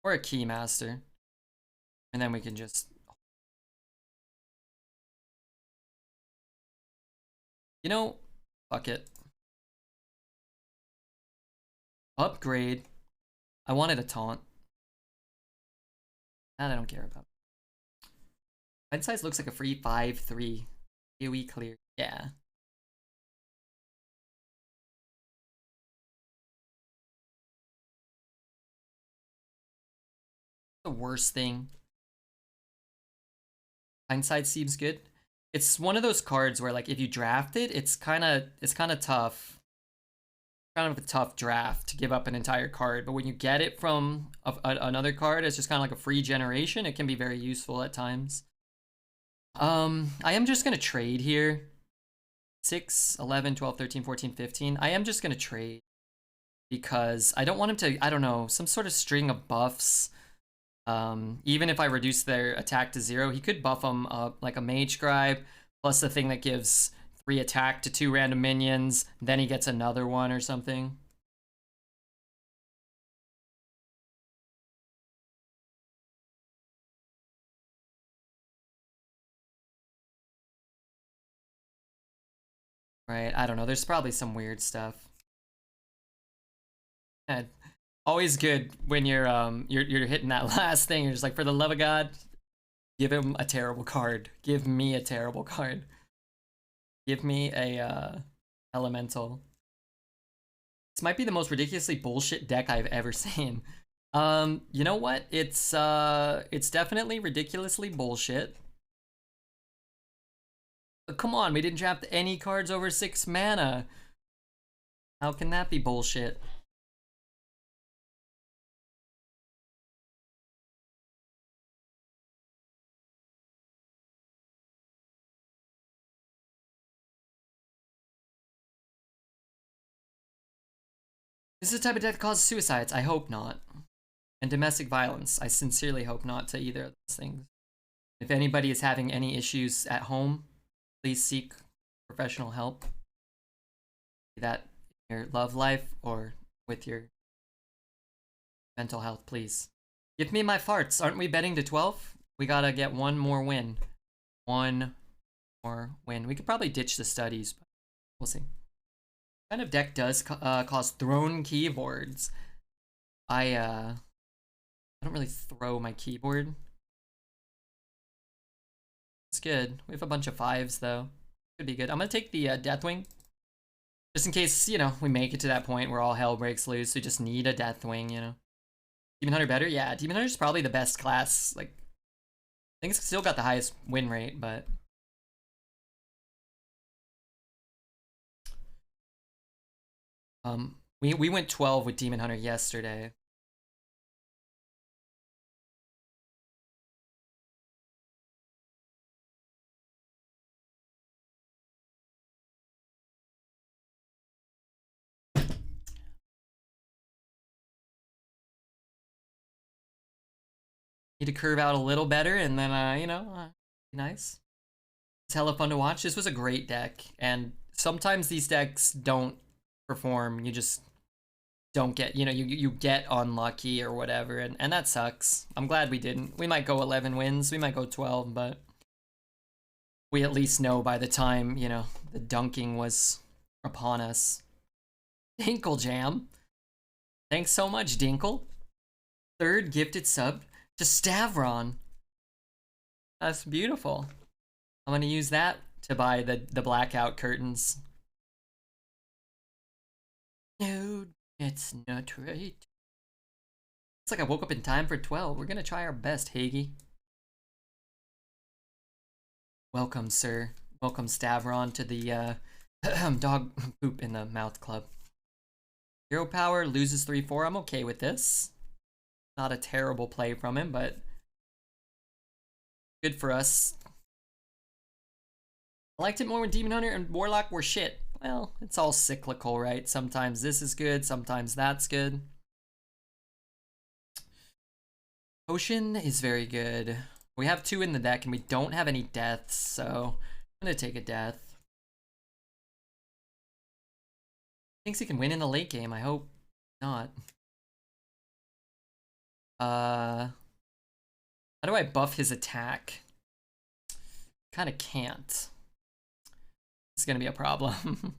Or a Keymaster. And then we can just... You know, fuck it. Upgrade. I wanted a taunt. That I don't care about. Red size looks like a free 5/3. AoE clear. Yeah. The worst thing. Hindsight seems good. It's one of those cards where, like, if you draft it, it's kind of tough. Kind of a tough draft to give up an entire card, but when you get it from another card, it's just kind of like a free generation. It can be very useful at times. I am just gonna trade here. 6, 11, 12, 13, 14, 15. I am just gonna trade because I don't want him to, I don't know, some sort of string of buffs. Even if I reduce their attack to 0, he could buff them up like a Mage Scribe, plus the thing that gives 3 attack to 2 random minions, then he gets another one or something. Right, I don't know, there's probably some weird stuff. Yeah, always good when you're hitting that last thing, you're just like, for the love of God, give him a terrible card. Give me a terrible card. Give me a elemental. This might be the most ridiculously bullshit deck I've ever seen. You know what? It's definitely ridiculously bullshit. But come on, we didn't draft any cards over 6 mana. How can that be bullshit? This is the type of death that causes suicides. I hope not. And domestic violence. I sincerely hope not to either of those things. If anybody is having any issues at home, please seek professional help. Be that in your love life or with your mental health, please. Give me my farts. Aren't we betting to 12? We gotta get one more win. One more win. We could probably ditch the studies, but we'll see. What kind of deck does cause thrown keyboards? I don't really throw my keyboard. It's good. We have a bunch of 5s though. Could be good. I'm gonna take the Deathwing. Just in case, you know, we make it to that point where all hell breaks loose. We just need a Deathwing, you know. Demon Hunter better? Yeah, Demon Hunter's probably the best class. Like, I think it's still got the highest win rate, but we went 12 with Demon Hunter yesterday. Need to curve out a little better, and then you know, be nice. It's hella fun to watch. This was a great deck, and sometimes these decks don't perform. You just don't get, you know, you get unlucky or whatever, and that sucks. I'm glad we didn't. We might go 11 wins, we might go 12, but we at least know by the time, you know, the dunking was upon us. Dinkle Jam. Thanks so much, Dinkle. 3rd gifted sub to Stavron. That's beautiful. I'm gonna use that to buy the blackout curtains. No, it's not right. It's like I woke up in time for 12. We're gonna try our best, Hagee. Welcome, sir. Welcome, Stavron, to the dog poop in the mouth club. Hero power loses 3-4. I'm okay with this. Not a terrible play from him, but good for us. I liked it more when Demon Hunter and Warlock were shit. Well, it's all cyclical, right? Sometimes this is good, sometimes that's good. Potion is very good. We have 2 in the deck and we don't have any deaths, so I'm gonna take a death. Thinks he can win in the late game, I hope not. How do I buff his attack? Kinda can't. It's gonna be a problem.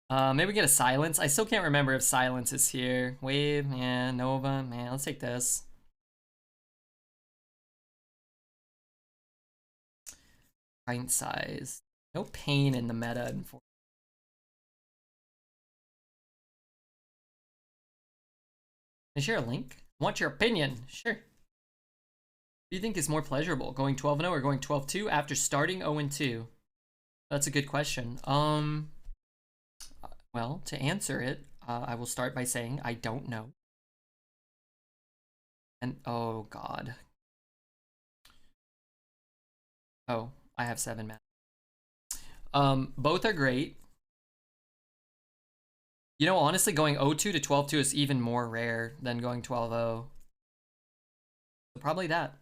Maybe we get a silence. I still can't remember if silence is here. Wave, yeah, Nova, man, let's take this. Pint size. No pain in the meta, unfortunately. Can I share a link? I want your opinion. Sure. Do you think is more pleasurable, going 12-0 or going 12-2 after starting 0-2? That's a good question. Well, to answer it, I will start by saying I don't know. And oh god. Oh, I have 7 mana. Both are great. You know, honestly, going 0-2 to 12-2 is even more rare than going 12-0. So probably that.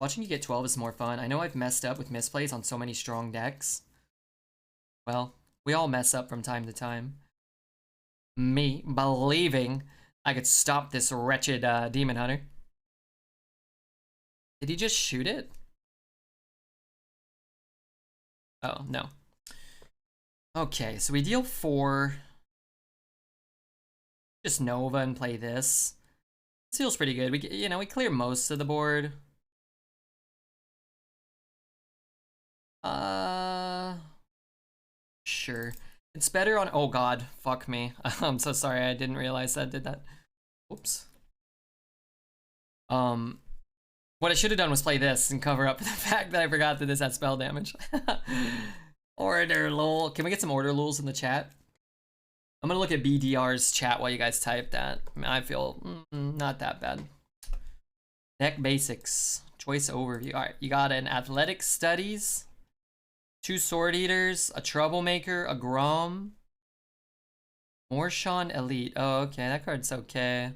Watching you get 12 is more fun. I know I've messed up with misplays on so many strong decks. Well, we all mess up from time to time. Me believing I could stop this wretched Demon Hunter. Did he just shoot it? Oh, no. Okay, so we deal 4. Just Nova and play this. This feels pretty good. We clear most of the board. Sure. It's better on, oh god, fuck me. I'm so sorry, I didn't realize that did that. Oops. What I should have done was play this and cover up the fact that I forgot that this had spell damage. Order lol. Can we get some order lols in the chat? I'm gonna look at BDR's chat while you guys type that. I feel not that bad. Deck basics. Choice overview. Alright, you got an athletic studies, 2 sword eaters, a troublemaker, a Grom, Morshawn elite. Oh, okay, that card's okay.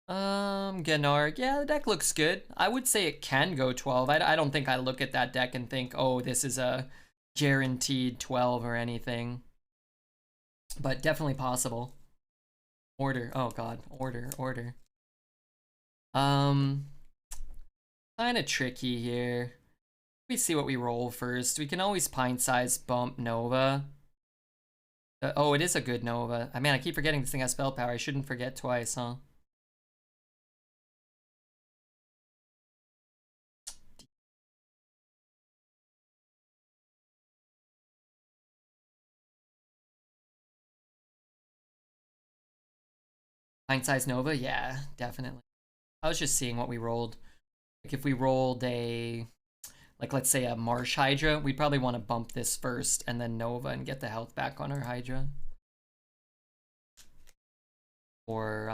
Gennard. Yeah, the deck looks good. I would say it can go 12. I don't think I look at that deck and think, oh, this is a guaranteed 12 or anything. But definitely possible. Order. Oh god. Order. Kind of tricky here. We see what we roll first. We can always pint size bump Nova. Oh, it is a good Nova. I mean, I keep forgetting this thing has spell power. I shouldn't forget twice, huh? Pint size Nova? Yeah, definitely. I was just seeing what we rolled. Like if we rolled a, like let's say a Marsh Hydra, we'd probably want to bump this first and then Nova and get the health back on our Hydra. Or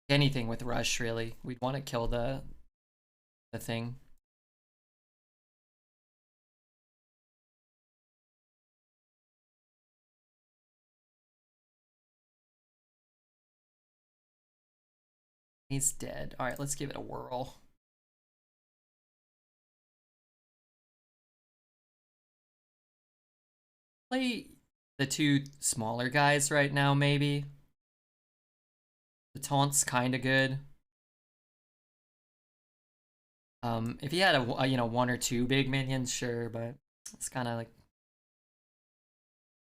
anything with Rush really. We'd want to kill the thing. He's dead. All right, let's give it a whirl. Play the 2 smaller guys right now, maybe. The taunt's kind of good. If he had a 1 or 2 big minions, sure, but it's kind of like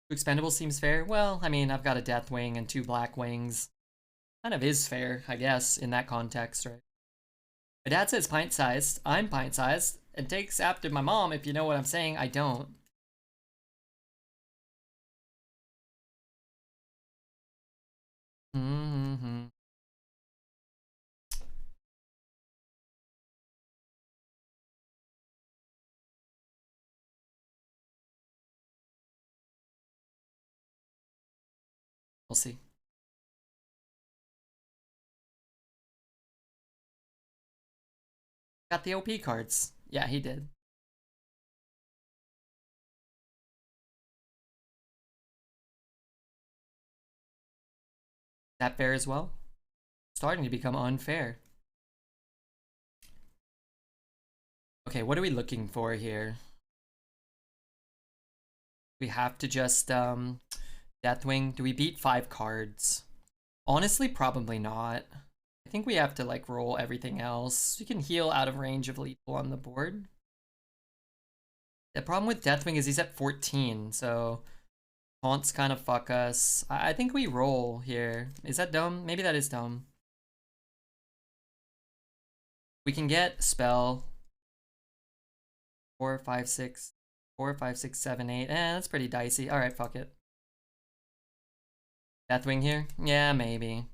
expendable seems fair. Well, I mean, I've got a Deathwing and 2 Blackwings. Kind of is fair, I guess, in that context, right? My dad says pint-sized. I'm pint-sized. And takes after my mom, if you know what I'm saying. I don't. We'll see. Got the OP cards. Yeah, he did. That fair as well? Starting to become unfair. Okay, what are we looking for here? We have to just Deathwing. Do we beat 5 cards? Honestly, probably not. I think we have to like roll everything else. You can heal out of range of lethal on the board. The problem with Deathwing is he's at 14, so taunts kind of fuck us. I think we roll here. Is that dumb? Maybe that is dumb. We can get spell. 4, 5, 6. 4, 5, 6, 7, 8. That's pretty dicey. Alright, fuck it. Deathwing here? Yeah, maybe.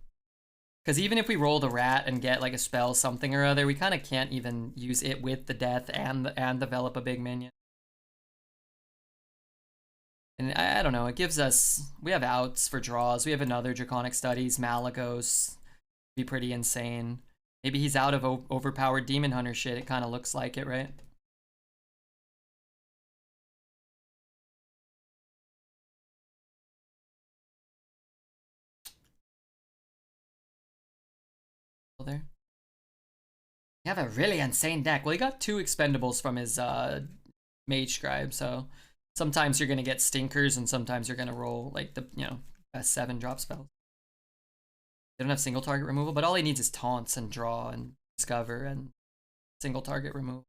Because even if we roll the rat and get like a spell something or other, we kind of can't even use it with the death and develop a big minion. And I don't know, it gives us, we have outs for draws. We have another Draconic Studies, Malagos. Be pretty insane. Maybe he's out of overpowered Demon Hunter shit. It kind of looks like it, right? You have a really insane deck. Well, he got 2 expendables from his Mage Scribe, so sometimes you're gonna get stinkers and sometimes you're gonna roll like the, best 7 drop spells. They don't have single target removal, but all he needs is taunts and draw and discover and single target removal.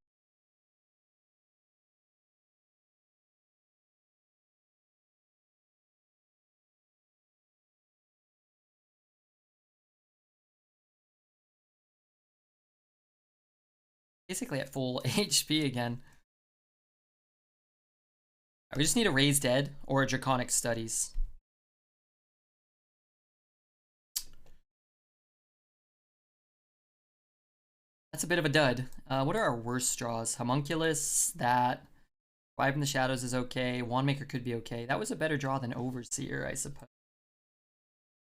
Basically at full HP again. We just need a Raise Dead or a Draconic Studies. That's a bit of a dud. What are our worst draws? Homunculus, that. Thrive in the Shadows is okay. Wandmaker could be okay. That was a better draw than Overseer, I suppose.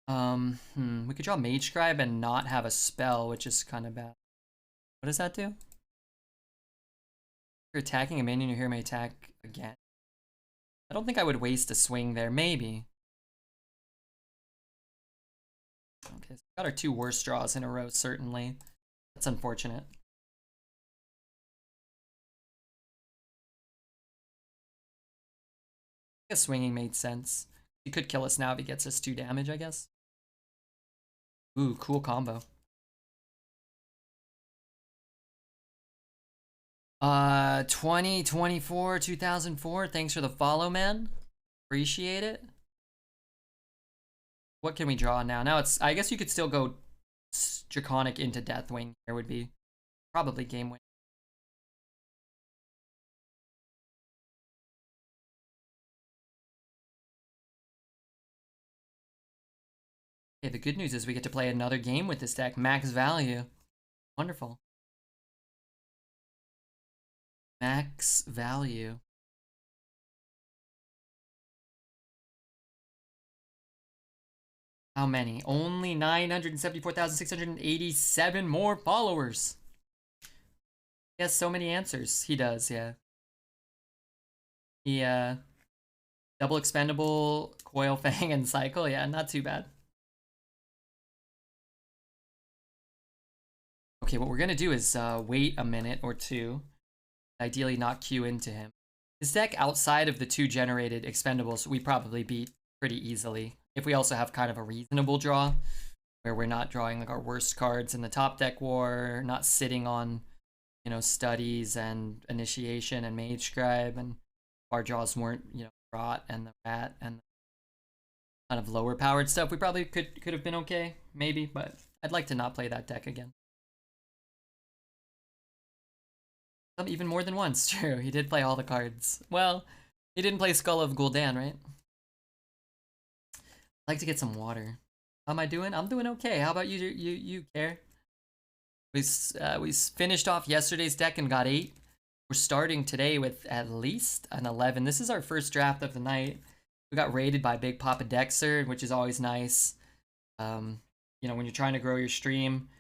We could draw Mage Scribe and not have a spell, which is kind of bad. What does that do? If you're attacking a minion, your hero may attack again. I don't think I would waste a swing there. Maybe. Okay, so we got our 2 worst draws in a row, certainly. That's unfortunate. I guess swinging made sense. He could kill us now if he gets us 2 damage, I guess. Ooh, cool combo. 2024, 2004. Thanks for the follow, man. Appreciate it. What can we draw now? Now it's, I guess you could still go Draconic into Deathwing. There would be probably game win. Okay, the good news is we get to play another game with this deck. Max value. Wonderful. Max value. How many? Only 974,687 more followers. He has so many answers. He does, yeah. He, double expendable, Coil Fang, and Cycle. Yeah, not too bad. Okay, what we're gonna do is wait a minute or two. Ideally not queue into him. This deck, outside of the 2 generated expendables, we probably beat pretty easily. If we also have kind of a reasonable draw, where we're not drawing like our worst cards in the top deck war, not sitting on, studies and initiation and Mage Scribe, and our draws weren't, Rot and the Rat and the kind of lower powered stuff, we probably could have been okay, maybe, but I'd like to not play that deck again. Even more than once, true. He did play all the cards. Well, he didn't play Skull of Gul'dan, right? I'd like to get some water. How am I doing? I'm doing okay. How about you? You care? We finished off yesterday's deck and got 8. We're starting today with at least an 11. This is our first draft of the night. We got raided by Big Papa Dexter, which is always nice. When you're trying to grow your stream,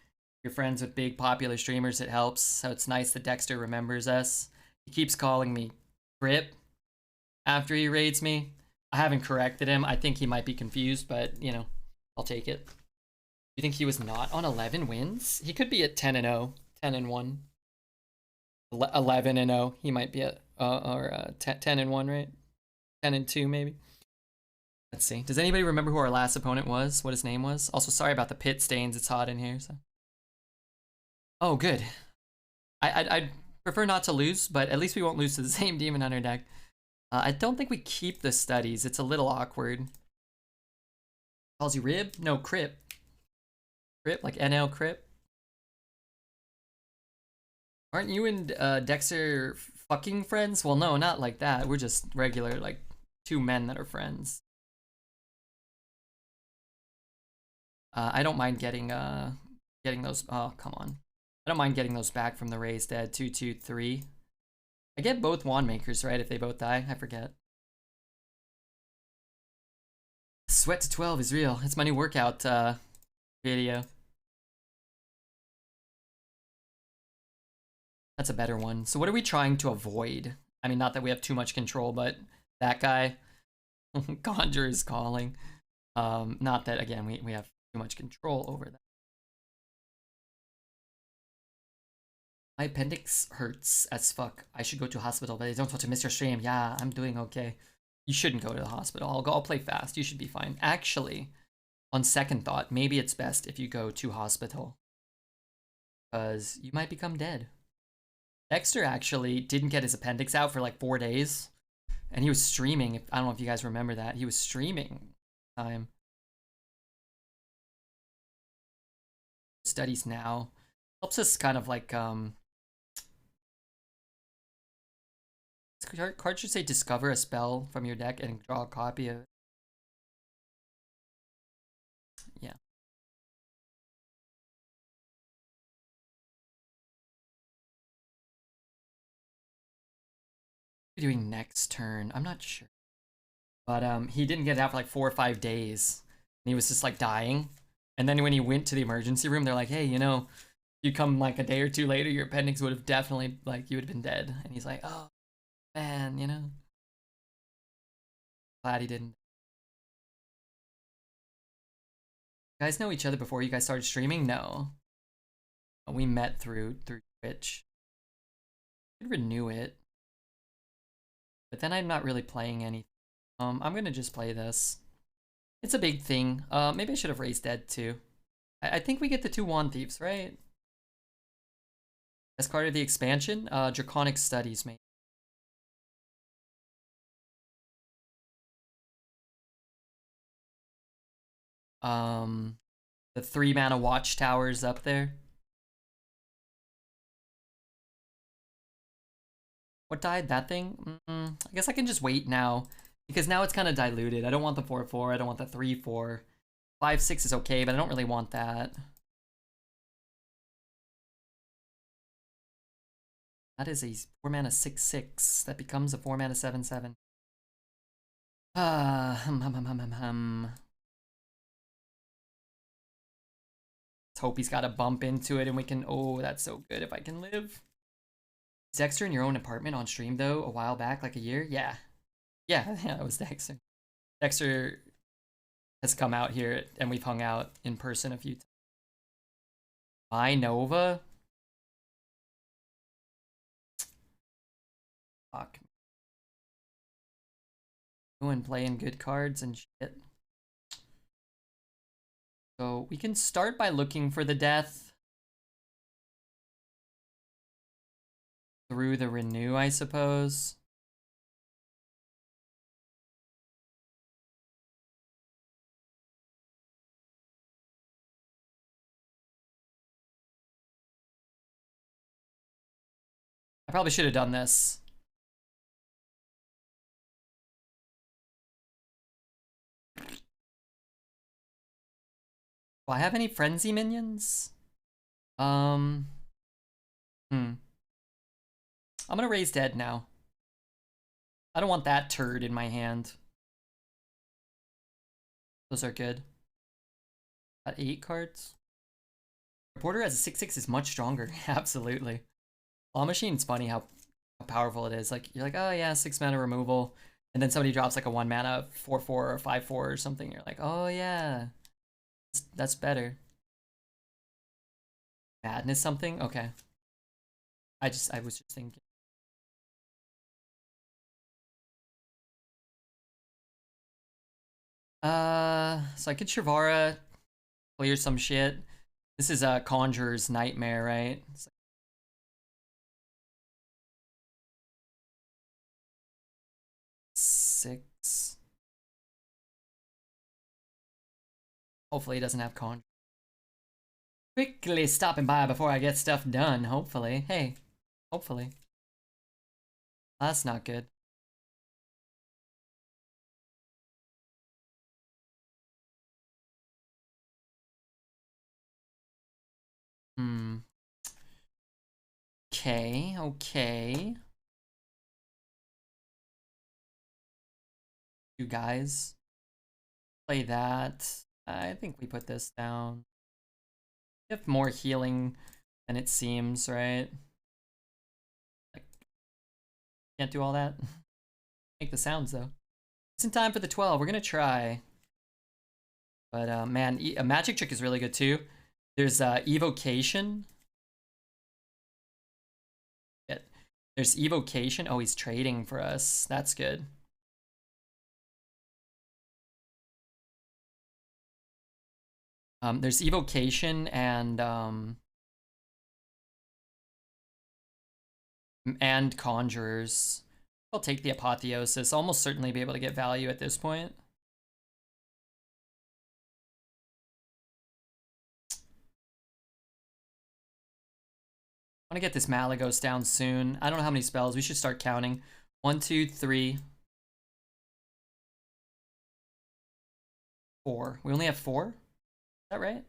you're friends with big popular streamers, it helps. So it's nice that Dexter remembers us. He keeps calling me Crip after he raids me. I haven't corrected him. I think he might be confused, but, I'll take it. You think he was not on 11 wins? He could be at 10-0, 10-1. 11-0. He might be at, 10-1, right? 10-2, maybe. Let's see. Does anybody remember who our last opponent was? What his name was? Also, sorry about the pit stains. It's hot in here, so. Oh, good. I'd prefer not to lose, but at least we won't lose to the same Demon Hunter deck. I don't think we keep the studies. It's a little awkward. Calls you Rib? No, Crip. Crip, like NL Crip. Aren't you and Dexter fucking friends? Well, no, not like that. We're just regular, like, 2 men that are friends. I don't mind getting those. Oh, come on. I don't mind getting those back from the Raised Dead. 2, 2, 3. I get both Wand Makers, right? If they both die, I forget. Sweat to 12 is real. It's my new workout video. That's a better one. So what are we trying to avoid? I mean, not that we have too much control, but that guy, Conjure is calling. Not that, again, we have too much control over that. My appendix hurts as fuck. I should go to hospital, but I don't want to miss your stream. Yeah, I'm doing okay. You shouldn't go to the hospital. I'll play fast. You should be fine. Actually, on second thought, maybe it's best if you go to hospital. Because you might become dead. Dexter actually didn't get his appendix out for like 4 days. And he was streaming. I don't know if you guys remember that. He was streaming time. Studies now. Helps us kind of like, this card should say discover a spell from your deck and draw a copy of it. Yeah. What are we doing next turn? I'm not sure. But he didn't get it out for like 4 or 5 days. And he was just like dying. And then when he went to the emergency room, they're like, hey, you know, you come like a day or two later, your appendix would have definitely, like, you would have been dead. And he's like, oh, man, you know. Glad he didn't. You guys know each other before you guys started streaming? No. We met through Twitch. I could renew it. But then I'm not really playing anything. I'm gonna just play this. It's a big thing. Maybe I should have raised dead too. I think we get the 2 Wand Thieves, right? As part of the expansion, Draconic Studies, maybe. The 3 mana Watchtowers up there. What died? That thing? I guess I can just wait now. Because now it's kind of diluted. I don't want the 4/4. I don't want the 3/4. 5/6 is okay, but I don't really want that. That is a 4 mana 6/6. That becomes a 4 mana 7/7. Let's hope he's got a bump into it and we can. Oh, that's so good if I can live. Is Dexter in your own apartment on stream though a while back, like a year? Yeah. Yeah, it was Dexter. Dexter has come out here and we've hung out in person a few times. My Nova? Fuck. Doing playing good cards and shit. So we can start by looking for the death. Through the renew, I suppose. I probably should have done this. Do I have any frenzy minions? I'm gonna raise dead now. I don't want that turd in my hand. Those are good. Got 8 cards. Reporter as a 6/6 is much stronger. Absolutely. Claw Machine's funny how powerful it is. Like, you're like, oh yeah, 6 mana removal. And then somebody drops like a 1 mana 4/4 or 5/4 or something. You're like, oh yeah. That's better. Madness something? Okay. I was just thinking. So I could Shavara, clear some shit. This is a Conjurer's Nightmare, right? It's like 6. Hopefully he doesn't have Conjure. Quickly stopping by before I get stuff done, hopefully. Hey, hopefully. That's not good. Okay, okay. You guys play that. I think we put this down. We have more healing than it seems, right? Like, can't do all that. Make the sounds though. It's in time for the 12. We're gonna try. But man, a magic trick is really good too. There's evocation. There's evocation. Oh, he's trading for us. That's good. There's evocation and conjurers. I'll take the apotheosis. I'll almost certainly be able to get value at this point. I want to get this Malagos down soon. I don't know how many spells. We should start counting. 1, 2, 3, 4. We only have 4? Is that right?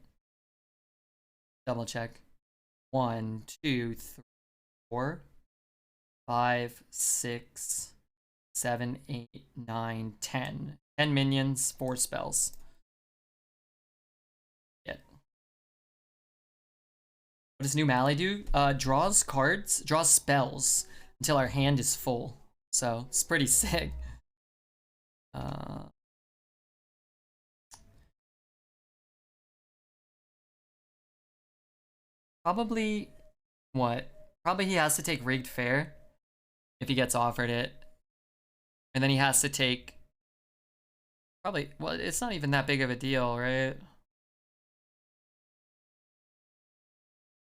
Double check. 1, 2, 3, 4, 5, 6, 7, 8, 9, 10. 10 minions, 4 spells. Yeah. What does new Mally do? Draws cards, draws spells until our hand is full. So it's pretty sick. Probably what? Probably he has to take rigged fair if he gets offered it. And then he has to take probably, well, it's not even that big of a deal, right?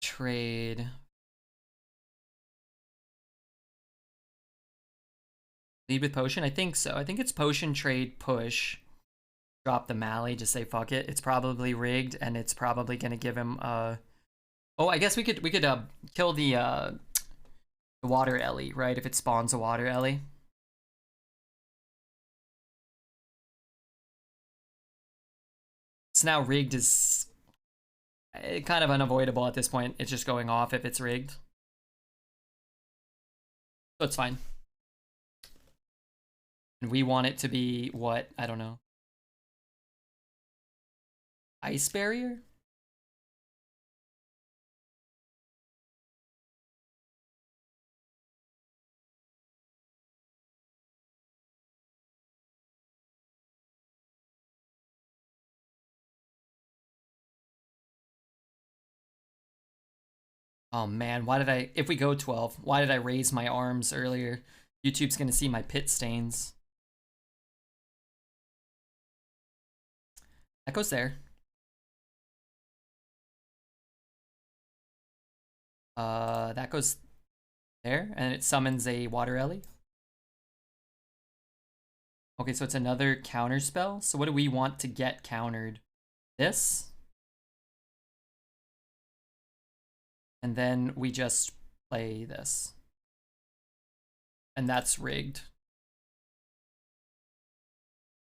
Trade. Lead with potion? I think so. I think it's potion, trade, push. Drop the Mally, just say fuck it. It's probably rigged and it's probably gonna give him oh, I guess we could kill the water Ellie, right? If it spawns a water Ellie. So now rigged is kind of unavoidable at this point. It's just going off if it's rigged. So it's fine. And we want it to be what? I don't know. Ice barrier? Oh man, why did I, if we go 12, why did I raise my arms earlier? YouTube's gonna see my pit stains. That goes there. That goes there, and it summons a water Ellie. Okay, so it's another counter spell. So what do we want to get countered? This? And then we just play this. And that's rigged.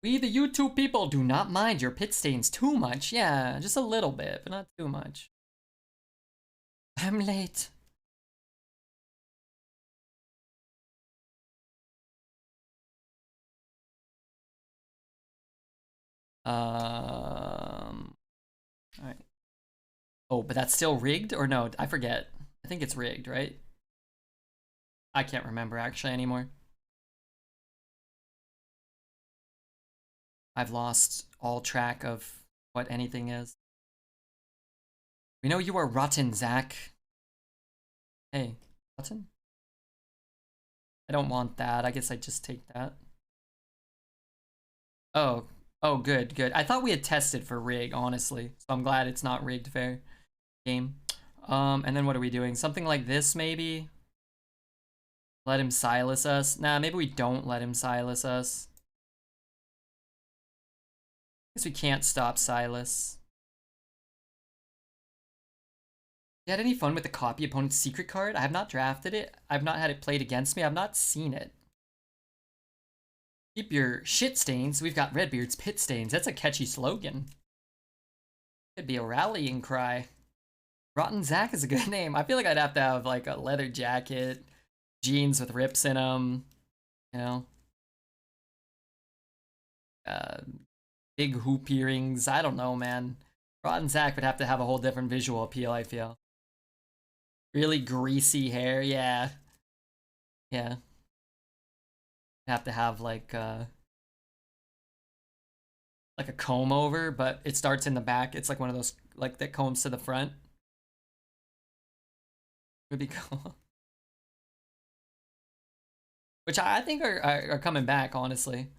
We, the YouTube people, do not mind your pit stains too much. Yeah, just a little bit, but not too much. I'm late. All right. Oh, but that's still rigged or no? I forget. I think it's rigged, right? I can't remember actually anymore. I've lost all track of what anything is. We know you are rotten, Zach. Hey, rotten? I don't want that. I guess I just take that. Oh, oh, good, good. I thought we had tested for rig, honestly. So I'm glad it's not rigged fair game. And then what are we doing? Something like this, maybe? Let him Silas us? Nah, maybe we don't let him Silas us. Guess we can't stop Silas. You had any fun with the copy opponent's secret card? I have not drafted it. I've not had it played against me. I've not seen it. Keep your shit stains. We've got Redbeard's pit stains. That's a catchy slogan. Could be a rallying cry. Rotten Zach is a good name. I feel like I'd have to have like a leather jacket, jeans with rips in them, you know? Big hoop earrings. I don't know, man. Rotten Zach would have to have a whole different visual appeal, I feel. Really greasy hair, yeah. Yeah. Have to have like a comb over, but it starts in the back. It's like one of those like that combs to the front. Would be cool. which I think are coming back, honestly.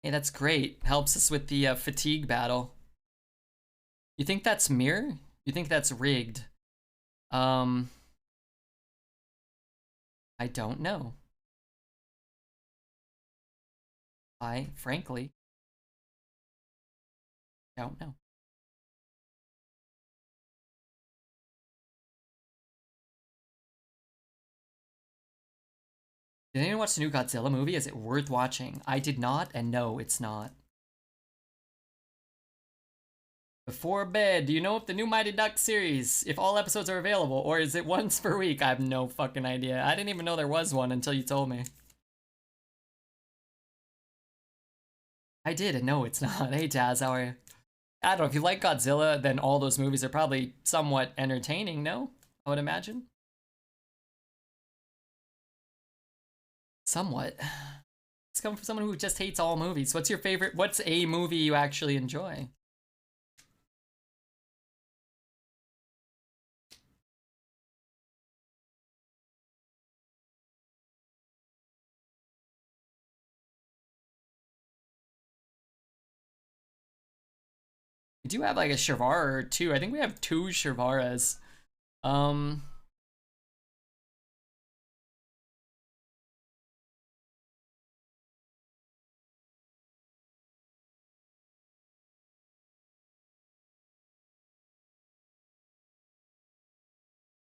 Hey, that's great. Helps us with the fatigue battle. You think that's mirror? You think that's rigged? I don't know. I frankly don't know. Did anyone watch the new Godzilla movie? Is it worth watching? I did not, and no, it's not. Before bed, do you know if the new Mighty Duck series, if all episodes are available, or is it once per week? I have no fucking idea. I didn't even know there was one until you told me. I did, and no, it's not. Hey, Taz, how are you? I don't know, if you like Godzilla, then all those movies are probably somewhat entertaining, no? I would imagine. Somewhat. It's coming from someone who just hates all movies. What's your favorite? What's a movie you actually enjoy? We do have like a Shavara or two. I think we have two Shavaras. Um,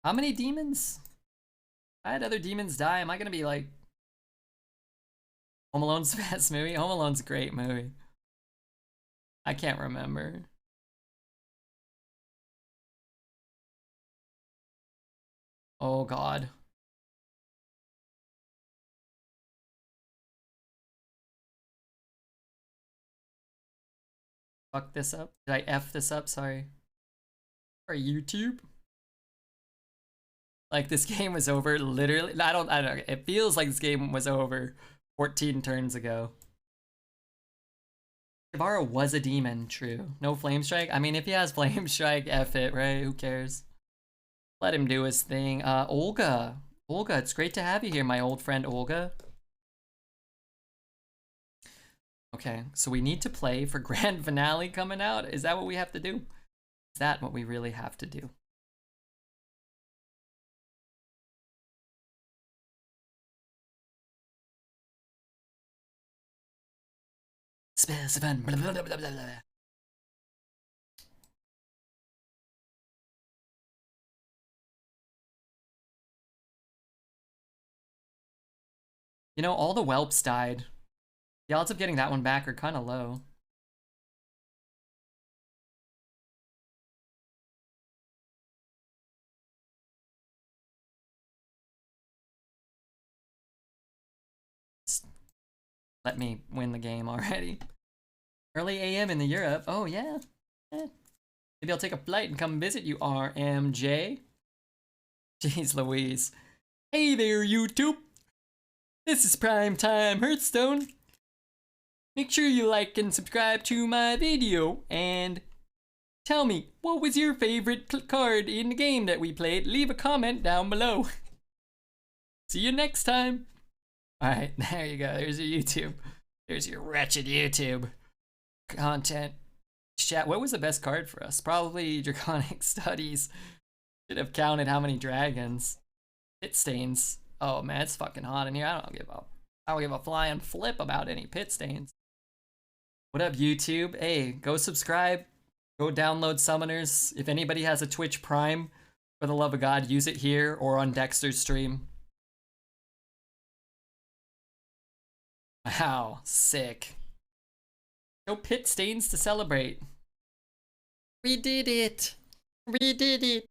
how many demons? I had other demons die. Am I gonna be like Home Alone's the best movie? Home Alone's a great movie. I can't remember. Oh God. Fuck this up. Did I F this up? Sorry. Or YouTube? Like this game was over literally. I don't know. It feels like this game was over 14 turns ago. Shavara was a demon, true. No Flame Strike? I mean, if he has Flame Strike, F it, right? Who cares? Let him do his thing. Olga. Olga, it's great to have you here, my old friend Olga. Okay, so we need to play for grand finale coming out. Is that what we have to do? Is that what we really have to do? Specify. You know, all the whelps died. The odds of getting that one back are kind of low. Let me win the game already. Early AM in the Europe. Oh, yeah. Maybe I'll take a flight and come visit you, RMJ. Jeez Louise. Hey there, YouTube. This is Primetime Hearthstone. Make sure you like and subscribe to my video. And tell me, what was your favorite card in the game that we played? Leave a comment down below. See you next time. Alright, there you go. There's your YouTube. There's your wretched YouTube content. Chat, what was the best card for us? Probably Draconic Studies. Should have counted how many dragons. Pit stains. Oh man, it's fucking hot in here. I don't give a flying flip about any pit stains. What up, YouTube? Hey, go subscribe. Go download Summoners. If anybody has a Twitch Prime, for the love of God, use it here or on Dexter's stream. Wow, sick. No pit stains to celebrate. We did it. We did it.